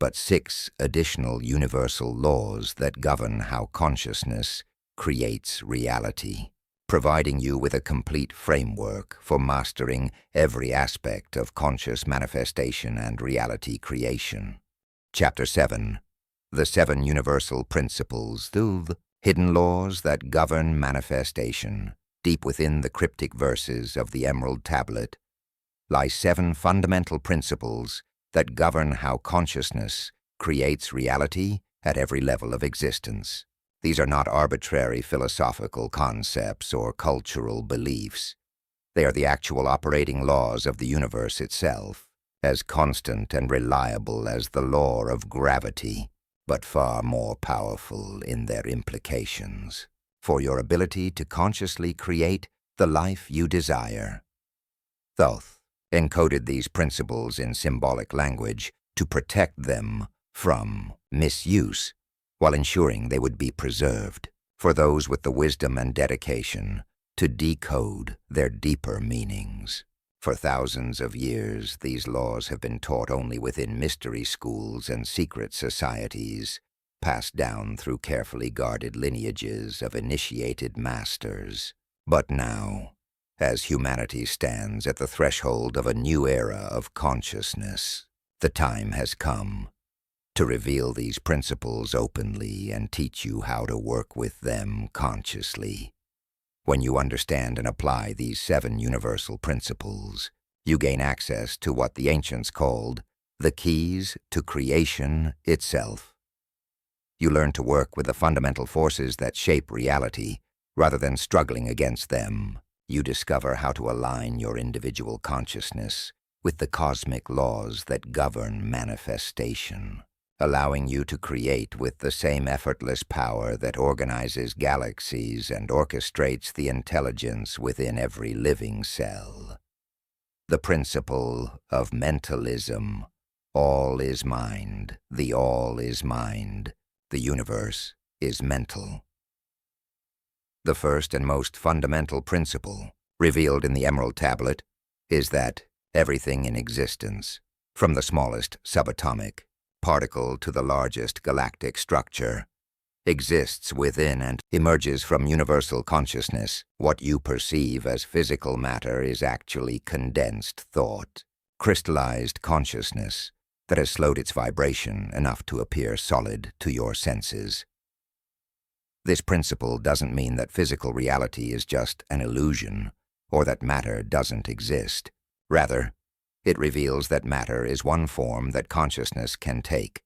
Speaker 1: but 6 additional universal laws that govern how consciousness creates reality, providing you with a complete framework for mastering every aspect of conscious manifestation and reality creation. Chapter 7. The 7 Universal Principles, the hidden laws that govern manifestation. Deep within the cryptic verses of the Emerald Tablet lie 7 fundamental principles that govern how consciousness creates reality at every level of existence. These are not arbitrary philosophical concepts or cultural beliefs. They are the actual operating laws of the universe itself, as constant and reliable as the law of gravity, but far more powerful in their implications for your ability to consciously create the life you desire. Thoth encoded these principles in symbolic language to protect them from misuse, while ensuring they would be preserved for those with the wisdom and dedication to decode their deeper meanings. For thousands of years, these laws have been taught only within mystery schools and secret societies, passed down through carefully guarded lineages of initiated masters. But now, as humanity stands at the threshold of a new era of consciousness, the time has come to reveal these principles openly and teach you how to work with them consciously. When you understand and apply these 7 universal principles, you gain access to what the ancients called the keys to creation itself. You learn to work with the fundamental forces that shape reality Rather than struggling against them, you discover how to align your individual consciousness with the cosmic laws that govern manifestation, allowing you to create with the same effortless power that organizes galaxies and orchestrates the intelligence within every living cell. The principle of mentalism. All is mind, the all is mind, the universe is mental. The first and most fundamental principle, revealed in the Emerald Tablet, is that everything in existence, from the smallest subatomic particle to the largest galactic structure, exists within and emerges from universal consciousness. What you perceive as physical matter is actually condensed thought, crystallized consciousness that has slowed its vibration enough to appear solid to your senses. This principle doesn't mean that physical reality is just an illusion or that matter doesn't exist. Rather, it reveals that matter is one form that consciousness can take,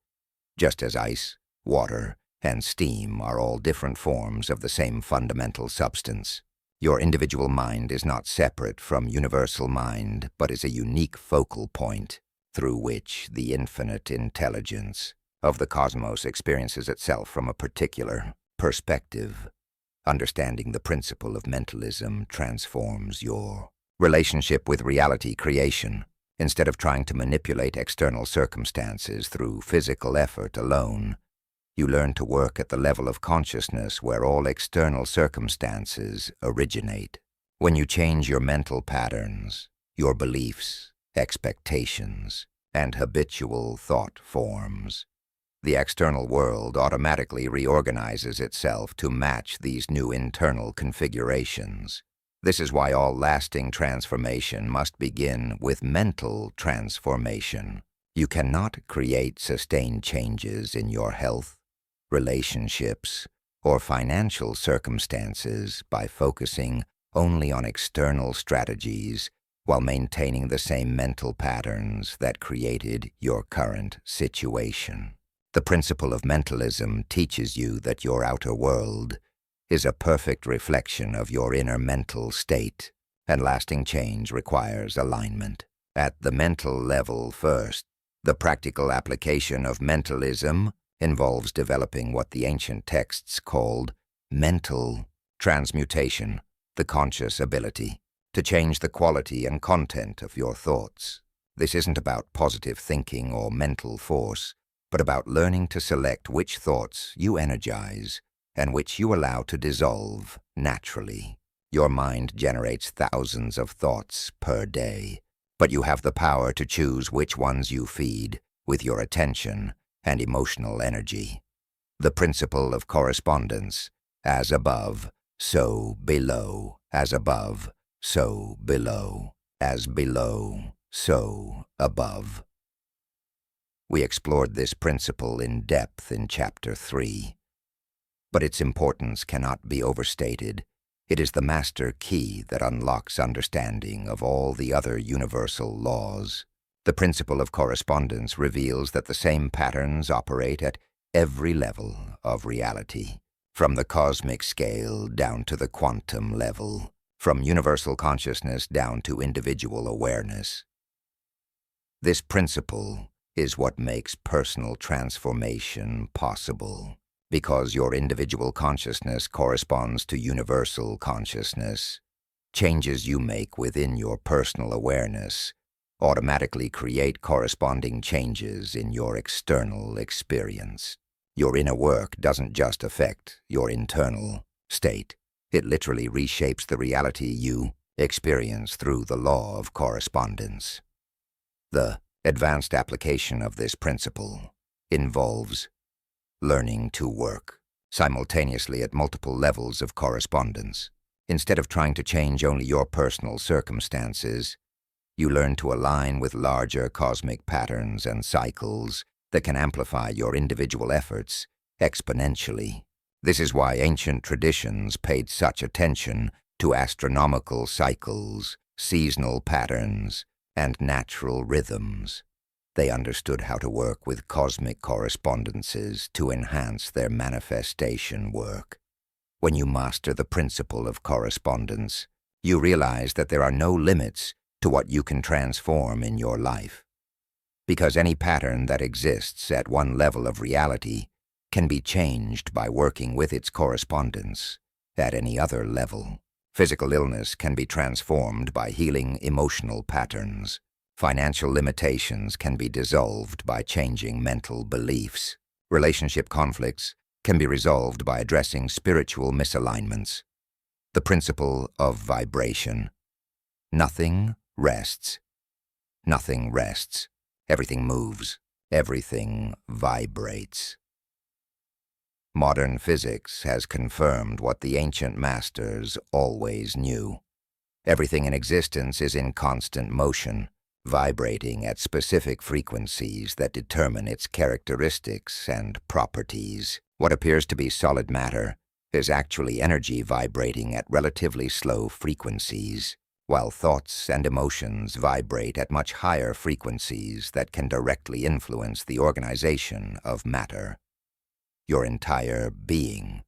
Speaker 1: just as ice, water, and steam are all different forms of the same fundamental substance. Your individual mind is not separate from universal mind, but is a unique focal point through which the infinite intelligence of the cosmos experiences itself from a particular perspective. Understanding the principle of mentalism transforms your relationship with reality creation. Instead of trying to manipulate external circumstances through physical effort alone, you learn to work at the level of consciousness where all external circumstances originate. When you change your mental patterns, your beliefs, expectations, and habitual thought forms, the external world automatically reorganizes itself to match these new internal configurations. This is why all lasting transformation must begin with mental transformation. You cannot create sustained changes in your health, relationships, or financial circumstances by focusing only on external strategies while maintaining the same mental patterns that created your current situation. The principle of mentalism teaches you that your outer world is a perfect reflection of your inner mental state, and lasting change requires alignment. At the mental level first, the practical application of mentalism involves developing what the ancient texts called mental transmutation, the conscious ability to change the quality and content of your thoughts. This isn't about positive thinking or mental force, but about learning to select which thoughts you energize and which you allow to dissolve naturally. Your mind generates thousands of thoughts per day, but you have the power to choose which ones you feed with your attention and emotional energy. The principle of correspondence, as above, so below, as above, so below, as below, so above. We explored this principle in depth in Chapter 3, but its importance cannot be overstated. It is the master key that unlocks understanding of all the other universal laws. The principle of correspondence reveals that the same patterns operate at every level of reality, from the cosmic scale down to the quantum level, from universal consciousness down to individual awareness. This principle is what makes personal transformation possible, because your individual consciousness corresponds to universal consciousness. Changes you make within your personal awareness automatically create corresponding changes in your external experience. Your inner work doesn't just affect your internal state. It literally reshapes the reality you experience through the law of correspondence. The advanced application of this principle involves learning to work simultaneously at multiple levels of correspondence. Instead of trying to change only your personal circumstances, you learn to align with larger cosmic patterns and cycles that can amplify your individual efforts exponentially. This is why ancient traditions paid such attention to astronomical cycles, seasonal patterns, and natural rhythms. They understood how to work with cosmic correspondences to enhance their manifestation work. When you master the principle of correspondence, you realize that there are no limits to what you can transform in your life. Because any pattern that exists at one level of reality can be changed by working with its correspondence at any other level. Physical illness can be transformed by healing emotional patterns. Financial limitations can be dissolved by changing mental beliefs. Relationship conflicts can be resolved by addressing spiritual misalignments. The principle of vibration. Nothing rests. Nothing rests. Everything moves. Everything vibrates. Modern physics has confirmed what the ancient masters always knew. Everything in existence is in constant motion, vibrating at specific frequencies that determine its characteristics and properties. What appears to be solid matter is actually energy vibrating at relatively slow frequencies, while thoughts and emotions vibrate at much higher frequencies that can directly influence the organization of matter. Your entire being,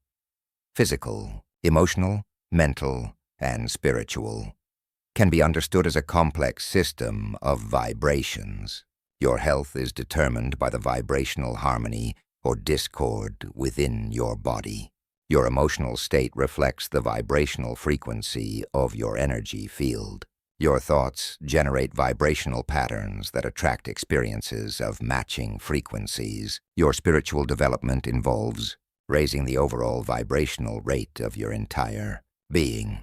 Speaker 1: physical, emotional, mental, and spiritual, can be understood as a complex system of vibrations. Your health is determined by the vibrational harmony or discord within your body. Your emotional state reflects the vibrational frequency of your energy field. Your thoughts generate vibrational patterns that attract experiences of matching frequencies. Your spiritual development involves raising the overall vibrational rate of your entire being.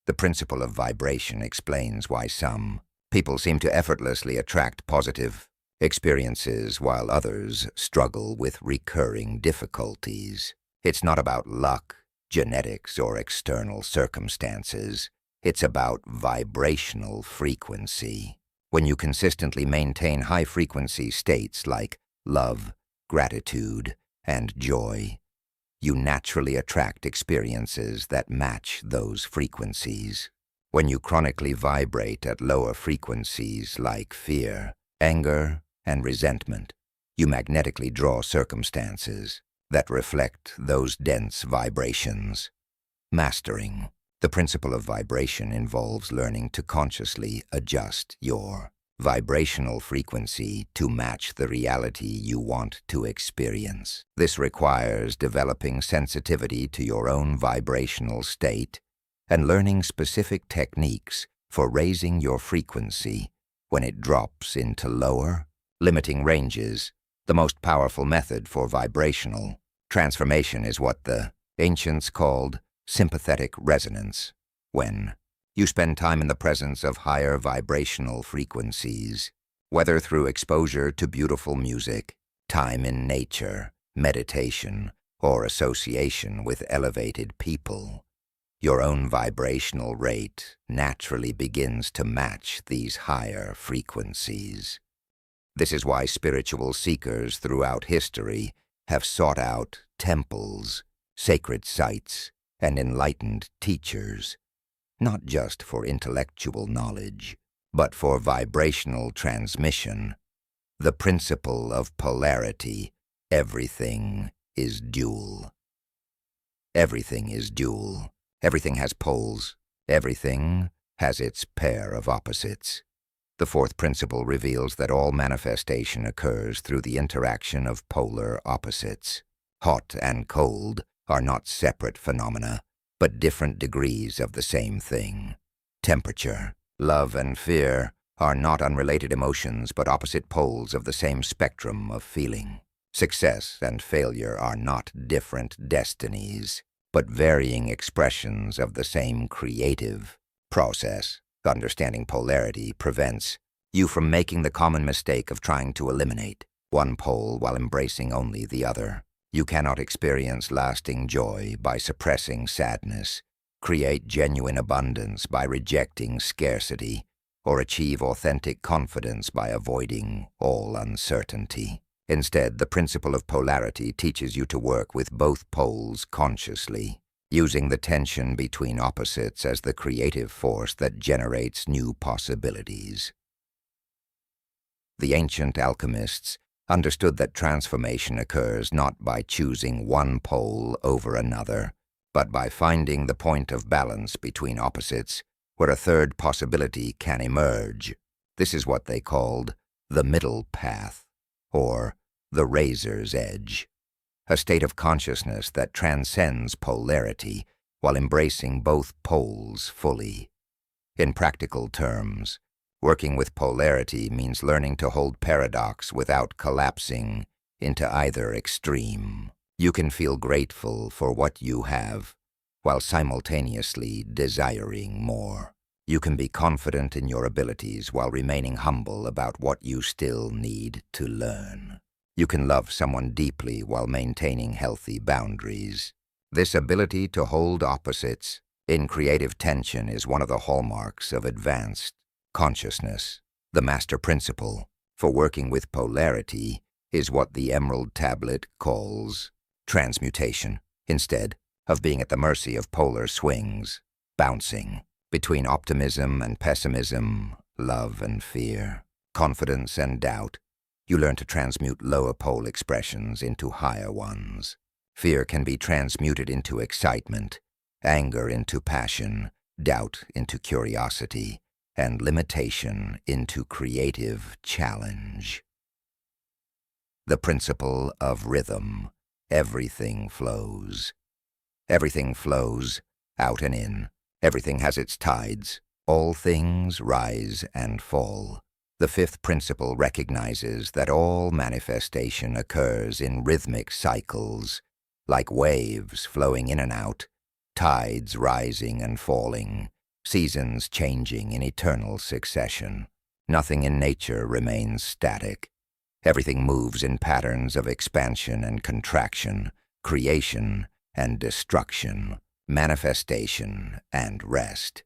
Speaker 1: The principle of vibration explains why some people seem to effortlessly attract positive experiences while others struggle with recurring difficulties. It's not about luck, genetics, or external circumstances. It's about vibrational frequency. When you consistently maintain high-frequency states like love, gratitude, and joy, you naturally attract experiences that match those frequencies. When you chronically vibrate at lower frequencies like fear, anger, and resentment, you magnetically draw circumstances that reflect those dense vibrations. Mastering the principle of vibration involves learning to consciously adjust your vibrational frequency to match the reality you want to experience. This requires developing sensitivity to your own vibrational state and learning specific techniques for raising your frequency when it drops into lower, limiting ranges. The most powerful method for vibrational transformation is what the ancients called sympathetic resonance. When you spend time in the presence of higher vibrational frequencies, whether through exposure to beautiful music, time in nature, meditation, or association with elevated people, your own vibrational rate naturally begins to match these higher frequencies. This is why spiritual seekers throughout history have sought out temples, sacred sites, and enlightened teachers, not just for intellectual knowledge, but for vibrational transmission. The principle of polarity, everything is dual. Everything is dual. Everything has poles. Everything has its pair of opposites. The fourth principle reveals that all manifestation occurs through the interaction of polar opposites. Hot and cold are not separate phenomena, but different degrees of the same thing. Temperature, love, and fear are not unrelated emotions, but opposite poles of the same spectrum of feeling. Success and failure are not different destinies, but varying expressions of the same creative process. Understanding polarity prevents you from making the common mistake of trying to eliminate one pole while embracing only the other. You cannot experience lasting joy by suppressing sadness, create genuine abundance by rejecting scarcity, or achieve authentic confidence by avoiding all uncertainty. Instead, the principle of polarity teaches you to work with both poles consciously, using the tension between opposites as the creative force that generates new possibilities. The ancient alchemists understood that transformation occurs not by choosing one pole over another, but by finding the point of balance between opposites, where a third possibility can emerge. This is what they called the middle path, or the razor's edge, a state of consciousness that transcends polarity while embracing both poles fully. In practical terms, working with polarity means learning to hold paradox without collapsing into either extreme. You can feel grateful for what you have, while simultaneously desiring more. You can be confident in your abilities while remaining humble about what you still need to learn. You can love someone deeply while maintaining healthy boundaries. This ability to hold opposites in creative tension is one of the hallmarks of advanced consciousness. The master principle for working with polarity is what the Emerald Tablet calls transmutation, instead of being at the mercy of polar swings, bouncing between optimism and pessimism, love and fear, confidence and doubt. You learn to transmute lower pole expressions into higher ones. Fear can be transmuted into excitement, anger into passion, doubt into curiosity, and limitation into creative challenge. The principle of rhythm. Everything flows. Everything flows, out and in. Everything has its tides. All things rise and fall. The fifth principle recognizes that all manifestation occurs in rhythmic cycles, like waves flowing in and out, tides rising and falling, seasons changing in eternal succession. Nothing in nature remains static. Everything moves in patterns of expansion and contraction, creation and destruction, manifestation and rest.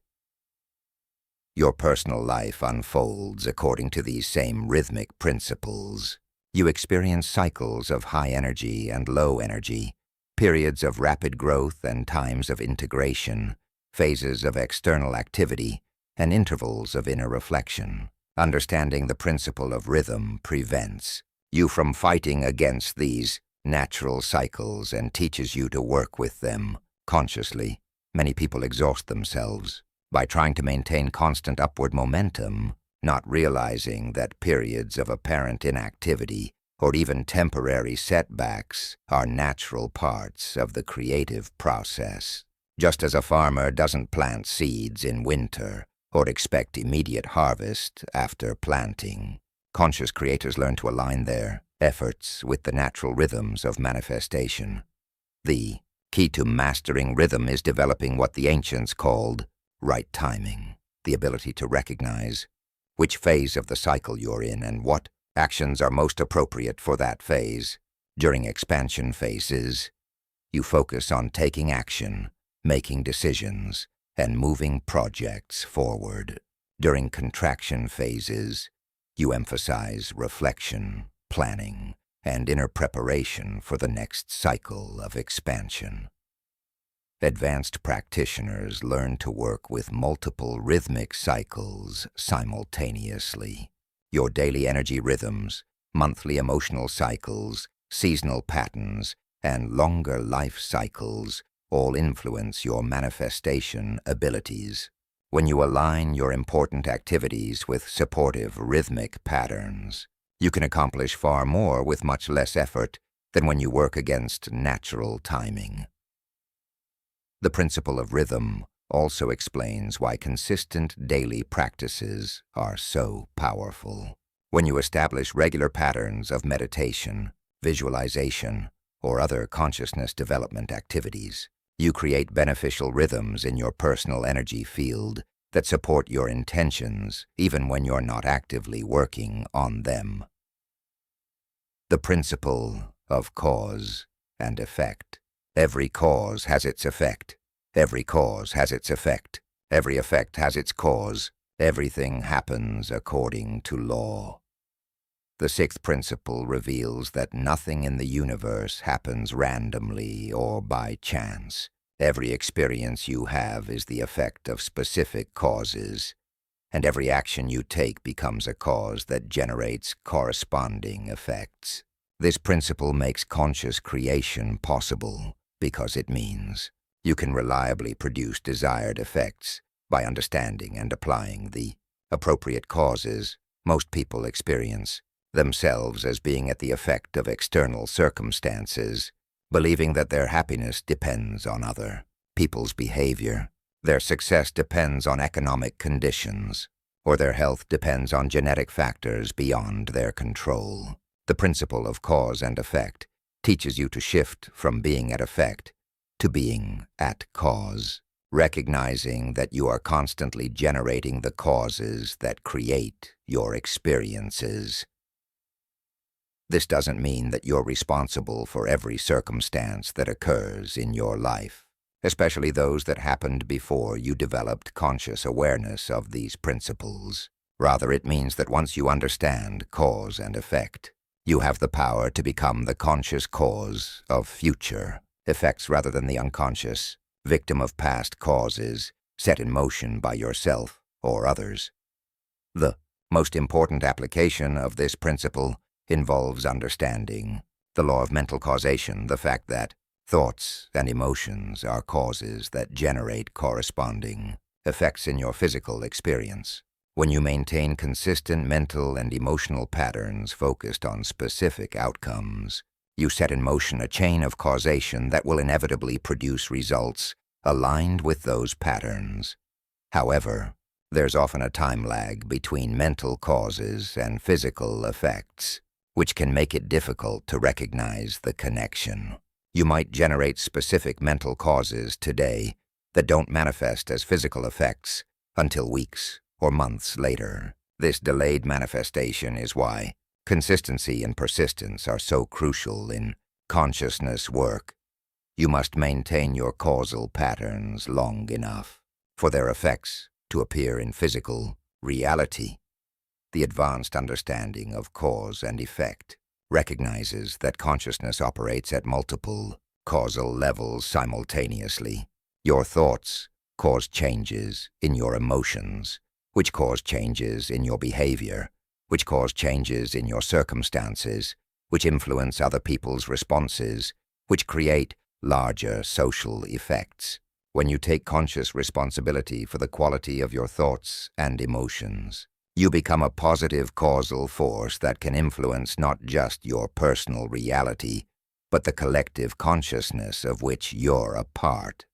Speaker 1: Your personal life unfolds according to these same rhythmic principles. You experience cycles of high energy and low energy, periods of rapid growth and times of integration, phases of external activity, and intervals of inner reflection. Understanding the principle of rhythm prevents you from fighting against these natural cycles and teaches you to work with them consciously. Many people exhaust themselves by trying to maintain constant upward momentum, not realizing that periods of apparent inactivity or even temporary setbacks are natural parts of the creative process. Just as a farmer doesn't plant seeds in winter or expect immediate harvest after planting, conscious creators learn to align their efforts with the natural rhythms of manifestation. The key to mastering rhythm is developing what the ancients called right timing, the ability to recognize which phase of the cycle you're in and what actions are most appropriate for that phase. During expansion phases, you focus on taking action, making decisions, and moving projects forward. During contraction phases, you emphasize reflection, planning, and inner preparation for the next cycle of expansion. Advanced practitioners learn to work with multiple rhythmic cycles simultaneously. Your daily energy rhythms, monthly emotional cycles, seasonal patterns, and longer life cycles all influence your manifestation abilities. When you align your important activities with supportive rhythmic patterns, you can accomplish far more with much less effort than when you work against natural timing. The principle of rhythm also explains why consistent daily practices are so powerful. When you establish regular patterns of meditation, visualization, or other consciousness development activities, you create beneficial rhythms in your personal energy field that support your intentions even when you're not actively working on them. The principle of cause and effect. Every cause has its effect. Every cause has its effect. Every effect has its cause. Everything happens according to law. The sixth principle reveals that nothing in the universe happens randomly or by chance. Every experience you have is the effect of specific causes, and every action you take becomes a cause that generates corresponding effects. This principle makes conscious creation possible because it means You can reliably produce desired effects by understanding and applying the appropriate causes. Most people experience themselves as being at the effect of external circumstances, believing that their happiness depends on other people's behavior, their success depends on economic conditions, or their health depends on genetic factors beyond their control. The principle of cause and effect teaches you to shift from being at effect to being at cause, recognizing that you are constantly generating the causes that create your experiences. This doesn't mean that you're responsible for every circumstance that occurs in your life, especially those that happened before you developed conscious awareness of these principles. Rather, it means that once you understand cause and effect, you have the power to become the conscious cause of future effects rather than the unconscious victim of past causes set in motion by yourself or others. The most important application of this principle involves understanding the law of mental causation, the fact that thoughts and emotions are causes that generate corresponding effects in your physical experience. When you maintain consistent mental and emotional patterns focused on specific outcomes, you set in motion a chain of causation that will inevitably produce results aligned with those patterns. However, there's often a time lag between mental causes and physical effects, which can make it difficult to recognize the connection. You might generate specific mental causes today that don't manifest as physical effects until weeks or months later. This delayed manifestation is why consistency and persistence are so crucial in consciousness work. You must maintain your causal patterns long enough for their effects to appear in physical reality. The advanced understanding of cause and effect recognizes that consciousness operates at multiple causal levels simultaneously. Your thoughts cause changes in your emotions, which cause changes in your behavior, which cause changes in your circumstances, which influence other people's responses, which create larger social effects. When you take conscious responsibility for the quality of your thoughts and emotions, you become a positive causal force that can influence not just your personal reality, but the collective consciousness of which you're a part.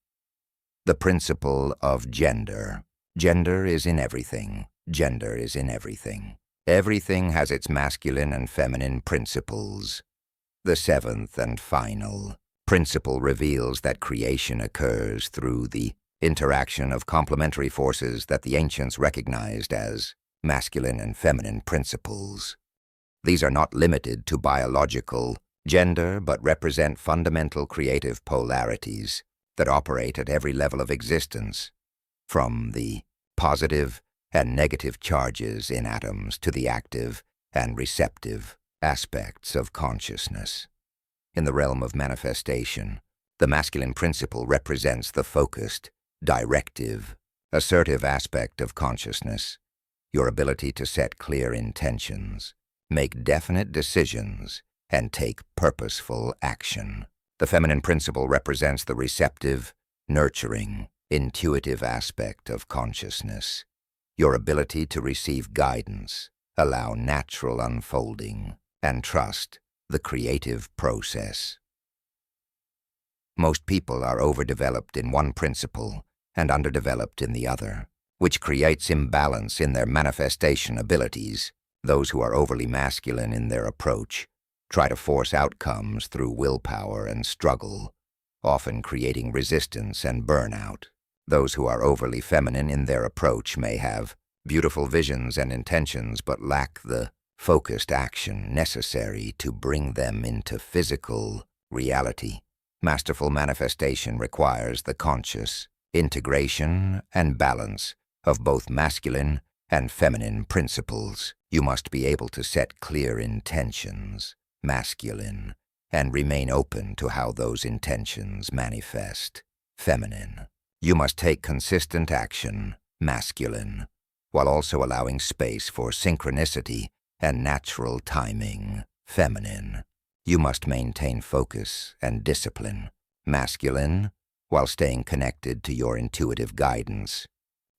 Speaker 1: The principle of gender. Gender is in everything. Gender is in everything. Everything has its masculine and feminine principles. The seventh and final principle reveals that creation occurs through the interaction of complementary forces that the ancients recognized as masculine and feminine principles. These are not limited to biological gender, but represent fundamental creative polarities that operate at every level of existence, from the positive and negative charges in atoms to the active and receptive aspects of consciousness. In the realm of manifestation, the masculine principle represents the focused, directive, assertive aspect of consciousness, your ability to set clear intentions, make definite decisions, and take purposeful action. The feminine principle represents the receptive, nurturing, intuitive aspect of consciousness, your ability to receive guidance, allow natural unfolding, and trust the creative process. Most people are overdeveloped in one principle and underdeveloped in the other, which creates imbalance in their manifestation abilities. Those who are overly masculine in their approach try to force outcomes through willpower and struggle, often creating resistance and burnout. Those who are overly feminine in their approach may have beautiful visions and intentions but lack the focused action necessary to bring them into physical reality. Masterful manifestation requires the conscious integration and balance of both masculine and feminine principles. You must be able to set clear intentions, masculine, and remain open to how those intentions manifest, feminine. You must take consistent action, masculine, while also allowing space for synchronicity and natural timing, feminine. You must maintain focus and discipline, masculine, while staying connected to your intuitive guidance.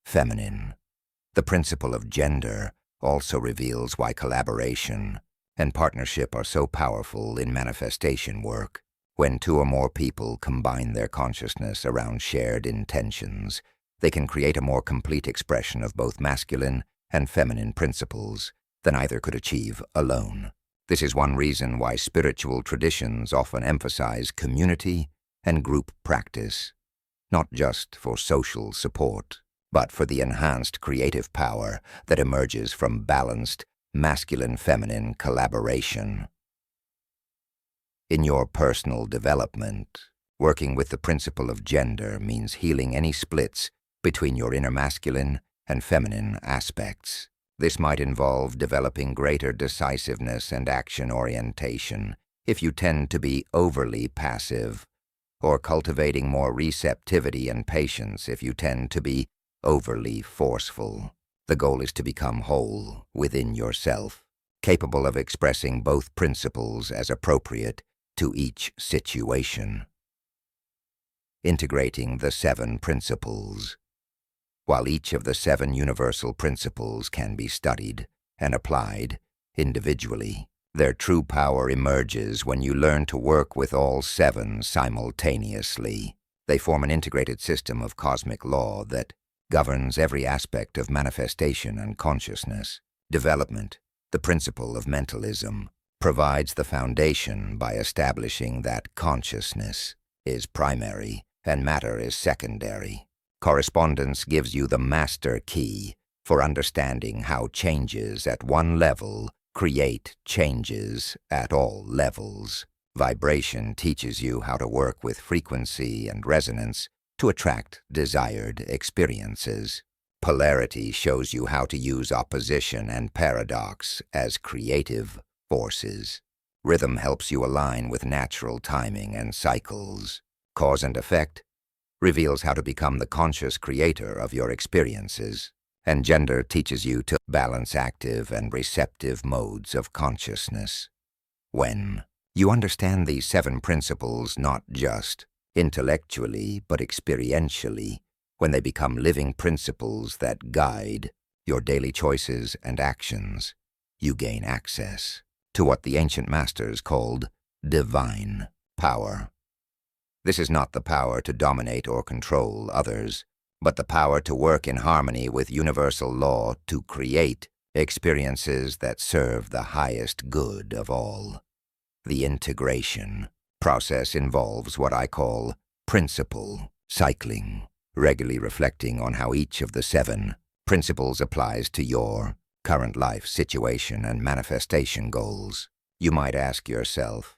Speaker 1: Feminine. The principle of gender also reveals why collaboration and partnership are so powerful in manifestation work. When two or more people combine their consciousness around shared intentions, they can create a more complete expression of both masculine and feminine principles than either could achieve alone. This is one reason why spiritual traditions often emphasize community and group practice, not just for social support, but for the enhanced creative power that emerges from balanced masculine-feminine collaboration. In your personal development, working with the principle of gender means healing any splits between your inner masculine and feminine aspects. This might involve developing greater decisiveness and action orientation if you tend to be overly passive, or cultivating more receptivity and patience if you tend to be overly forceful. The goal is to become whole within yourself, capable of expressing both principles as appropriate to each situation. Integrating the 7 principles. While each of the 7 universal principles can be studied and applied individually, their true power emerges when you learn to work with all 7 simultaneously. They form an integrated system of cosmic law that governs every aspect of manifestation and consciousness. Development, the principle of mentalism, provides the foundation by establishing that consciousness is primary and matter is secondary. Correspondence gives you the master key for understanding how changes at one level create changes at all levels. Vibration teaches you how to work with frequency and resonance to attract desired experiences. Polarity shows you how to use opposition and paradox as creative forces. Rhythm helps you align with natural timing and cycles. Cause and effect reveals how to become the conscious creator of your experiences. And gender teaches you to balance active and receptive modes of consciousness. When you understand these 7 principles not just intellectually but experientially, when they become living principles that guide your daily choices and actions, you gain access to what the ancient masters called divine power. This is not the power to dominate or control others, but the power to work in harmony with universal law to create experiences that serve the highest good of all. The integration process involves what I call principle cycling, regularly reflecting on how each of the 7 principles applies to your current life situation and manifestation goals. You might ask yourself,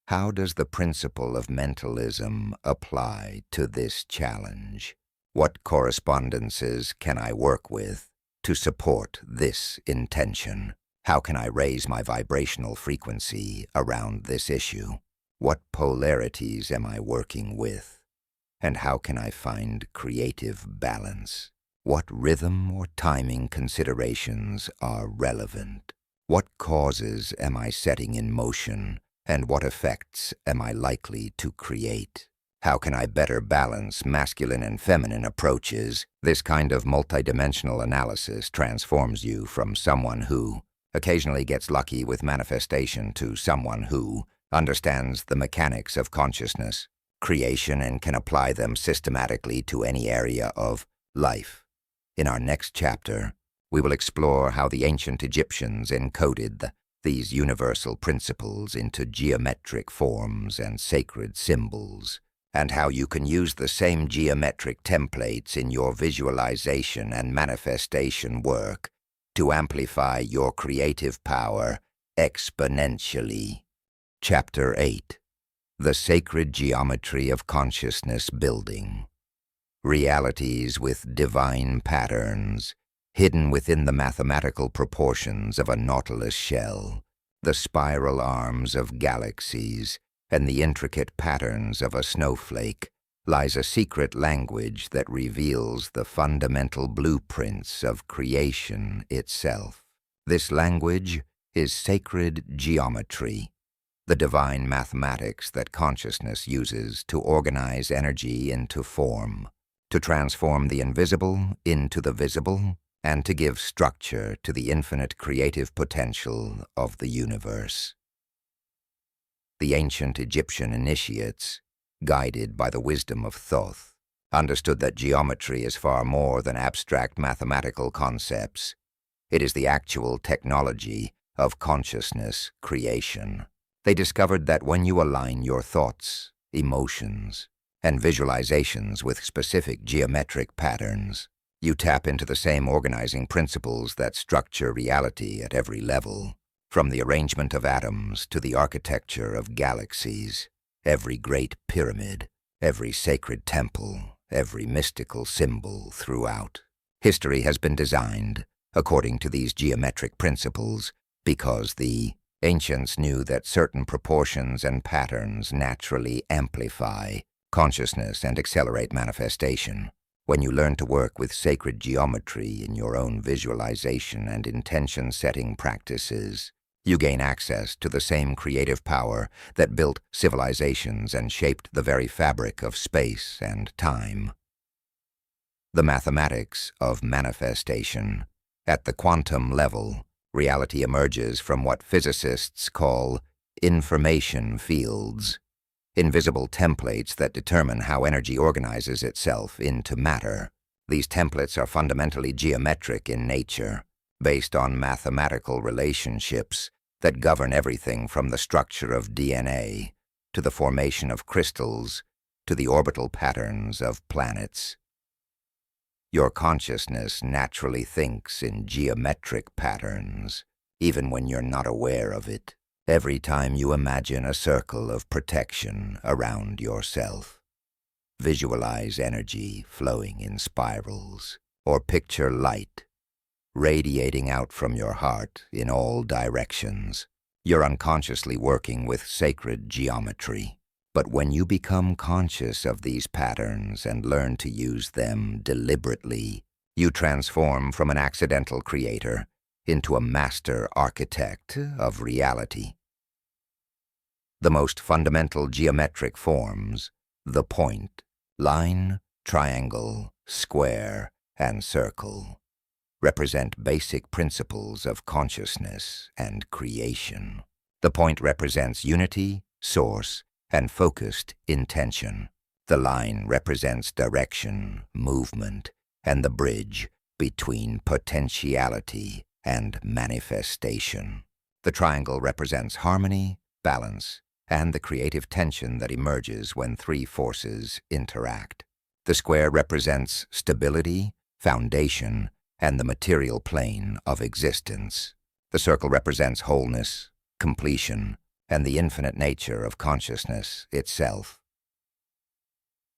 Speaker 1: how does the principle of mentalism apply to this challenge? What correspondences can I work with to support this intention? How can I raise my vibrational frequency around this issue? What polarities am I working with? And how can I find creative balance? What rhythm or timing considerations are relevant? What causes am I setting in motion, and what effects am I likely to create? How can I better balance masculine and feminine approaches? This kind of multidimensional analysis transforms you from someone who occasionally gets lucky with manifestation to someone who understands the mechanics of consciousness, creation, and can apply them systematically to any area of life. In our next chapter, we will explore how the ancient Egyptians encoded these universal principles into geometric forms and sacred symbols, and how you can use the same geometric templates in your visualization and manifestation work to amplify your creative power exponentially. Chapter 8. The Sacred Geometry of Consciousness Building. Realities with divine patterns, hidden within the mathematical proportions of a nautilus shell, the spiral arms of galaxies, and the intricate patterns of a snowflake, lies a secret language that reveals the fundamental blueprints of creation itself. This language is sacred geometry, the divine mathematics that consciousness uses to organize energy into form, to transform the invisible into the visible, and to give structure to the infinite creative potential of the universe. The ancient Egyptian initiates, guided by the wisdom of Thoth, understood that geometry is far more than abstract mathematical concepts. It is the actual technology of consciousness creation. They discovered that when you align your thoughts, emotions, and visualizations with specific geometric patterns, you tap into the same organizing principles that structure reality at every level, from the arrangement of atoms to the architecture of galaxies. Every great pyramid, every sacred temple, every mystical symbol throughout history has been designed according to these geometric principles, because the ancients knew that certain proportions and patterns naturally amplify consciousness and accelerate manifestation. When you learn to work with sacred geometry in your own visualization and intention-setting practices, you gain access to the same creative power that built civilizations and shaped the very fabric of space and time. The mathematics of manifestation. At the quantum level, reality emerges from what physicists call information fields, invisible templates that determine how energy organizes itself into matter. These templates are fundamentally geometric in nature, based on mathematical relationships that govern everything from the structure of DNA to the formation of crystals to the orbital patterns of planets. Your consciousness naturally thinks in geometric patterns, even when you're not aware of it. Every time you imagine a circle of protection around yourself, visualize energy flowing in spirals, or picture light radiating out from your heart in all directions, you're unconsciously working with sacred geometry. But when you become conscious of these patterns and learn to use them deliberately, you transform from an accidental creator into a master architect of reality. The most fundamental geometric forms, the point, line, triangle, square, and circle, represent basic principles of consciousness and creation. The point represents unity, source, and focused intention. The line represents direction, movement, and the bridge between potentiality and manifestation. The triangle represents harmony, balance, and the creative tension that emerges when three forces interact. The square represents stability, foundation, and the material plane of existence. The circle represents wholeness, completion, and the infinite nature of consciousness itself.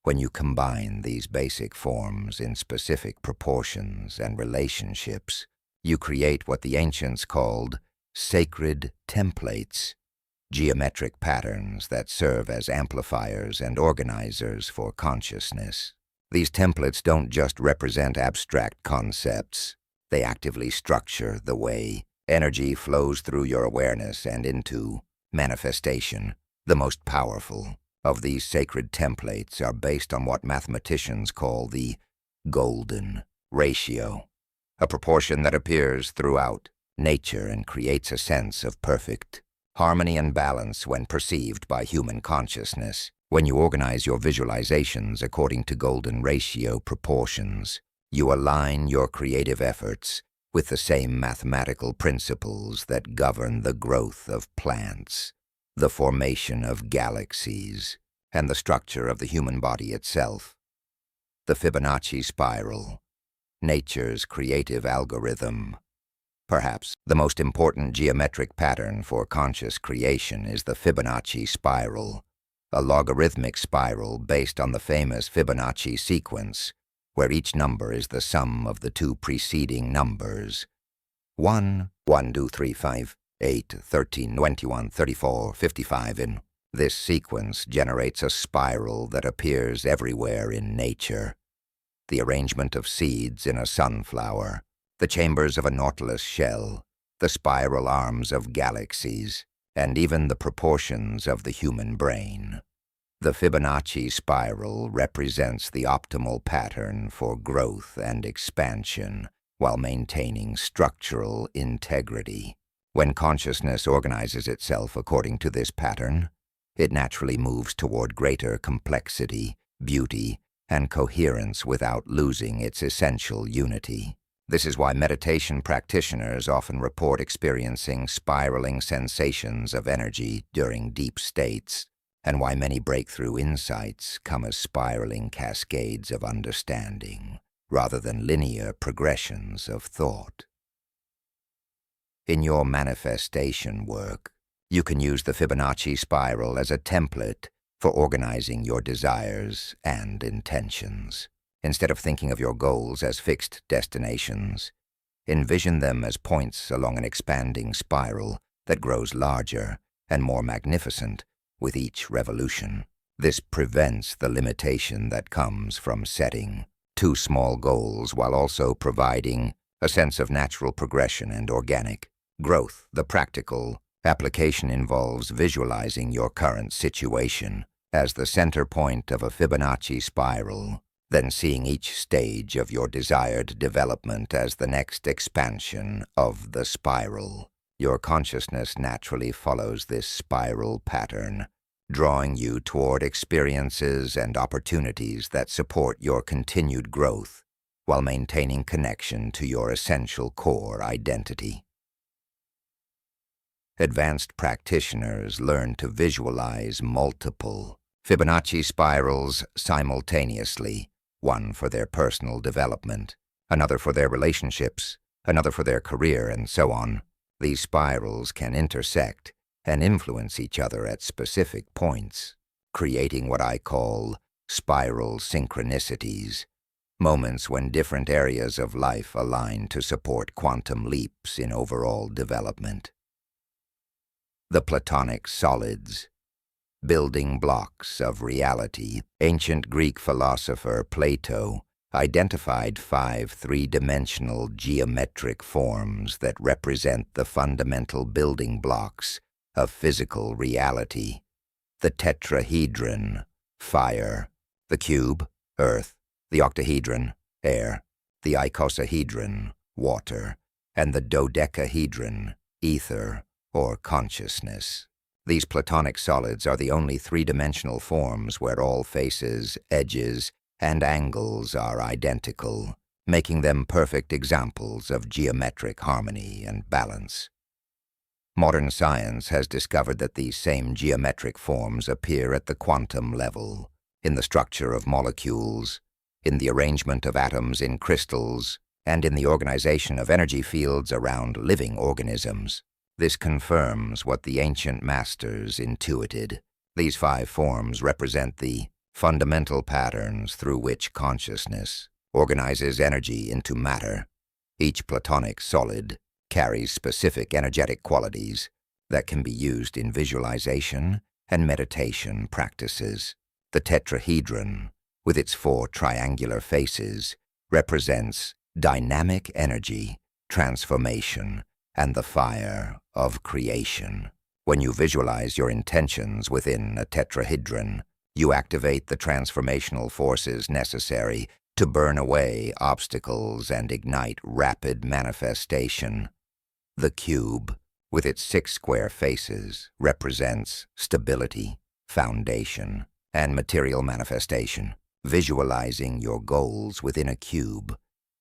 Speaker 1: When you combine these basic forms in specific proportions and relationships, you create what the ancients called sacred templates, geometric patterns that serve as amplifiers and organizers for consciousness. These templates don't just represent abstract concepts. They actively structure the way energy flows through your awareness and into manifestation. The most powerful of these sacred templates are based on what mathematicians call the golden ratio, a proportion that appears throughout nature and creates a sense of perfect harmony and balance when perceived by human consciousness. When you organize your visualizations according to golden ratio proportions, you align your creative efforts with the same mathematical principles that govern the growth of plants, the formation of galaxies, and the structure of the human body itself. The Fibonacci spiral, nature's creative algorithm. Perhaps the most important geometric pattern for conscious creation is the Fibonacci spiral, a logarithmic spiral based on the famous Fibonacci sequence, where each number is the sum of the two preceding numbers. 1, 2, 3, 5, 8, 13, 21, 34, 55. In this sequence generates a spiral that appears everywhere in nature. The arrangement of seeds in a sunflower, the chambers of a nautilus shell, the spiral arms of galaxies. and even the proportions of the human brain. The Fibonacci spiral represents the optimal pattern for growth and expansion while maintaining structural integrity. When consciousness organizes itself according to this pattern, it naturally moves toward greater complexity, beauty, and coherence without losing its essential unity. This is why meditation practitioners often report experiencing spiraling sensations of energy during deep states, and why many breakthrough insights come as spiraling cascades of understanding, rather than linear progressions of thought. In your manifestation work, you can use the Fibonacci spiral as a template for organizing your desires and intentions. Instead of thinking of your goals as fixed destinations, envision them as points along an expanding spiral that grows larger and more magnificent with each revolution. This prevents the limitation that comes from setting too small goals while also providing a sense of natural progression and organic growth. The practical application involves visualizing your current situation as the center point of a Fibonacci spiral, then seeing each stage of your desired development as the next expansion of the spiral. Your consciousness naturally follows this spiral pattern, drawing you toward experiences and opportunities that support your continued growth while maintaining connection to your essential core identity. Advanced practitioners learn to visualize multiple Fibonacci spirals simultaneously, one for their personal development, another for their relationships, another for their career, and so on. These spirals can intersect and influence each other at specific points, creating what I call spiral synchronicities, moments when different areas of life align to support quantum leaps in overall development. The Platonic solids, building blocks of reality. Ancient Greek philosopher Plato identified 5 three-dimensional geometric forms that represent the fundamental building blocks of physical reality: the tetrahedron, fire; the cube, earth; the octahedron, air; the icosahedron, water; and the dodecahedron, ether or consciousness. These Platonic solids are the only three-dimensional forms where all faces, edges, and angles are identical, making them perfect examples of geometric harmony and balance. Modern science has discovered that these same geometric forms appear at the quantum level, in the structure of molecules, in the arrangement of atoms in crystals, and in the organization of energy fields around living organisms. This confirms what the ancient masters intuited. These 5 forms represent the fundamental patterns through which consciousness organizes energy into matter. Each Platonic solid carries specific energetic qualities that can be used in visualization and meditation practices. The tetrahedron, with its 4 triangular faces, represents dynamic energy, transformation, and the fire of creation. When you visualize your intentions within a tetrahedron, you activate the transformational forces necessary to burn away obstacles and ignite rapid manifestation. The cube, with its 6 square faces, represents stability, foundation, and material manifestation. Visualizing your goals within a cube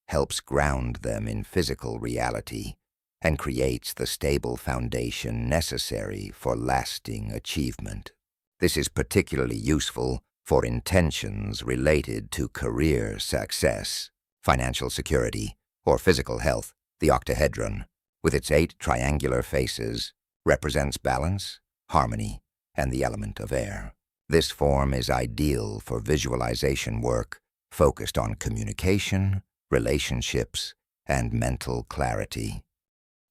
Speaker 1: helps ground them in physical reality and creates the stable foundation necessary for lasting achievement. This is particularly useful for intentions related to career success, financial security, or physical health. The octahedron, with its 8 triangular faces, represents balance, harmony, and the element of air. This form is ideal for visualization work focused on communication, relationships, and mental clarity.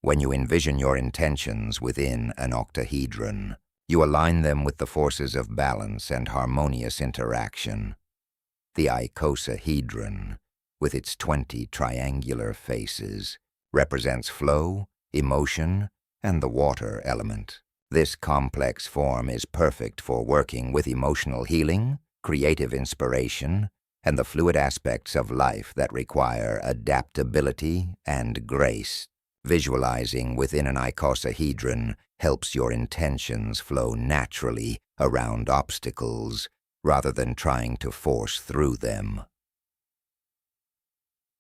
Speaker 1: When you envision your intentions within an octahedron, you align them with the forces of balance and harmonious interaction. The icosahedron, with its 20 triangular faces, represents flow, emotion, and the water element. This complex form is perfect for working with emotional healing, creative inspiration, and the fluid aspects of life that require adaptability and grace. Visualizing within an icosahedron helps your intentions flow naturally around obstacles rather than trying to force through them.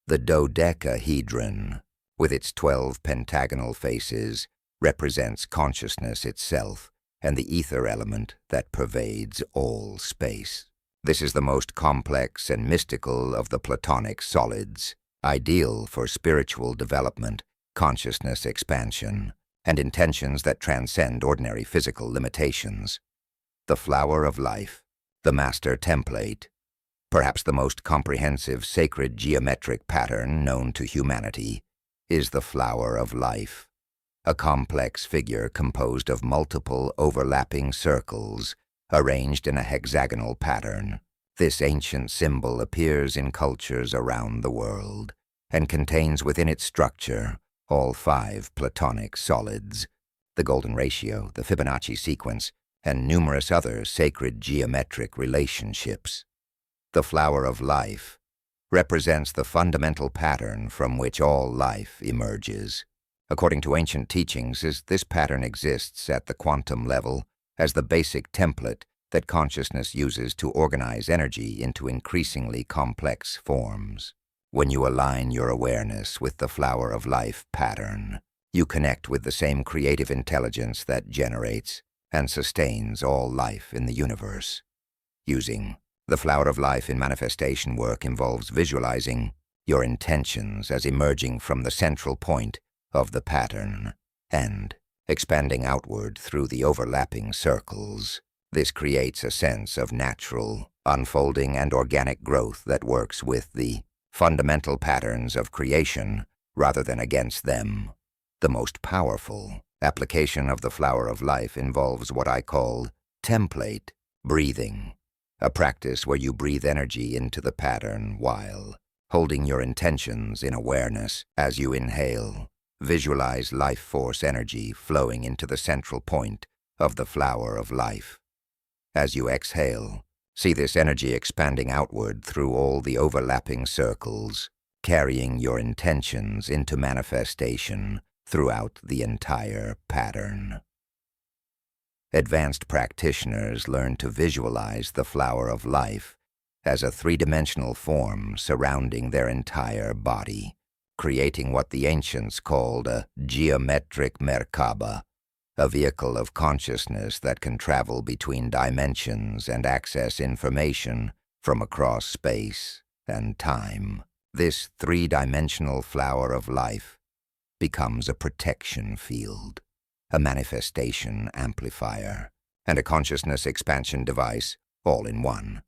Speaker 1: The dodecahedron, with its 12 pentagonal faces, represents consciousness itself and the ether element that pervades all space. This is the most complex and mystical of the Platonic solids, ideal for spiritual development, consciousness expansion, and intentions that transcend ordinary physical limitations. The flower of life, the master template, perhaps the most comprehensive sacred geometric pattern known to humanity, is the flower of life, a complex figure composed of multiple overlapping circles arranged in a hexagonal pattern. This ancient symbol appears in cultures around the world and contains within its structure all 5 Platonic solids, the golden ratio, the Fibonacci sequence, and numerous other sacred geometric relationships. The flower of life represents the fundamental pattern from which all life emerges. According to ancient teachings, this pattern exists at the quantum level as the basic template that consciousness uses to organize energy into increasingly complex forms. When you align your awareness with the flower of life pattern, you connect with the same creative intelligence that generates and sustains all life in the universe. Using the flower of life in manifestation work involves visualizing your intentions as emerging from the central point of the pattern and expanding outward through the overlapping circles. This creates a sense of natural unfolding and organic growth that works with the fundamental patterns of creation rather than against them. The most powerful application of the flower of life involves what I call template breathing, a practice where you breathe energy into the pattern while holding your intentions in awareness. As you inhale, visualize life force energy flowing into the central point of the flower of life. As you exhale, see this energy expanding outward through all the overlapping circles, carrying your intentions into manifestation throughout the entire pattern. Advanced practitioners learn to visualize the flower of life as a 3-dimensional form surrounding their entire body, creating what the ancients called a geometric Merkaba, a vehicle of consciousness that can travel between dimensions and access information from across space and time. This 3-dimensional flower of life becomes a protection field, a manifestation amplifier, and a consciousness expansion device all in one.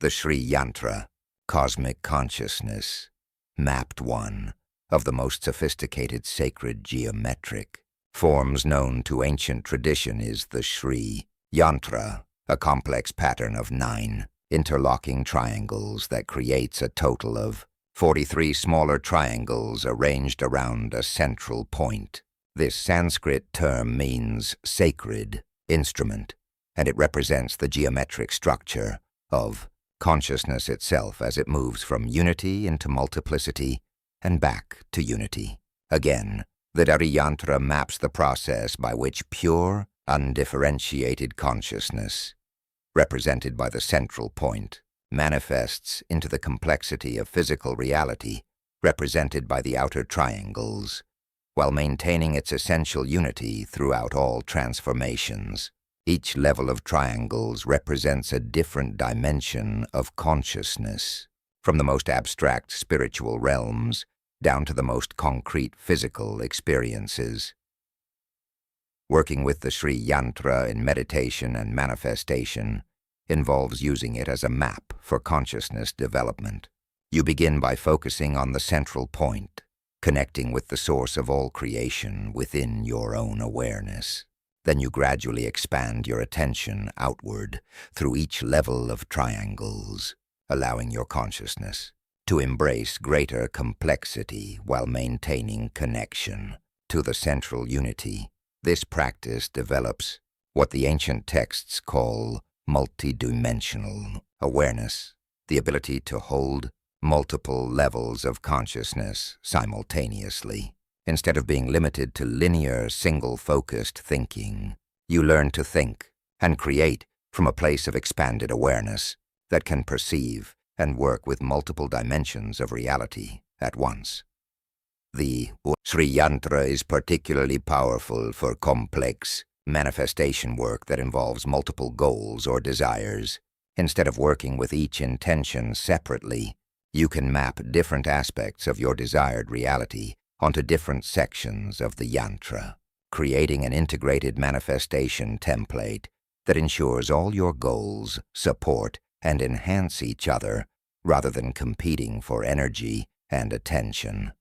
Speaker 1: The Sri Yantra, cosmic consciousness, mapped one of the most sophisticated sacred geometric forms known to ancient tradition is the Sri Yantra, a complex pattern of 9 interlocking triangles that creates a total of 43 smaller triangles arranged around a central point. This Sanskrit term means sacred instrument, and it represents the geometric structure of consciousness itself as it moves from unity into multiplicity and back to unity. Again, the Yantra maps the process by which pure, undifferentiated consciousness, represented by the central point, manifests into the complexity of physical reality, represented by the outer triangles, while maintaining its essential unity throughout all transformations. Each level of triangles represents a different dimension of consciousness, from the most abstract spiritual realms down to the most concrete physical experiences. Working with the Sri Yantra in meditation and manifestation involves using it as a map for consciousness development. You begin by focusing on the central point, connecting with the source of all creation within your own awareness. Then you gradually expand your attention outward through each level of triangles, allowing your consciousness to embrace greater complexity while maintaining connection to the central unity. This practice develops what the ancient texts call multidimensional awareness, the ability to hold multiple levels of consciousness simultaneously. Instead of being limited to linear, single-focused thinking, you learn to think and create from a place of expanded awareness that can perceive and work with multiple dimensions of reality at once. The Sri Yantra is particularly powerful for complex manifestation work that involves multiple goals or desires. Instead of working with each intention separately, you can map different aspects of your desired reality onto different sections of the yantra, creating an integrated manifestation template that ensures all your goals support and enhance each other rather than competing for energy and attention.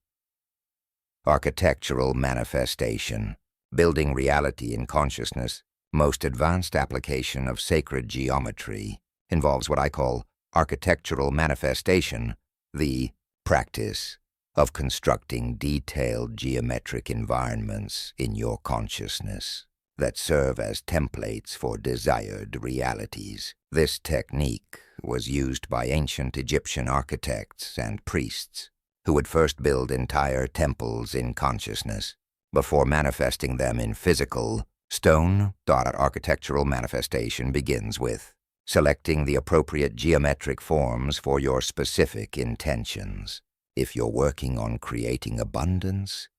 Speaker 1: Architectural manifestation, building reality in consciousness, most advanced application of sacred geometry, involves what I call architectural manifestation, the practice of constructing detailed geometric environments in your consciousness that serve as templates for desired realities. This technique was used by ancient Egyptian architects and priests who would first build entire temples in consciousness before manifesting them in physical stone. Architectural manifestation begins with selecting the appropriate geometric forms for your specific intentions. If you're working on creating abundance,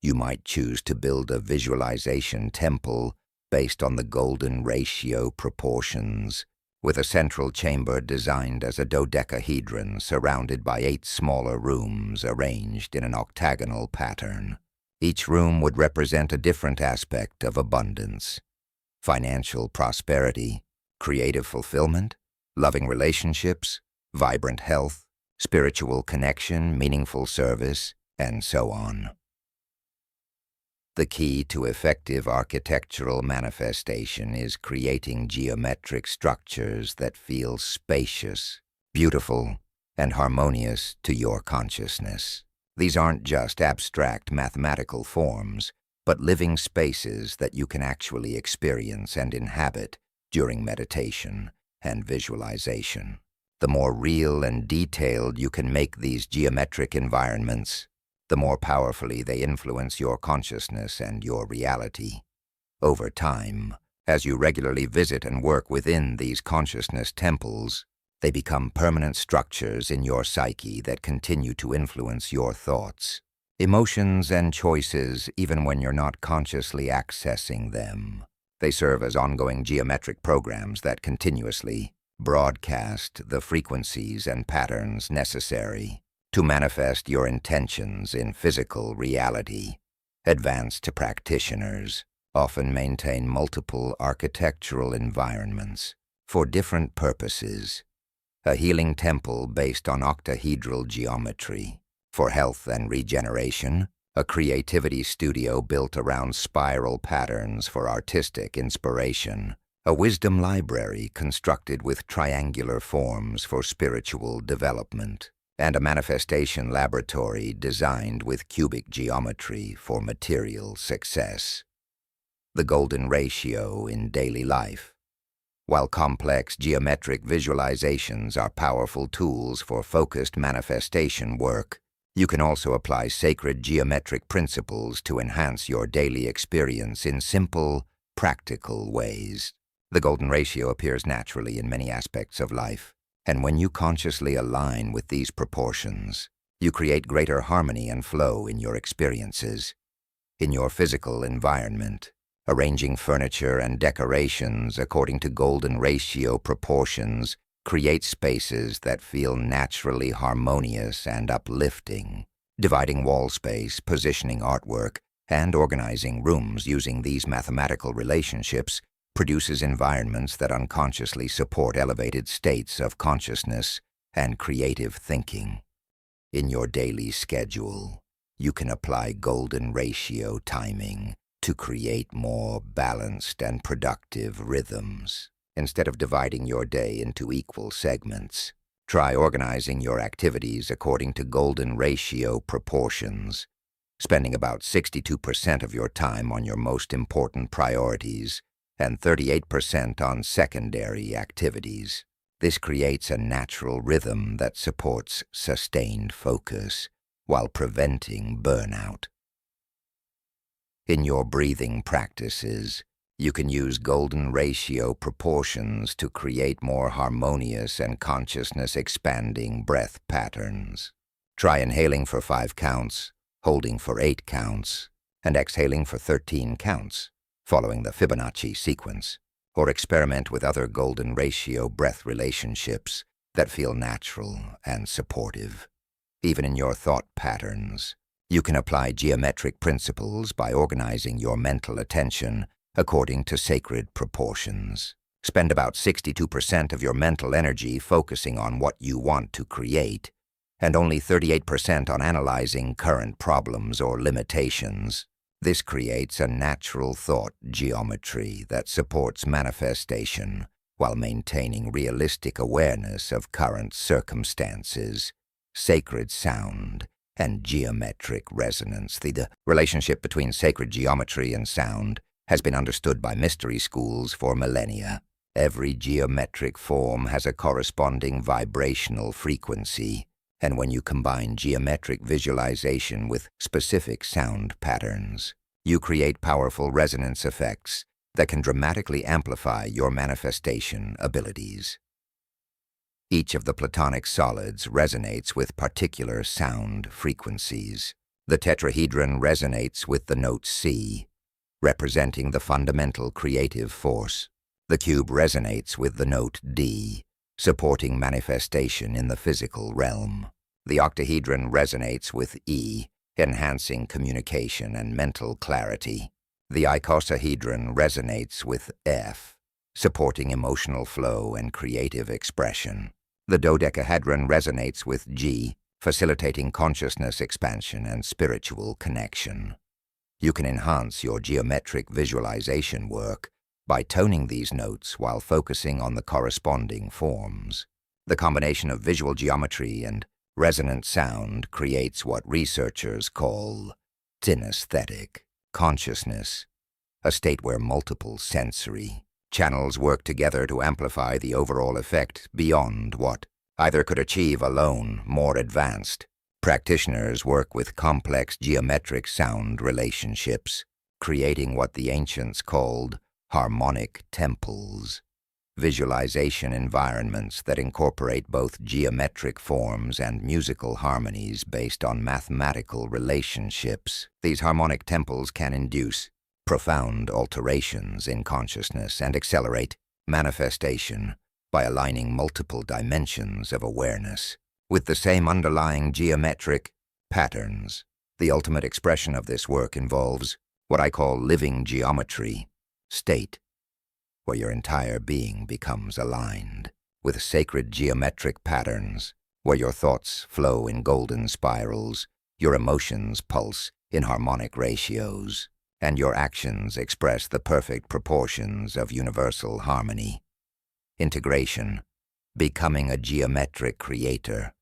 Speaker 1: you might choose to build a visualization temple based on the golden ratio proportions, with a central chamber designed as a dodecahedron surrounded by 8 smaller rooms arranged in an octagonal pattern. Each room would represent a different aspect of abundance: financial prosperity, creative fulfillment, loving relationships, vibrant health, spiritual connection, meaningful service, and so on. The key to effective architectural manifestation is creating geometric structures that feel spacious, beautiful, and harmonious to your consciousness. These aren't just abstract mathematical forms, but living spaces that you can actually experience and inhabit during meditation and visualization. The more real and detailed you can make these geometric environments, the more powerfully they influence your consciousness and your reality. Over time, as you regularly visit and work within these consciousness temples, they become permanent structures in your psyche that continue to influence your thoughts, emotions, and choices even when you're not consciously accessing them. They serve as ongoing geometric programs that continuously broadcast the frequencies and patterns necessary to manifest your intentions in physical reality. Advanced practitioners often maintain multiple architectural environments for different purposes: a healing temple based on octahedral geometry for health and regeneration, a creativity studio built around spiral patterns for artistic inspiration, a wisdom library constructed with triangular forms for spiritual development, and a manifestation laboratory designed with cubic geometry for material success. The golden ratio in daily life. While complex geometric visualizations are powerful tools for focused manifestation work, you can also apply sacred geometric principles to enhance your daily experience in simple, practical ways. The golden ratio appears naturally in many aspects of life, and when you consciously align with these proportions, you create greater harmony and flow in your experiences. In your physical environment, arranging furniture and decorations according to golden ratio proportions create spaces that feel naturally harmonious and uplifting. Dividing wall space, positioning artwork, and organizing rooms using these mathematical relationships produces environments that unconsciously support elevated states of consciousness and creative thinking. In your daily schedule, you can apply golden ratio timing to create more balanced and productive rhythms. Instead of dividing your day into equal segments, try organizing your activities according to golden ratio proportions. spending about 62% of your time on your most important priorities and 38% on secondary activities. This creates a natural rhythm that supports sustained focus while preventing burnout. In your breathing practices, you can use golden ratio proportions to create more harmonious and consciousness-expanding breath patterns. Try inhaling for 5 counts, holding for 8 counts, and exhaling for 13 counts, following the Fibonacci sequence, or experiment with other golden ratio breath relationships that feel natural and supportive. Even in your thought patterns, you can apply geometric principles by organizing your mental attention according to sacred proportions. Spend about 62% of your mental energy focusing on what you want to create, and only 38% on analyzing current problems or limitations. This creates a natural thought geometry that supports manifestation while maintaining realistic awareness of current circumstances. Sacred sound and geometric resonance. The relationship between sacred geometry and sound has been understood by mystery schools for millennia. Every geometric form has a corresponding vibrational frequency, and when you combine geometric visualization with specific sound patterns, you create powerful resonance effects that can dramatically amplify your manifestation abilities. Each of the Platonic solids resonates with particular sound frequencies. The tetrahedron resonates with the note C, representing the fundamental creative force. The cube resonates with the note D, supporting manifestation in the physical realm. The octahedron resonates with E, enhancing communication and mental clarity. The icosahedron resonates with F, supporting emotional flow and creative expression. The dodecahedron resonates with G, facilitating consciousness expansion and spiritual connection. You can enhance your geometric visualization work by toning these notes while focusing on the corresponding forms. The combination of visual geometry and resonant sound creates what researchers call synesthetic consciousness, a state where multiple sensory channels work together to amplify the overall effect beyond what either could achieve alone. More advanced practitioners work with complex geometric sound relationships, creating what the ancients called harmonic temples, visualization environments that incorporate both geometric forms and musical harmonies based on mathematical relationships. These harmonic temples can induce profound alterations in consciousness and accelerate manifestation by aligning multiple dimensions of awareness with the same underlying geometric patterns. The ultimate expression of this work involves what I call living geometry state, where your entire being becomes aligned with sacred geometric patterns, where your thoughts flow in golden spirals, your emotions pulse in harmonic ratios, and your actions express the perfect proportions of universal harmony. Integration, becoming a geometric creator.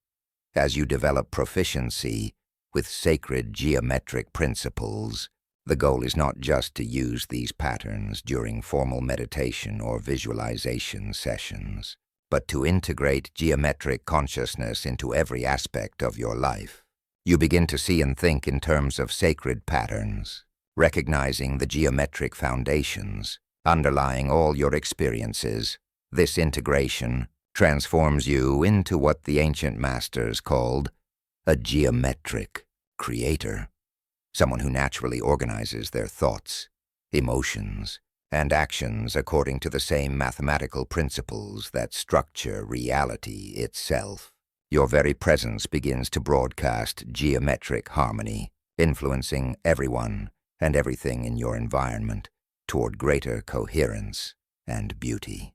Speaker 1: As you develop proficiency with sacred geometric principles, the goal is not just to use these patterns during formal meditation or visualization sessions, but to integrate geometric consciousness into every aspect of your life. You begin to see and think in terms of sacred patterns, recognizing the geometric foundations underlying all your experiences. This integration transforms you into what the ancient masters called a geometric creator, someone who naturally organizes their thoughts, emotions, and actions according to the same mathematical principles that structure reality itself. Your very presence begins to broadcast geometric harmony, influencing everyone and everything in your environment toward greater coherence and beauty.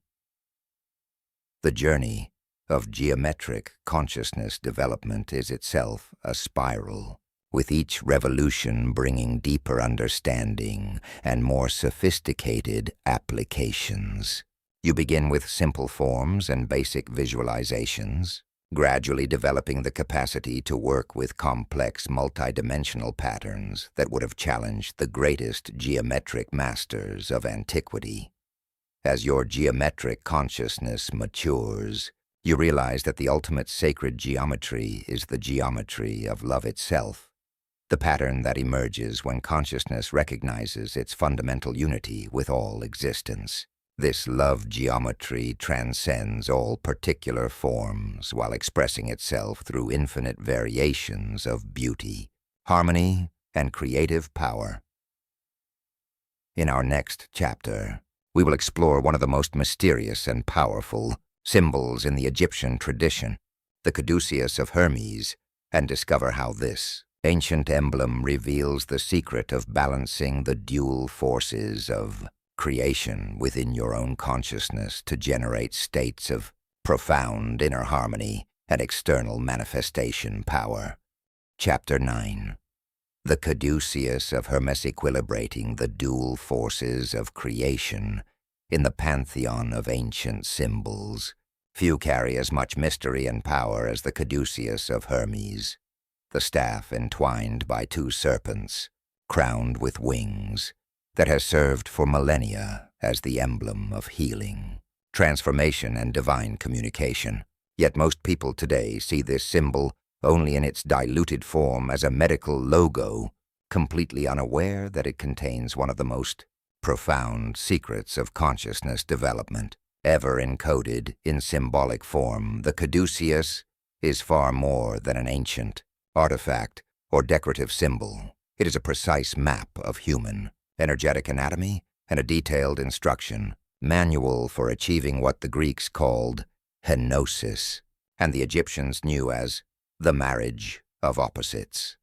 Speaker 1: The journey of geometric consciousness development is itself a spiral, with each revolution bringing deeper understanding and more sophisticated applications. You begin with simple forms and basic visualizations, gradually developing the capacity to work with complex multidimensional patterns that would have challenged the greatest geometric masters of antiquity. As your geometric consciousness matures, you realize that the ultimate sacred geometry is the geometry of love itself, the pattern that emerges when consciousness recognizes its fundamental unity with all existence. This love geometry transcends all particular forms while expressing itself through infinite variations of beauty, harmony, and creative power. In our next chapter, we will explore one of the most mysterious and powerful symbols in the Egyptian tradition, the caduceus of Hermes, and discover how this ancient emblem reveals the secret of balancing the dual forces of creation within your own consciousness to generate states of profound inner harmony and external manifestation power. Chapter 9. The caduceus of Hermes, equilibrating the dual forces of creation in the pantheon of ancient symbols. Few carry as much mystery and power as the caduceus of Hermes, the staff entwined by two serpents, crowned with wings, that has served for millennia as the emblem of healing, transformation, and divine communication. Yet most people today see this symbol only in its diluted form as a medical logo, completely unaware that it contains one of the most profound secrets of consciousness development. Ever encoded in symbolic form, the caduceus is far more than an ancient artifact or decorative symbol. It is a precise map of human energetic anatomy and a detailed instruction manual for achieving what the Greeks called kenosis, and the Egyptians knew as the marriage of opposites.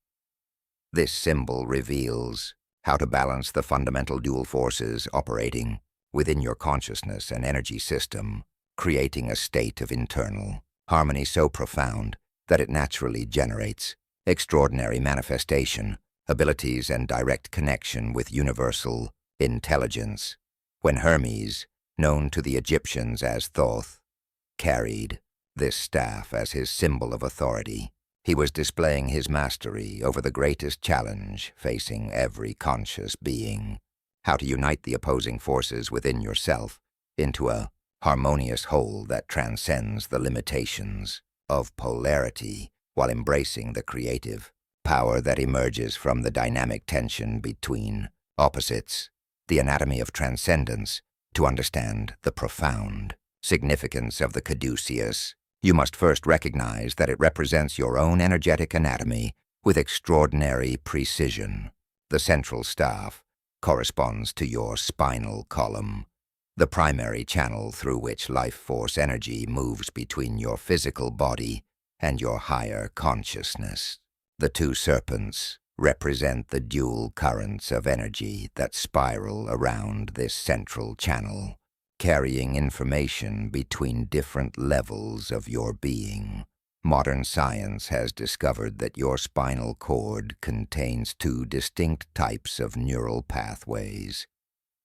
Speaker 1: This symbol reveals how to balance the fundamental dual forces operating within your consciousness and energy system, creating a state of internal harmony so profound that it naturally generates extraordinary manifestation, abilities, and direct connection with universal intelligence. When Hermes, known to the Egyptians as Thoth, carried this staff as his symbol of authority, he was displaying his mastery over the greatest challenge facing every conscious being: how to unite the opposing forces within yourself into a harmonious whole that transcends the limitations of polarity while embracing the creative power that emerges from the dynamic tension between opposites. The anatomy of transcendence. To understand the profound significance of the caduceus, you must first recognize that it represents your own energetic anatomy with extraordinary precision. The central staff corresponds to your spinal column, the primary channel through which life force energy moves between your physical body and your higher consciousness. The two serpents represent the dual currents of energy that spiral around this central channel, carrying information between different levels of your being. Modern science has discovered that your spinal cord contains two distinct types of neural pathways: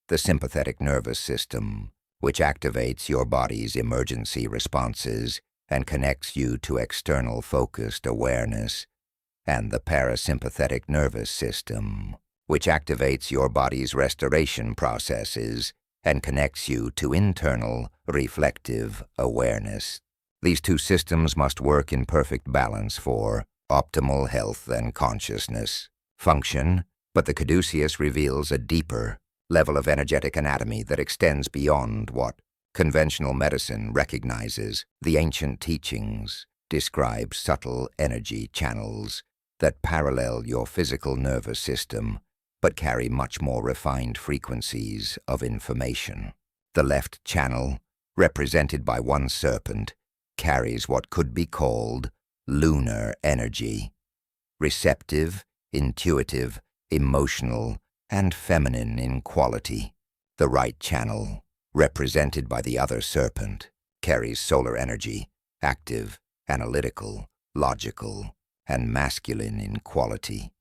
Speaker 1: the sympathetic nervous system, which activates your body's emergency responses and connects you to external focused awareness, and the parasympathetic nervous system, which activates your body's restoration processes and connects you to internal reflective awareness. These two systems must work in perfect balance for optimal health and consciousness function, but the caduceus reveals a deeper level of energetic anatomy that extends beyond what conventional medicine recognizes. The ancient teachings describe subtle energy channels that parallel your physical nervous system but carry much more refined frequencies of information. The left channel, represented by one serpent, carries what could be called lunar energy, receptive, intuitive, emotional, and feminine in quality. The right channel, represented by the other serpent, carries solar energy, active, analytical, logical, and masculine in quality.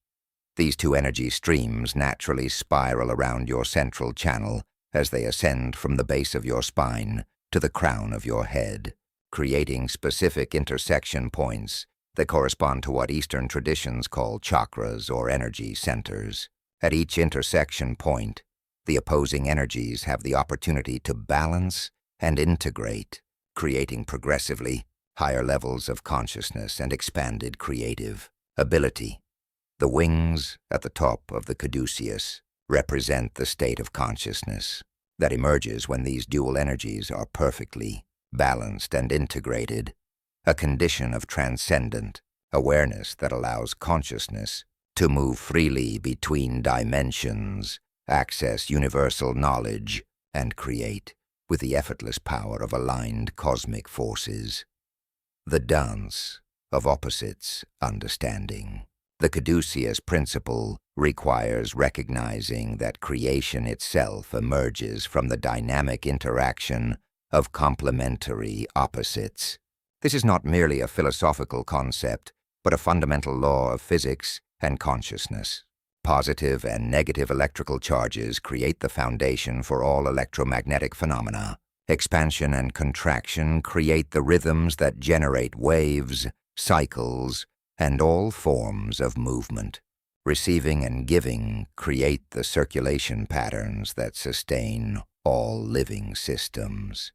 Speaker 1: These two energy streams naturally spiral around your central channel as they ascend from the base of your spine to the crown of your head, creating specific intersection points that correspond to what Eastern traditions call chakras or energy centers. At each intersection point, the opposing energies have the opportunity to balance and integrate, creating progressively higher levels of consciousness and expanded creative ability. The wings at the top of the caduceus represent the state of consciousness that emerges when these dual energies are perfectly balanced and integrated, a condition of transcendent awareness that allows consciousness to move freely between dimensions, access universal knowledge, and create with the effortless power of aligned cosmic forces. The dance of opposites understanding. The caduceus principle requires recognizing that creation itself emerges from the dynamic interaction of complementary opposites. This is not merely a philosophical concept, but a fundamental law of physics and consciousness. Positive and negative electrical charges create the foundation for all electromagnetic phenomena. Expansion and contraction create the rhythms that generate waves, cycles, and all forms of movement. Receiving and giving create the circulation patterns that sustain all living systems.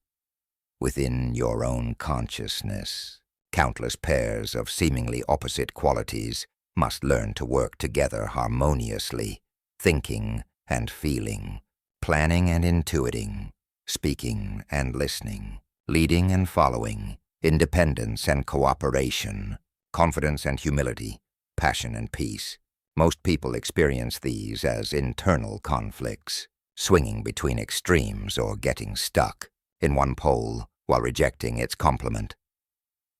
Speaker 1: Within your own consciousness, countless pairs of seemingly opposite qualities must learn to work together harmoniously, thinking and feeling, planning and intuiting, speaking and listening, leading and following, independence and cooperation, confidence and humility, passion and peace. Most people experience these as internal conflicts, swinging between extremes or getting stuck in one pole while rejecting its complement.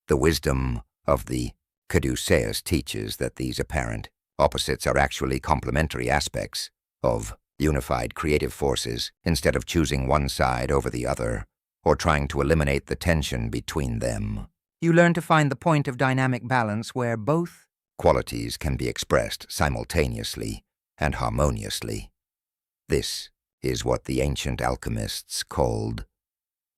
Speaker 1: The wisdom of the CADUCEUS teaches that these apparent opposites are actually complementary aspects of unified creative forces instead of choosing one side over the other or trying to eliminate the tension between them. You learn to find the point of dynamic balance where both qualities can be expressed simultaneously and harmoniously. This is what the ancient alchemists called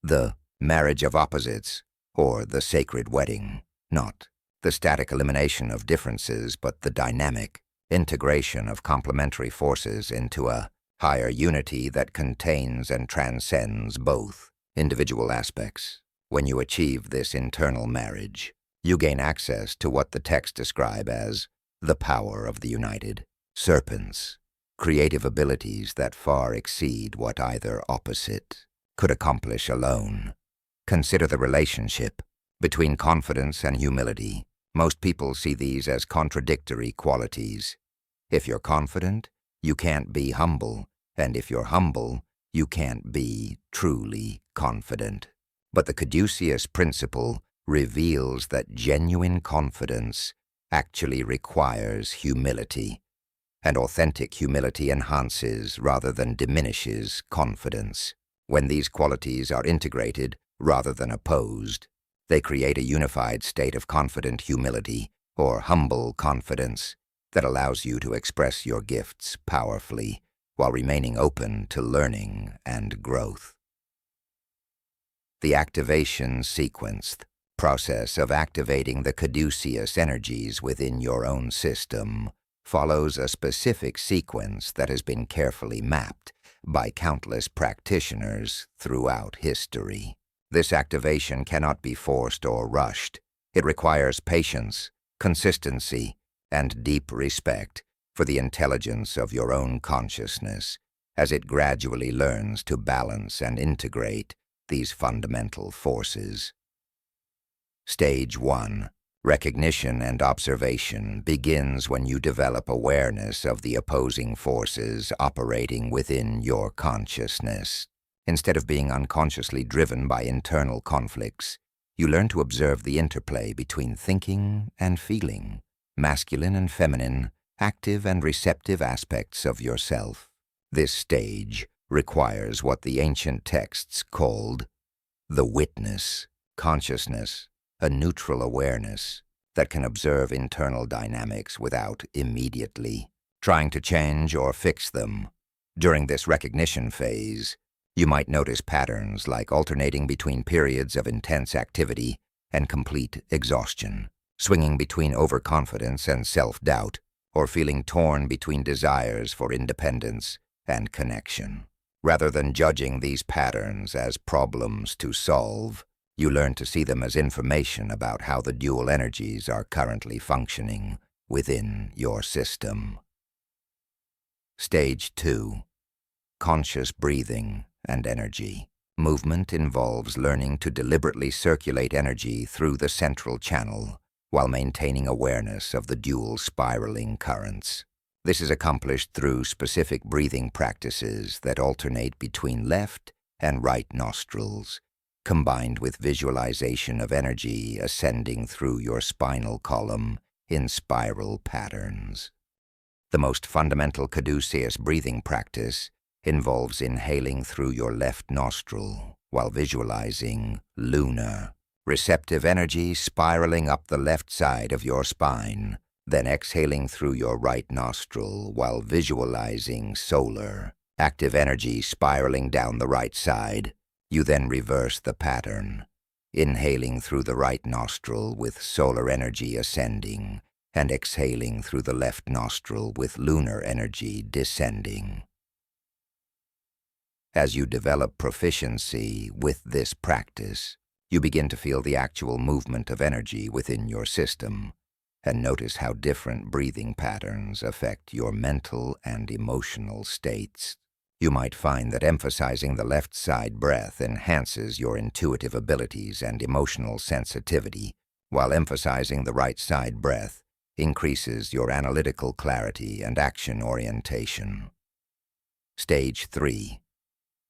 Speaker 1: the marriage of opposites, or the sacred wedding, not the static elimination of differences, but the dynamic integration of complementary forces into a higher unity that contains and transcends both individual aspects. When you achieve this internal marriage, you gain access to what the texts describe as the power of the united serpents, creative abilities that far exceed what either opposite could accomplish alone. Consider the relationship between confidence and humility. Most people see these as contradictory qualities. If you're confident, you can't be humble, and if you're humble, you can't be truly confident. But the caduceus principle reveals that genuine confidence actually requires humility, and authentic humility enhances rather than diminishes confidence. When these qualities are integrated rather than opposed, they create a unified state of confident humility, or humble confidence, that allows you to express your gifts powerfully while remaining open to learning and growth. The activation sequence, the process of activating the caduceus energies within your own system, follows a specific sequence that has been carefully mapped by countless practitioners throughout history. This activation cannot be forced or rushed. It requires patience, consistency, and deep respect for the intelligence of your own consciousness as it gradually learns to balance and integrate these fundamental forces. Stage 1. Recognition and observation begins when you develop awareness of the opposing forces operating within your consciousness. Instead of being unconsciously driven by internal conflicts, you learn to observe the interplay between thinking and feeling, masculine and feminine, active and receptive aspects of yourself. This stage requires what the ancient texts called the witness consciousness, a neutral awareness that can observe internal dynamics without immediately trying to change or fix them. During this recognition phase, You might notice patterns like alternating between periods of intense activity and complete exhaustion, swinging between overconfidence and self-doubt, or feeling torn between desires for independence and connection. Rather than judging these patterns as problems to solve, you learn to see them as information about how the dual energies are currently functioning within your system. Stage 2. Conscious breathing and energy. Movement involves learning to deliberately circulate energy through the central channel while maintaining awareness of the dual spiraling currents. This is accomplished through specific breathing practices that alternate between left and right nostrils, combined with visualization of energy ascending through your spinal column in spiral patterns. The most fundamental caduceus breathing practice involves inhaling through your left nostril while visualizing lunar, receptive energy spiraling up the left side of your spine, then exhaling through your right nostril while visualizing solar, active energy spiraling down the right side. You then reverse the pattern, inhaling through the right nostril with solar energy ascending and exhaling through the left nostril with lunar energy descending. As you develop proficiency with this practice, you begin to feel the actual movement of energy within your system and notice how different breathing patterns affect your mental and emotional states. You might find that emphasizing the left side breath enhances your intuitive abilities and emotional sensitivity, while emphasizing the right side breath increases your analytical clarity and action orientation. Stage 3.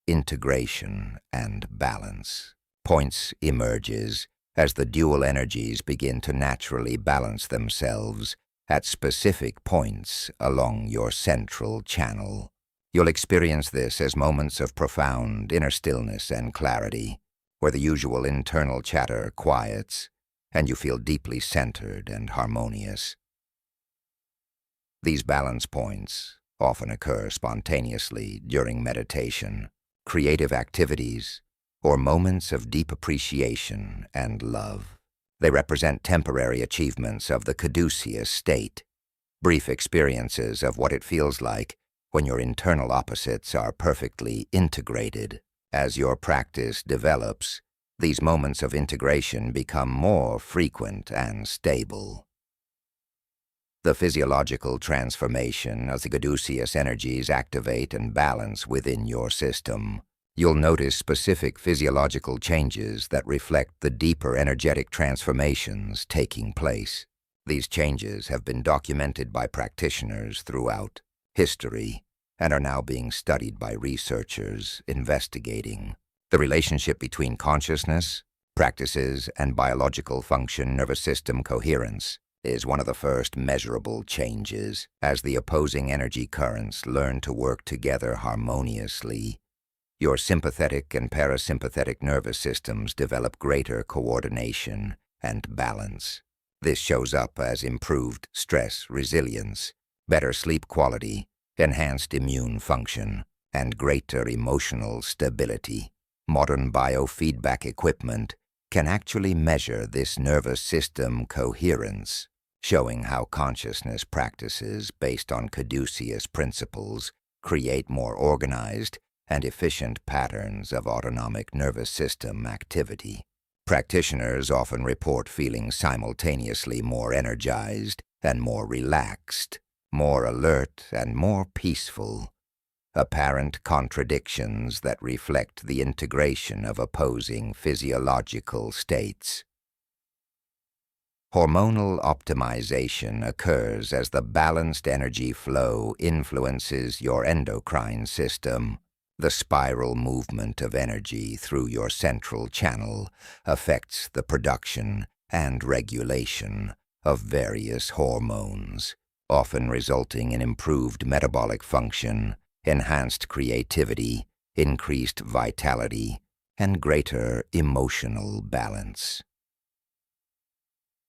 Speaker 1: Integration and balance. Points emerges as the dual energies begin to naturally balance themselves at specific points along your central channel. You'll experience this as moments of profound inner stillness and clarity, where the usual internal chatter quiets and you feel deeply centered and harmonious. These balance points often occur spontaneously during meditation, creative activities, or moments of deep appreciation and love. They represent temporary achievements of the caduceus state, brief experiences of what it feels like when your internal opposites are perfectly integrated. As your practice develops, these moments of integration become more frequent and stable. The physiological transformation as the caduceus energies activate and balance within your system. You'll notice specific physiological changes that reflect the deeper energetic transformations taking place. These changes have been documented by practitioners throughout history and are now being studied by researchers investigating the relationship between consciousness, practices, and biological function. Nervous system coherence is one of the first measurable changes. As the opposing energy currents learn to work together harmoniously, your sympathetic and parasympathetic nervous systems develop greater coordination and balance. This shows up as improved stress resilience, better sleep quality, enhanced immune function, and greater emotional stability. Modern biofeedback equipment can actually measure this nervous system coherence, showing how consciousness practices based on caduceus principles create more organized and efficient patterns of autonomic nervous system activity. Practitioners often report feeling simultaneously more energized and more relaxed, more alert and more peaceful, apparent contradictions that reflect the integration of opposing physiological states. Hormonal optimization occurs as the balanced energy flow influences your endocrine system. The spiral movement of energy through your central channel affects the production and regulation of various hormones, often resulting in improved metabolic function, enhanced creativity, increased vitality, and greater emotional balance.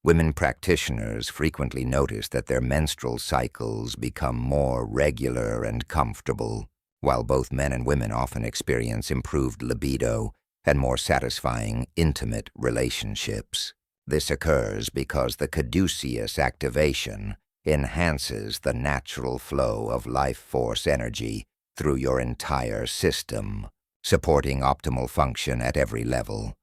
Speaker 1: Women practitioners frequently notice that their menstrual cycles become more regular and comfortable, while both men and women often experience improved libido and more satisfying, intimate relationships. This occurs because the caduceus activation enhances the natural flow of life force energy through your entire system, supporting optimal function at every level.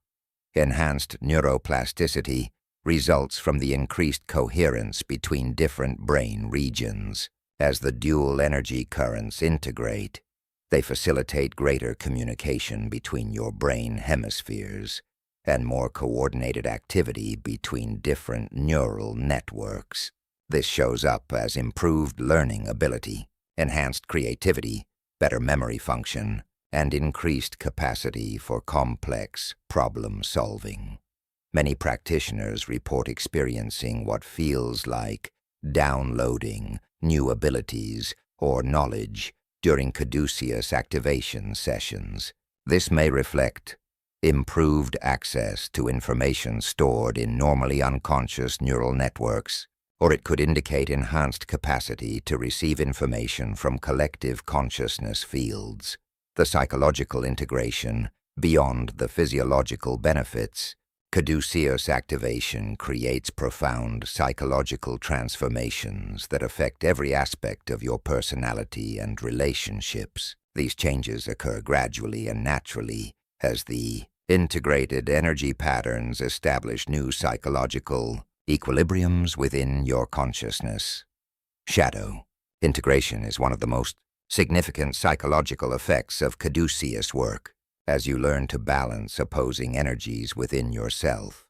Speaker 1: Enhanced neuroplasticity results from the increased coherence between different brain regions. As the dual energy currents integrate, they facilitate greater communication between your brain hemispheres and more coordinated activity between different neural networks. This shows up as improved learning ability, enhanced creativity, better memory function, and increased capacity for complex problem solving. Many practitioners report experiencing what feels like downloading new abilities or knowledge during caduceus activation sessions. This may reflect improved access to information stored in normally unconscious neural networks, or it could indicate enhanced capacity to receive information from collective consciousness fields. The psychological integration, beyond the physiological benefits, caduceus activation creates profound psychological transformations that affect every aspect of your personality and relationships. These changes occur gradually and naturally as the integrated energy patterns establish new psychological equilibriums within your consciousness. Shadow integration is one of the most significant psychological effects of caduceus work. As you learn to balance opposing energies within yourself,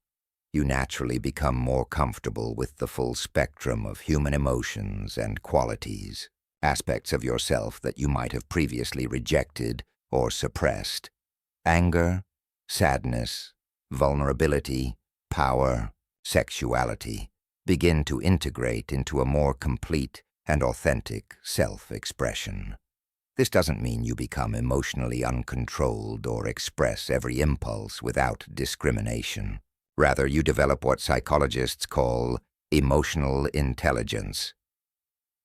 Speaker 1: you naturally become more comfortable with the full spectrum of human emotions and qualities, aspects of yourself that you might have previously rejected or suppressed. Anger, sadness, vulnerability, power, sexuality begin to integrate into a more complete and authentic self-expression. This doesn't mean you become emotionally uncontrolled or express every impulse without discrimination. Rather, you develop what psychologists call emotional intelligence,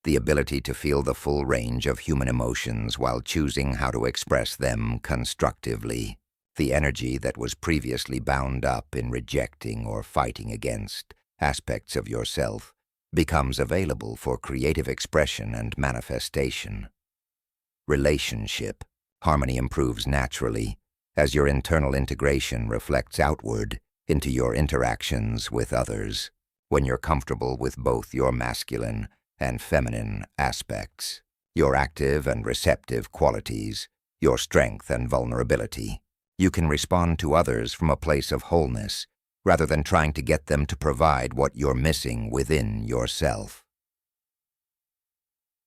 Speaker 1: the ability to feel the full range of human emotions while choosing how to express them constructively. The energy that was previously bound up in rejecting or fighting against aspects of yourself becomes available for creative expression and manifestation. Relationship harmony improves naturally as your internal integration reflects outward into your interactions with others. When you're comfortable with both your masculine and feminine aspects, your active and receptive qualities, your strength and vulnerability, you can respond to others from a place of wholeness rather than trying to get them to provide what you're missing within yourself.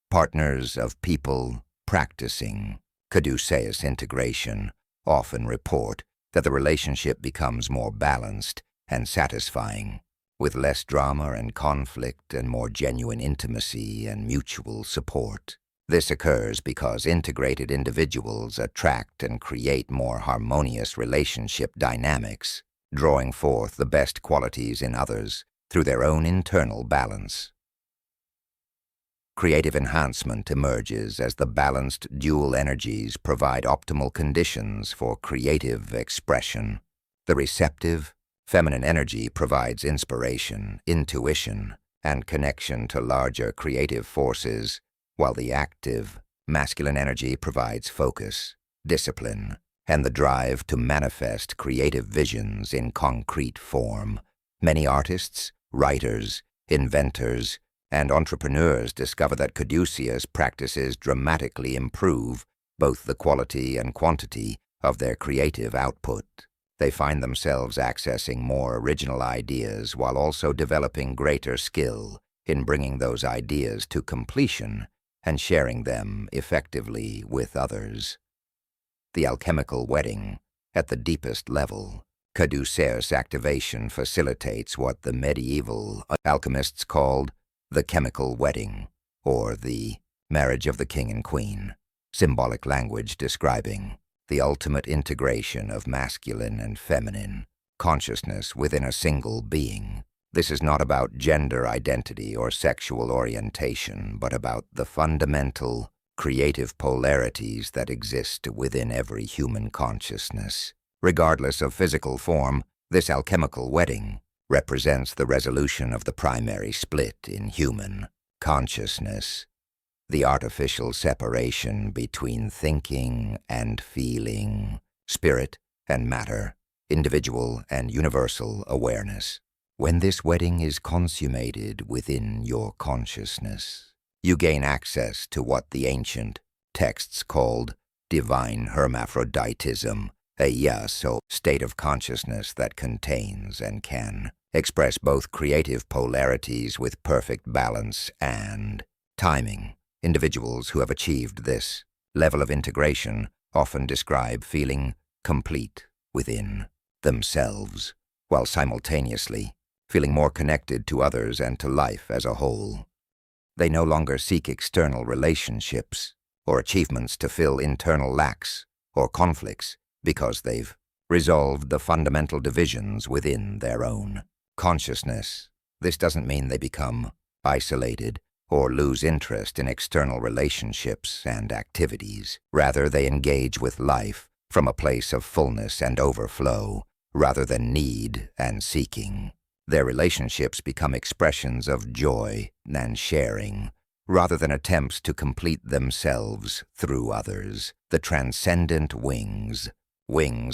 Speaker 1: Partners of people practicing caduceus integration often report that the relationship becomes more balanced and satisfying, with less drama and conflict and more genuine intimacy and mutual support. This occurs because integrated individuals attract and create more harmonious relationship dynamics, drawing forth the best qualities in others through their own internal balance. Creative enhancement emerges as the balanced dual energies provide optimal conditions for creative expression. The receptive, feminine energy provides inspiration, intuition, and connection to larger creative forces, while the active, masculine energy provides focus, discipline, and the drive to manifest creative visions in concrete form. Many artists, writers, inventors, and entrepreneurs discover that caduceus practices dramatically improve both the quality and quantity of their creative output. They find themselves accessing more original ideas while also developing greater skill in bringing those ideas to completion and sharing them effectively with others. The alchemical wedding, at the deepest level, caduceus activation facilitates what the medieval alchemists called the chemical wedding, or the marriage of the king and queen, symbolic language describing the ultimate integration of masculine and feminine consciousness within a single being. This is not about gender identity or sexual orientation, but about the fundamental creative polarities that exist within every human consciousness. Regardless of physical form, this alchemical wedding represents the resolution of the primary split in human consciousness, the artificial separation between thinking and feeling, spirit and matter, individual and universal awareness. When this wedding is consummated within your consciousness, you gain access to what the ancient texts called divine hermaphroditism, a yaso state of consciousness that contains and can express both creative polarities with perfect balance and timing. Individuals who have achieved this level of integration often describe feeling complete within themselves, while simultaneously feeling more connected to others and to life as a whole. They no longer seek external relationships or achievements to fill internal lacks or conflicts because they've resolved the fundamental divisions within their own consciousness. This doesn't mean they become isolated or lose interest in external relationships and activities. Rather, they engage with life from a place of fullness and overflow, rather than need and seeking. Their relationships become expressions of joy and sharing, rather than attempts to complete themselves through others. The transcendent wings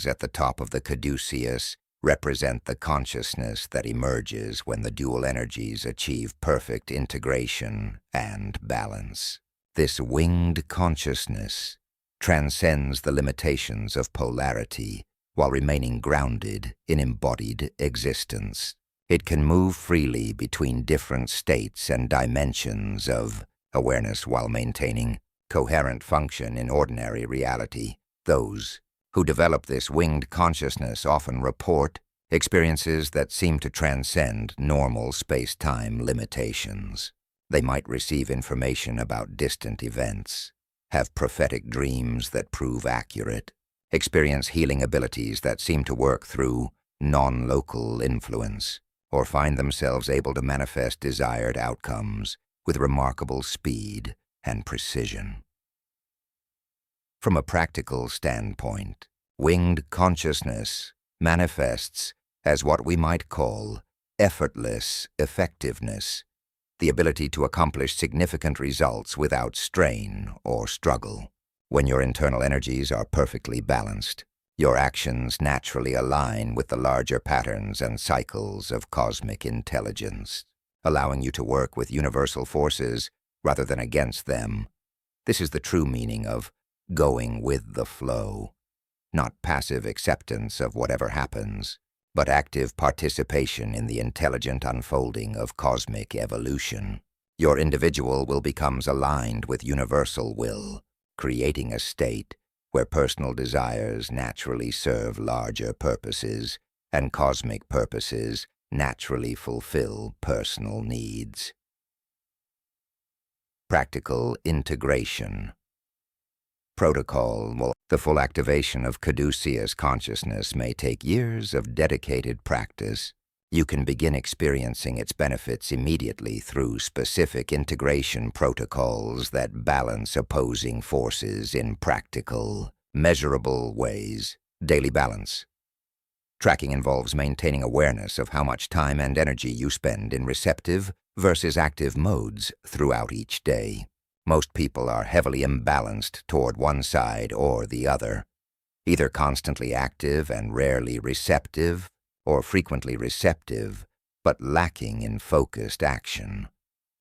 Speaker 1: at the top of the caduceus, represent the consciousness that emerges when the dual energies achieve perfect integration and balance. This winged consciousness transcends the limitations of polarity while remaining grounded in embodied existence. It can move freely between different states and dimensions of awareness while maintaining coherent function in ordinary reality. Those who develop this winged consciousness often report experiences that seem to transcend normal space-time limitations. They might receive information about distant events, have prophetic dreams that prove accurate, experience healing abilities that seem to work through non-local influence, or find themselves able to manifest desired outcomes with remarkable speed and precision. From a practical standpoint, winged consciousness manifests as what we might call effortless effectiveness, the ability to accomplish significant results without strain or struggle. When your internal energies are perfectly balanced, your actions naturally align with the larger patterns and cycles of cosmic intelligence, allowing you to work with universal forces rather than against them. This is the true meaning of going with the flow, not passive acceptance of whatever happens, but active participation in the intelligent unfolding of cosmic evolution. Your individual will becomes aligned with universal will, creating a state where personal desires naturally serve larger purposes and cosmic purposes naturally fulfill personal needs. Practical integration. Protocol. The full activation of caduceus consciousness may take years of dedicated practice. You can begin experiencing its benefits immediately through specific integration protocols that balance opposing forces in practical, measurable ways. Daily balance. Tracking involves maintaining awareness of how much time and energy you spend in receptive versus active modes throughout each day. Most people are heavily imbalanced toward one side or the other, either constantly active and rarely receptive, or frequently receptive, but lacking in focused action.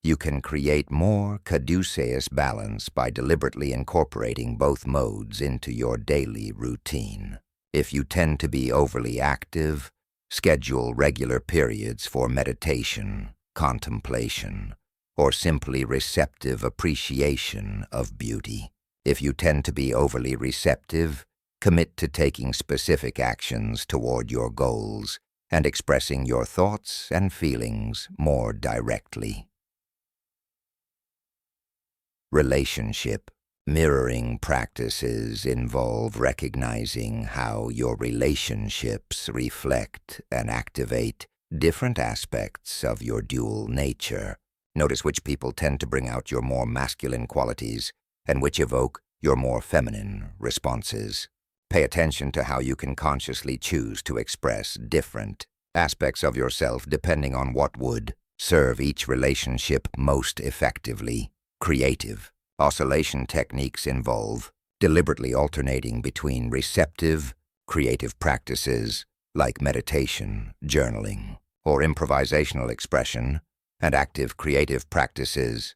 Speaker 1: You can create more caduceus balance by deliberately incorporating both modes into your daily routine. If you tend to be overly active, schedule regular periods for meditation, contemplation, or simply receptive appreciation of beauty. If you tend to be overly receptive, commit to taking specific actions toward your goals and expressing your thoughts and feelings more directly. Relationship. Mirroring practices involve recognizing how your relationships reflect and activate different aspects of your dual nature. Notice which people tend to bring out your more masculine qualities and which evoke your more feminine responses. Pay attention to how you can consciously choose to express different aspects of yourself depending on what would serve each relationship most effectively. Creative oscillation techniques involve deliberately alternating between receptive, creative practices like meditation, journaling, or improvisational expression, and active creative practices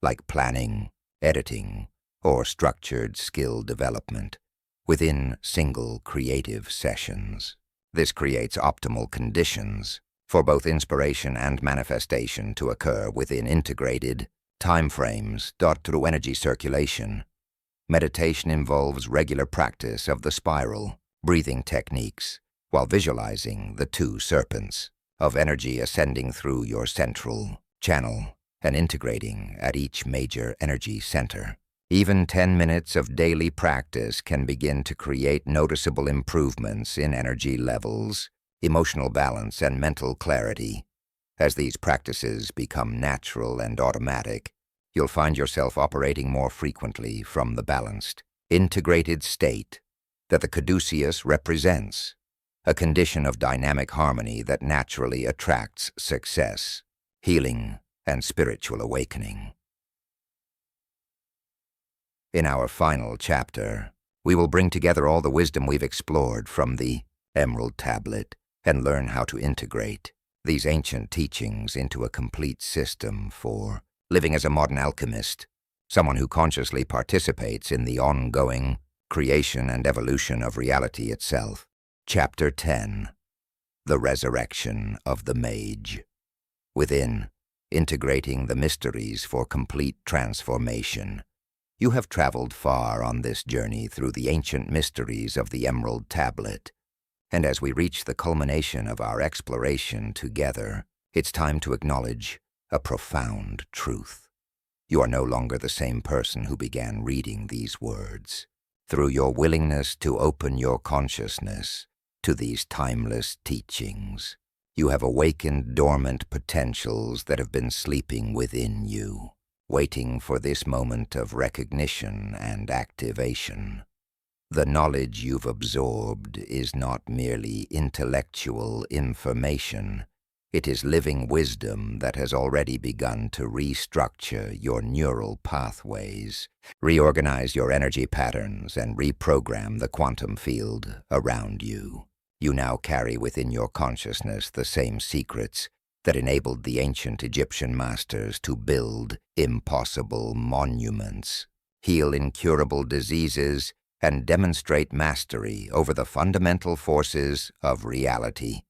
Speaker 1: like planning, editing, or structured skill development within single creative sessions. This creates optimal conditions for both inspiration and manifestation to occur within integrated timeframes. Through energy circulation, meditation involves regular practice of the spiral breathing techniques while visualizing the two serpents of energy ascending through your central channel and integrating at each major energy center. Even 10 minutes of daily practice can begin to create noticeable improvements in energy levels, emotional balance, and mental clarity. As these practices become natural and automatic, you'll find yourself operating more frequently from the balanced, integrated state that the CADUCEUS represents, a condition of dynamic harmony that naturally attracts success, healing, and spiritual awakening. In our final chapter, we will bring together all the wisdom we've explored from the Emerald Tablet and learn how to integrate these ancient teachings into a complete system for living as a modern alchemist, someone who consciously participates in the ongoing creation and evolution of reality itself. Chapter 10. The Resurrection of the Mage. Within integrating the mysteries for complete transformation, you have traveled far on this journey through the ancient mysteries of the Emerald Tablet, and as we reach the culmination of our exploration together, it's time to acknowledge a profound truth. You are no longer the same person who began reading these words. Through your willingness to open your consciousness to these timeless teachings, you have awakened dormant potentials that have been sleeping within you, waiting for this moment of recognition and activation. The knowledge you've absorbed is not merely intellectual information. It is living wisdom that has already begun to restructure your neural pathways, reorganize your energy patterns, and reprogram the quantum field around you. You now carry within your consciousness the same secrets that enabled the ancient Egyptian masters to build impossible monuments, heal incurable diseases, and demonstrate mastery over the fundamental forces of reality.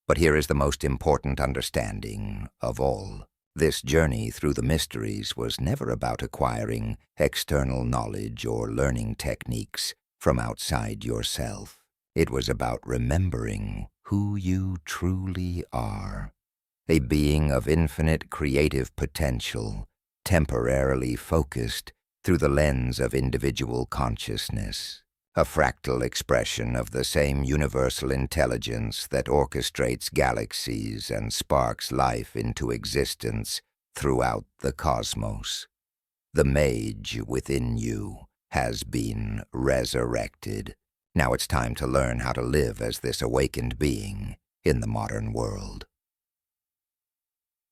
Speaker 1: But here is the most important understanding of all. This journey through the mysteries was never about acquiring external knowledge or learning techniques from outside yourself. It was about remembering who you truly are, a being of infinite creative potential, temporarily focused through the lens of individual consciousness, a fractal expression of the same universal intelligence that orchestrates galaxies and sparks life into existence throughout the cosmos. The mage within you has been resurrected. Now it's time to learn how to live as this awakened being in the modern world.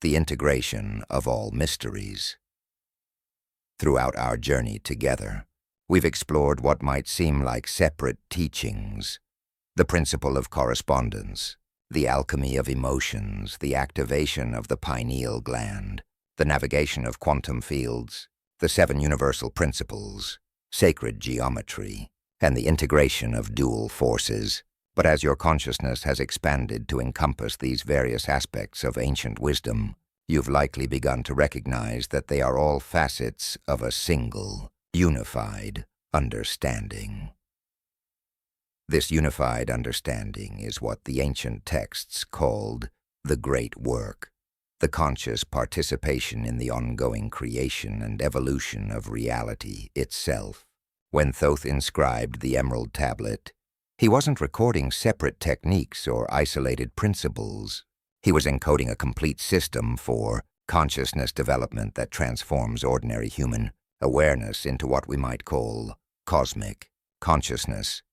Speaker 1: The integration of all mysteries. Throughout our journey together, we've explored what might seem like separate teachings: the principle of correspondence, the alchemy of emotions, the activation of the pineal gland, the navigation of quantum fields, the 7 universal principles, sacred geometry, and the integration of dual forces. But as your consciousness has expanded to encompass these various aspects of ancient wisdom, you've likely begun to recognize that they are all facets of a single, unified understanding. This unified understanding is what the ancient texts called the Great Work, the conscious participation in the ongoing creation and evolution of reality itself. When Thoth inscribed the Emerald Tablet, he wasn't recording separate techniques or isolated principles. He was encoding a complete system for consciousness development that transforms ordinary human awareness into what we might call cosmic consciousness,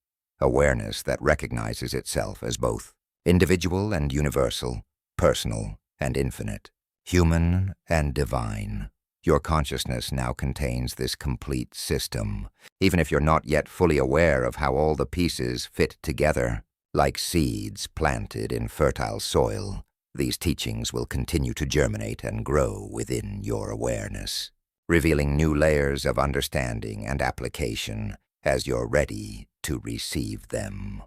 Speaker 1: awareness that recognizes itself as both individual and universal, personal and infinite, human and divine. Your consciousness now contains this complete system, even if you're not yet fully aware of how all the pieces fit together. Like seeds planted in fertile soil, these teachings will continue to germinate and grow within your awareness, revealing new layers of understanding and application as you're ready to receive them.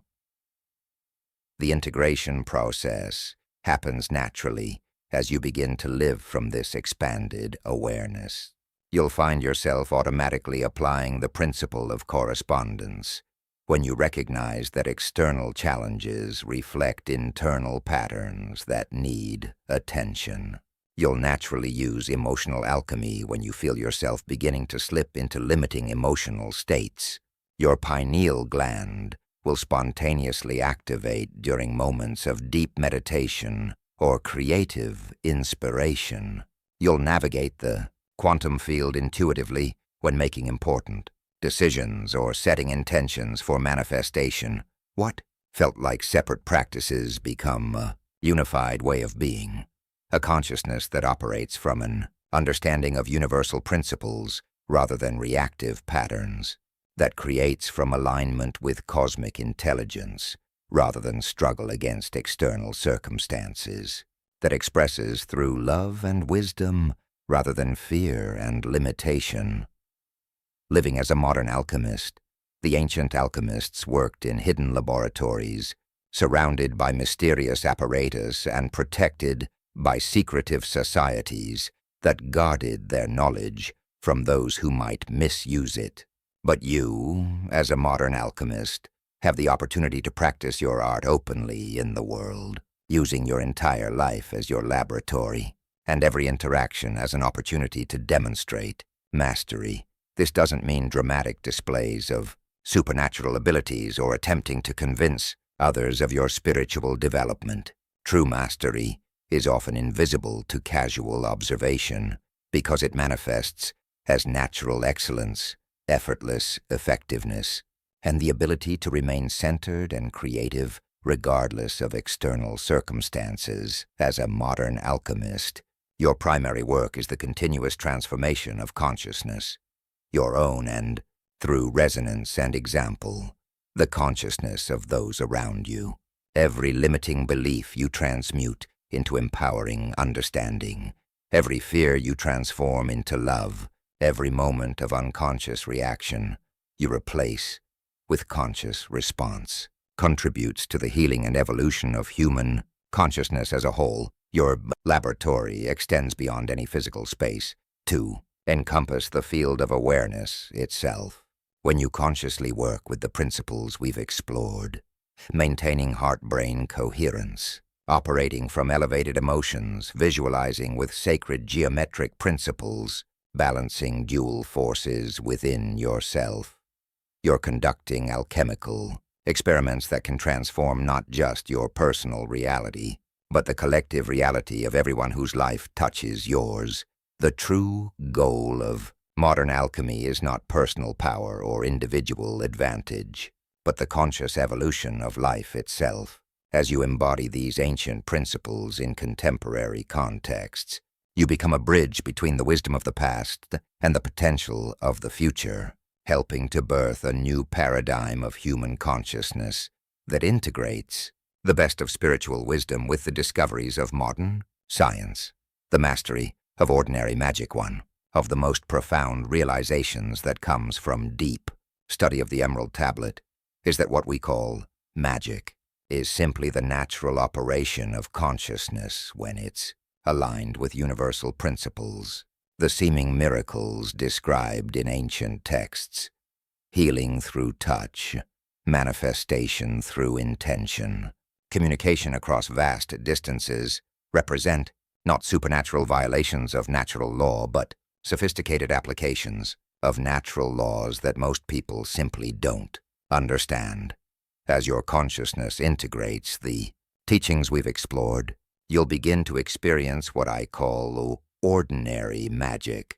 Speaker 1: The integration process happens naturally as you begin to live from this expanded awareness. You'll find yourself automatically applying the principle of correspondence when you recognize that external challenges reflect internal patterns that need attention. You'll naturally use emotional alchemy when you feel yourself beginning to slip into limiting emotional states. Your pineal gland will spontaneously activate during moments of deep meditation or creative inspiration. You'll navigate the quantum field intuitively when making important decisions or setting intentions for manifestation. What felt like separate practices become a unified way of being, a consciousness that operates from an understanding of universal principles rather than reactive patterns, that creates from alignment with cosmic intelligence rather than struggle against external circumstances, that expresses through love and wisdom rather than fear and limitation. Living as a modern alchemist, the ancient alchemists worked in hidden laboratories, surrounded by mysterious apparatus and protected by secretive societies that guarded their knowledge from those who might misuse it. But you, as a modern alchemist, have the opportunity to practice your art openly in the world, using your entire life as your laboratory, and every interaction as an opportunity to demonstrate mastery. This doesn't mean dramatic displays of supernatural abilities or attempting to convince others of your spiritual development. True mastery is often invisible to casual observation because it manifests as natural excellence, effortless effectiveness, and the ability to remain centered and creative regardless of external circumstances. As a modern alchemist, your primary work is the continuous transformation of consciousness, your own and, through resonance and example, the consciousness of those around you. Every limiting belief you transmute into empowering understanding, every fear you transform into love, every moment of unconscious reaction you replace with conscious response contributes to the healing and evolution of human consciousness as a whole. Your laboratory extends beyond any physical space to encompass the field of awareness itself. When you consciously work with the principles we've explored, maintaining heart-brain coherence, operating from elevated emotions, visualizing with sacred geometric principles, balancing dual forces within yourself, you're conducting alchemical experiments that can transform not just your personal reality, but the collective reality of everyone whose life touches yours. The true goal of modern alchemy is not personal power or individual advantage, but the conscious evolution of life itself. As you embody these ancient principles in contemporary contexts, you become a bridge between the wisdom of the past and the potential of the future, helping to birth a new paradigm of human consciousness that integrates the best of spiritual wisdom with the discoveries of modern science, the mastery of ordinary magic, one of the most profound realizations that comes from deep study of the Emerald Tablet is that what we call magic is simply the natural operation of consciousness when it's aligned with universal principles. The seeming miracles described in ancient texts, healing through touch, manifestation through intention, communication across vast distances, represent not supernatural violations of natural law, but sophisticated applications of natural laws that most people simply don't understand. As your consciousness integrates the teachings we've explored, you'll begin to experience what I call ordinary magic,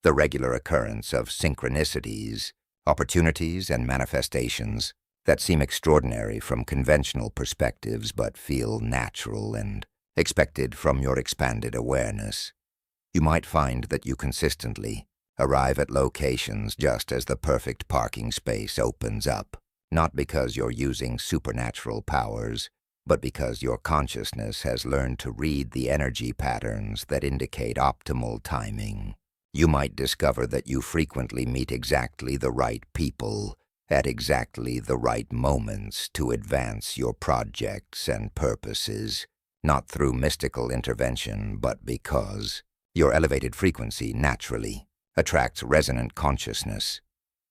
Speaker 1: the regular occurrence of synchronicities, opportunities, and manifestations that seem extraordinary from conventional perspectives but feel natural and expected from your expanded awareness. You might find that you consistently arrive at locations just as the perfect parking space opens up, not because you're using supernatural powers, but because your consciousness has learned to read the energy patterns that indicate optimal timing. You might discover that you frequently meet exactly the right people at exactly the right moments to advance your projects and purposes, not through mystical intervention, but because your elevated frequency naturally attracts resonant consciousness.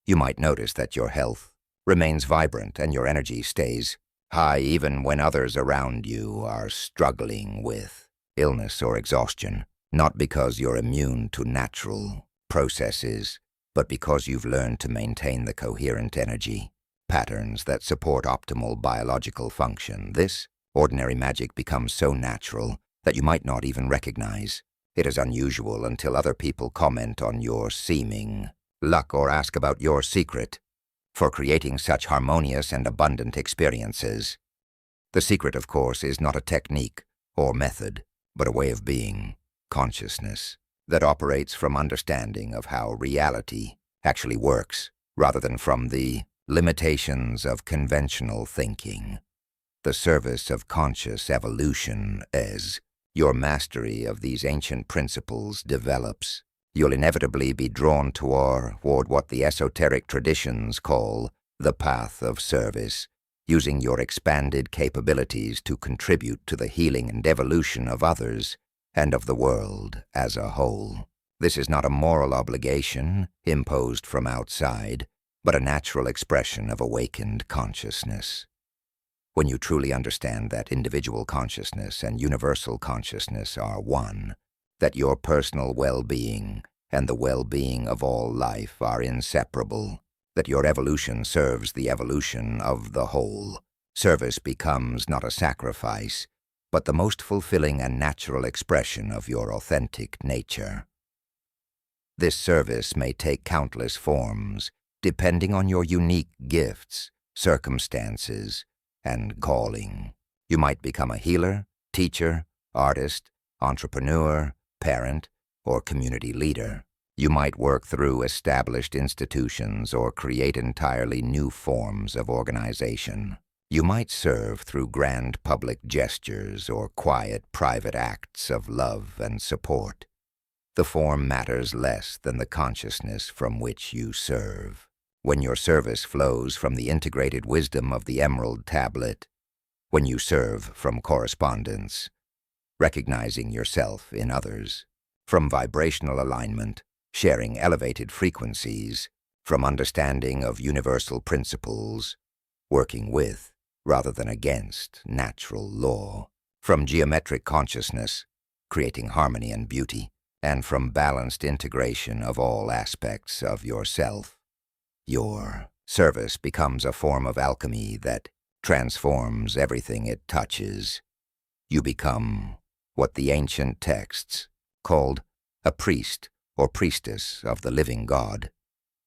Speaker 1: You might notice that your health remains vibrant and your energy stays high even when others around you are struggling with illness or exhaustion, not because you're immune to natural processes, but because you've learned to maintain the coherent energy patterns that support optimal biological function. This ordinary magic becomes so natural that you might not even recognize it as unusual until other people comment on your seeming luck or ask about your secret for creating such harmonious and abundant experiences. The secret, of course, is not a technique or method, but a way of being, consciousness, that operates from understanding of how reality actually works, rather than from the limitations of conventional thinking. The service of conscious evolution as your mastery of these ancient principles develops. You'll inevitably be drawn toward what the esoteric traditions call the path of service, using your expanded capabilities to contribute to the healing and evolution of others and of the world as a whole. This is not a moral obligation imposed from outside, but a natural expression of awakened consciousness. When you truly understand that individual consciousness and universal consciousness are one, that your personal well-being and the well-being of all life are inseparable, that your evolution serves the evolution of the whole, service becomes not a sacrifice, but the most fulfilling and natural expression of your authentic nature. This service may take countless forms, depending on your unique gifts, circumstances, and calling. You might become a healer, teacher, artist, entrepreneur, parent, or community leader. You might work through established institutions or create entirely new forms of organization. You might serve through grand public gestures or quiet private acts of love and support. The form matters less than the consciousness from which you serve. When your service flows from the integrated wisdom of the Emerald Tablet, when you serve from correspondence, recognizing yourself in others, from vibrational alignment, sharing elevated frequencies, from understanding of universal principles, working with, rather than against, natural law, from geometric consciousness, creating harmony and beauty, and from balanced integration of all aspects of yourself. Your service becomes a form of alchemy that transforms everything it touches. You become what the ancient texts called a priest or priestess of the living God,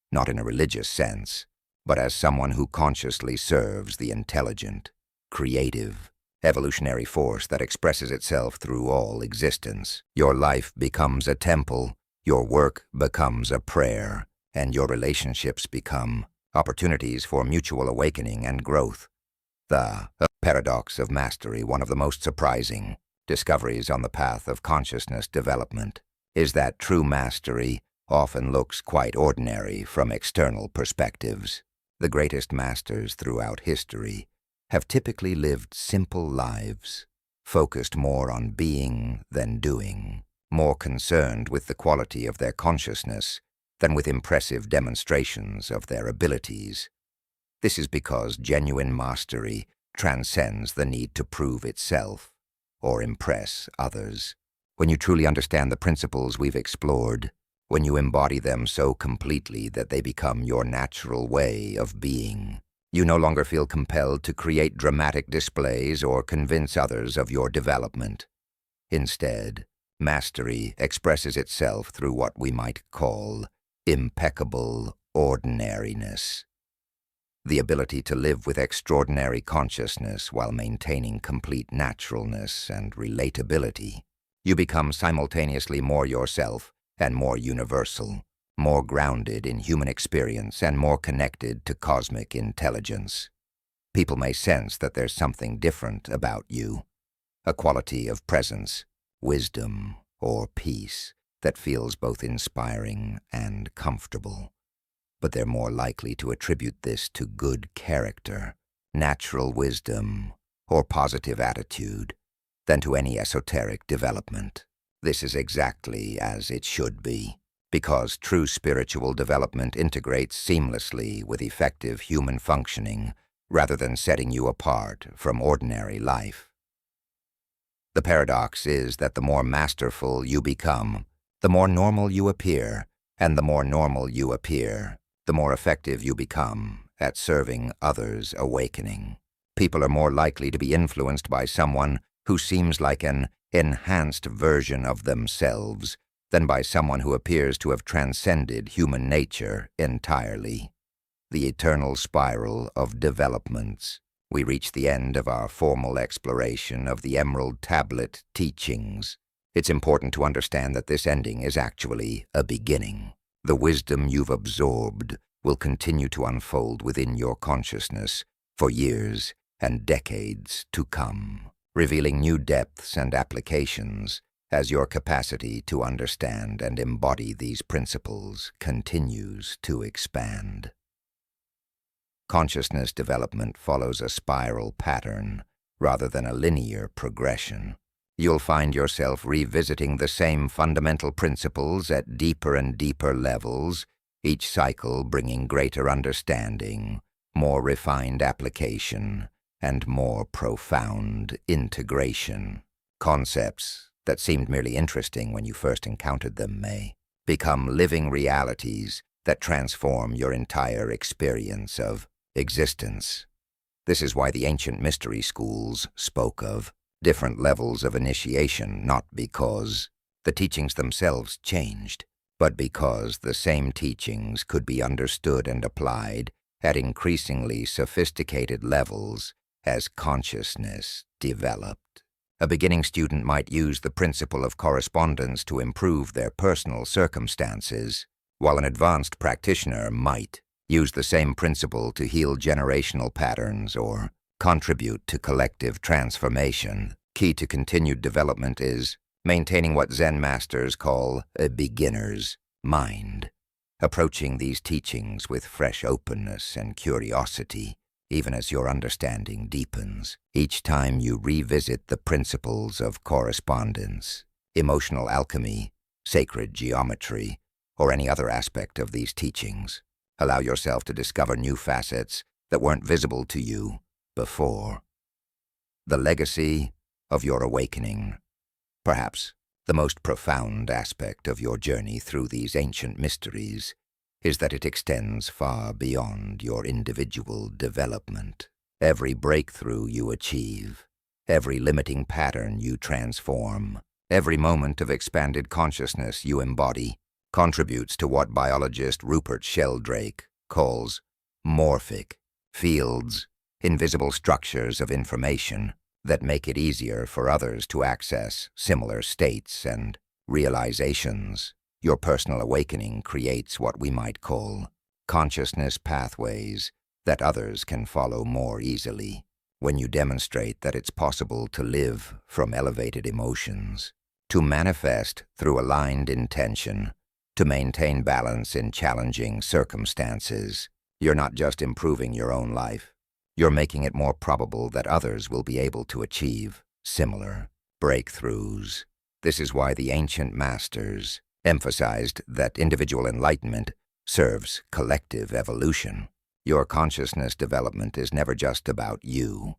Speaker 1: not in a religious sense, but as someone who consciously serves the intelligent, creative, evolutionary force that expresses itself through all existence. Your life becomes a temple, your work becomes a prayer, and your relationships become opportunities for mutual awakening and growth. The paradox of mastery, one of the most surprising discoveries on the path of consciousness development, is that true mastery often looks quite ordinary from external perspectives. The greatest masters throughout history have typically lived simple lives, focused more on being than doing, more concerned with the quality of their consciousness than with impressive demonstrations of their abilities. This is because genuine mastery transcends the need to prove itself or impress others. When you truly understand the principles we've explored, when you embody them so completely that they become your natural way of being, you no longer feel compelled to create dramatic displays or convince others of your development. Instead, Mastery expresses itself through what we might call impeccable ordinariness. The ability to live with extraordinary consciousness while maintaining complete naturalness and relatability. You become simultaneously more yourself and more universal, more grounded in human experience and more connected to cosmic intelligence. People may sense that there's something different about you, a quality of presence, wisdom, or peace that feels both inspiring and comfortable. But they're more likely to attribute this to good character, natural wisdom, or positive attitude than to any esoteric development. This is exactly as it should be, because true spiritual development integrates seamlessly with effective human functioning rather than setting you apart from ordinary life. The paradox is that the more masterful you become, the more normal you appear, and the more normal you appear, the more effective you become at serving others' awakening. People are more likely to be influenced by someone who seems like an enhanced version of themselves than by someone who appears to have transcended human nature entirely. The eternal spiral of developments. We reach the end of our formal exploration of the Emerald Tablet teachings. It's important to understand that this ending is actually a beginning. The wisdom you've absorbed will continue to unfold within your consciousness for years and decades to come, revealing new depths and applications as your capacity to understand and embody these principles continues to expand. Consciousness development follows a spiral pattern rather than a linear progression. You'll find yourself revisiting the same fundamental principles at deeper and deeper levels, each cycle bringing greater understanding, more refined application, and more profound integration. Concepts that seemed merely interesting when you first encountered them may become living realities that transform your entire experience of existence. This is why the ancient mystery schools spoke of different levels of initiation, not because the teachings themselves changed, but because the same teachings could be understood and applied at increasingly sophisticated levels as consciousness developed. A beginning student might use the principle of correspondence to improve their personal circumstances, while an advanced practitioner might use the same principle to heal generational patterns or contribute to collective transformation. Key to continued development is maintaining what Zen masters call a beginner's mind, approaching these teachings with fresh openness and curiosity, even as your understanding deepens. Each time you revisit the principles of correspondence, emotional alchemy, sacred geometry, or any other aspect of these teachings, allow yourself to discover new facets that weren't visible to you before. The legacy of your awakening. Perhaps the most profound aspect of your journey through these ancient mysteries is that it extends far beyond your individual development. Every breakthrough you achieve, every limiting pattern you transform, every moment of expanded consciousness you embody contributes to what biologist Rupert Sheldrake calls morphic fields, invisible structures of information that make it easier for others to access similar states and realizations. Your personal awakening creates what we might call consciousness pathways that others can follow more easily. When you demonstrate that it's possible to live from elevated emotions, to manifest through aligned intention, to maintain balance in challenging circumstances, you're not just improving your own life, you're making it more probable that others will be able to achieve similar breakthroughs. This is why the ancient masters emphasized that individual enlightenment serves collective evolution. Your consciousness development is never just about you.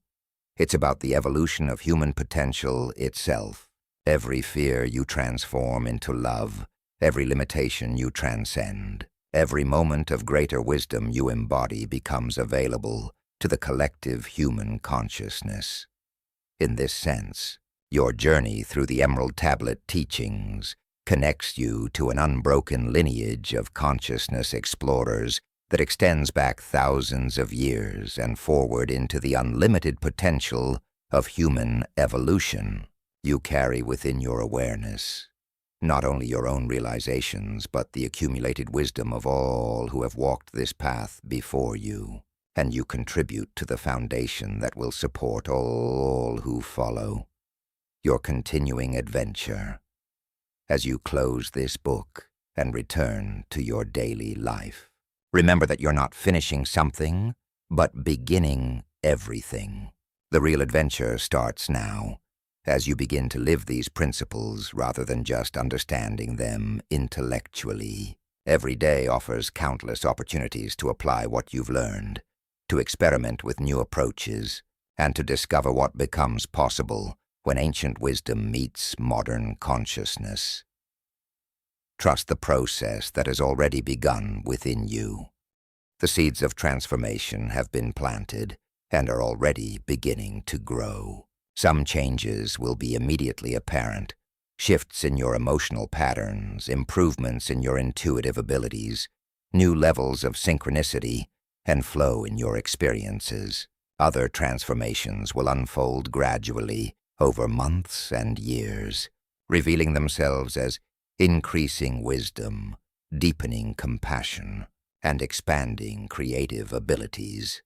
Speaker 1: It's about the evolution of human potential itself. Every fear you transform into love, every limitation you transcend, every moment of greater wisdom you embody becomes available to the collective human consciousness. In this sense, Your journey through the Emerald Tablet teachings connects you to an unbroken lineage of consciousness explorers that extends back thousands of years and forward into the unlimited potential of human evolution. You carry within your awareness not only your own realizations, but the accumulated wisdom of all who have walked this path before you, and you contribute to the foundation that will support all who follow. Your continuing adventure as you close this book and return to your daily life. Remember that you're not finishing something, but beginning everything. The real adventure starts now, as you begin to live these principles rather than just understanding them intellectually. Every day offers countless opportunities to apply what you've learned, to experiment with new approaches, and to discover what becomes possible when ancient wisdom meets modern consciousness. Trust the process that has already begun within you. The seeds of transformation have been planted and are already beginning to grow. Some changes will be immediately apparent, shifts in your emotional patterns, improvements in your intuitive abilities, new levels of synchronicity, and flow in your experiences. Other transformations will unfold gradually over months and years, revealing themselves as increasing wisdom, deepening compassion, and expanding creative abilities.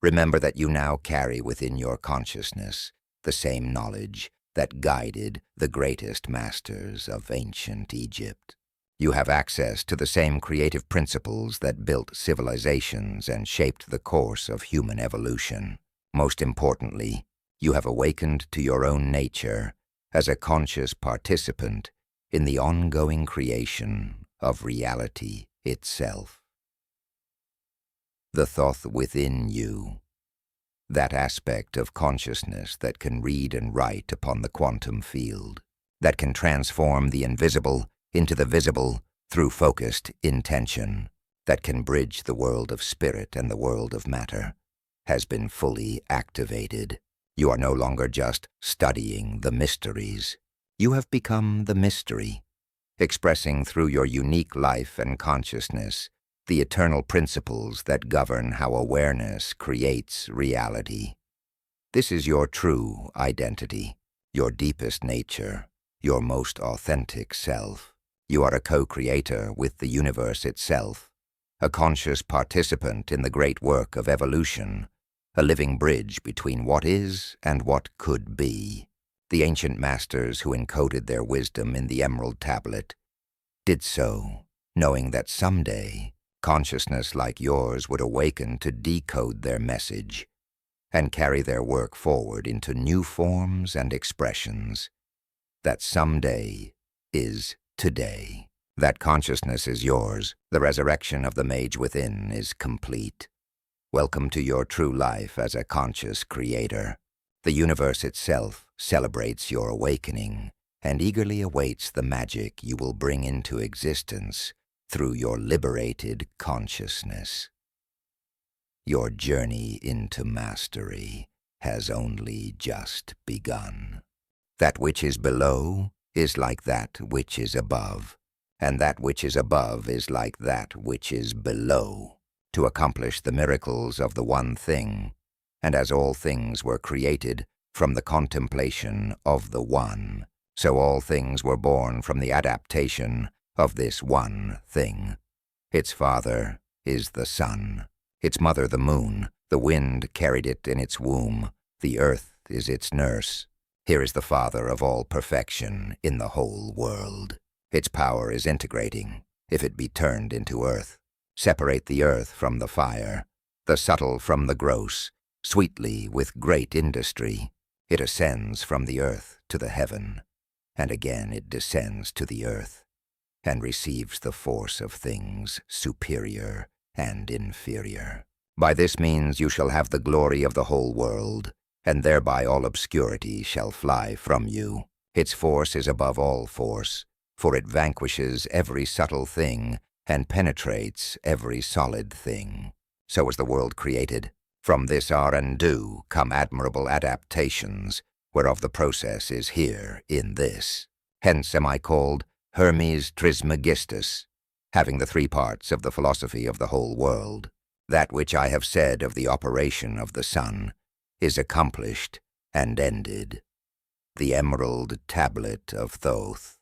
Speaker 1: Remember that you now carry within your consciousness the same knowledge that guided the greatest masters of ancient Egypt. You have access to the same creative principles that built civilizations and shaped the course of human evolution. Most importantly, you have awakened to your own nature as a conscious participant in the ongoing creation of reality itself. The Thoth within you, that aspect of consciousness that can read and write upon the quantum field, that can transform the invisible into the visible through focused intention, that can bridge the world of spirit and the world of matter, has been fully activated. You are no longer just studying the mysteries. You have become the mystery, expressing through your unique life and consciousness the eternal principles that govern how awareness creates reality. This is your true identity, your deepest nature, your most authentic self. You are a co-creator with the universe itself, a conscious participant in the great work of evolution, a living bridge between what is and what could be. The ancient masters who encoded their wisdom in the Emerald Tablet did so, knowing that someday consciousness like yours would awaken to decode their message and carry their work forward into new forms and expressions. That someday is today. That consciousness is yours. The resurrection of the mage within is complete. Welcome to your true life as a conscious creator. The universe itself celebrates your awakening and eagerly awaits the magic you will bring into existence through your liberated consciousness. Your journey into mastery has only just begun. That which is below is like that which is above, and that which is above is like that which is below. To accomplish the miracles of the one thing, and as all things were created from the contemplation of the one, so all things were born from the adaptation of this one thing. Its father is the sun, its mother the moon, the wind carried it in its womb, the earth is its nurse. Here is the father of all perfection in the whole world. Its power is integrating, if it be turned into earth. Separate the earth from the fire, the subtle from the gross. Sweetly, with great industry, it ascends from the earth to the heaven, and again it descends to the earth, and receives the force of things superior and inferior. By this means you shall have the glory of the whole world, and thereby all obscurity shall fly from you. Its force is above all force, for it vanquishes every subtle thing and penetrates every solid thing. So was the world created. From this are and do come admirable adaptations, whereof the process is here in this. Hence am I called Hermes Trismegistus, having the 3 parts of the philosophy of the whole world. That which I have said of the operation of the sun is accomplished and ended. The Emerald Tablet of Thoth.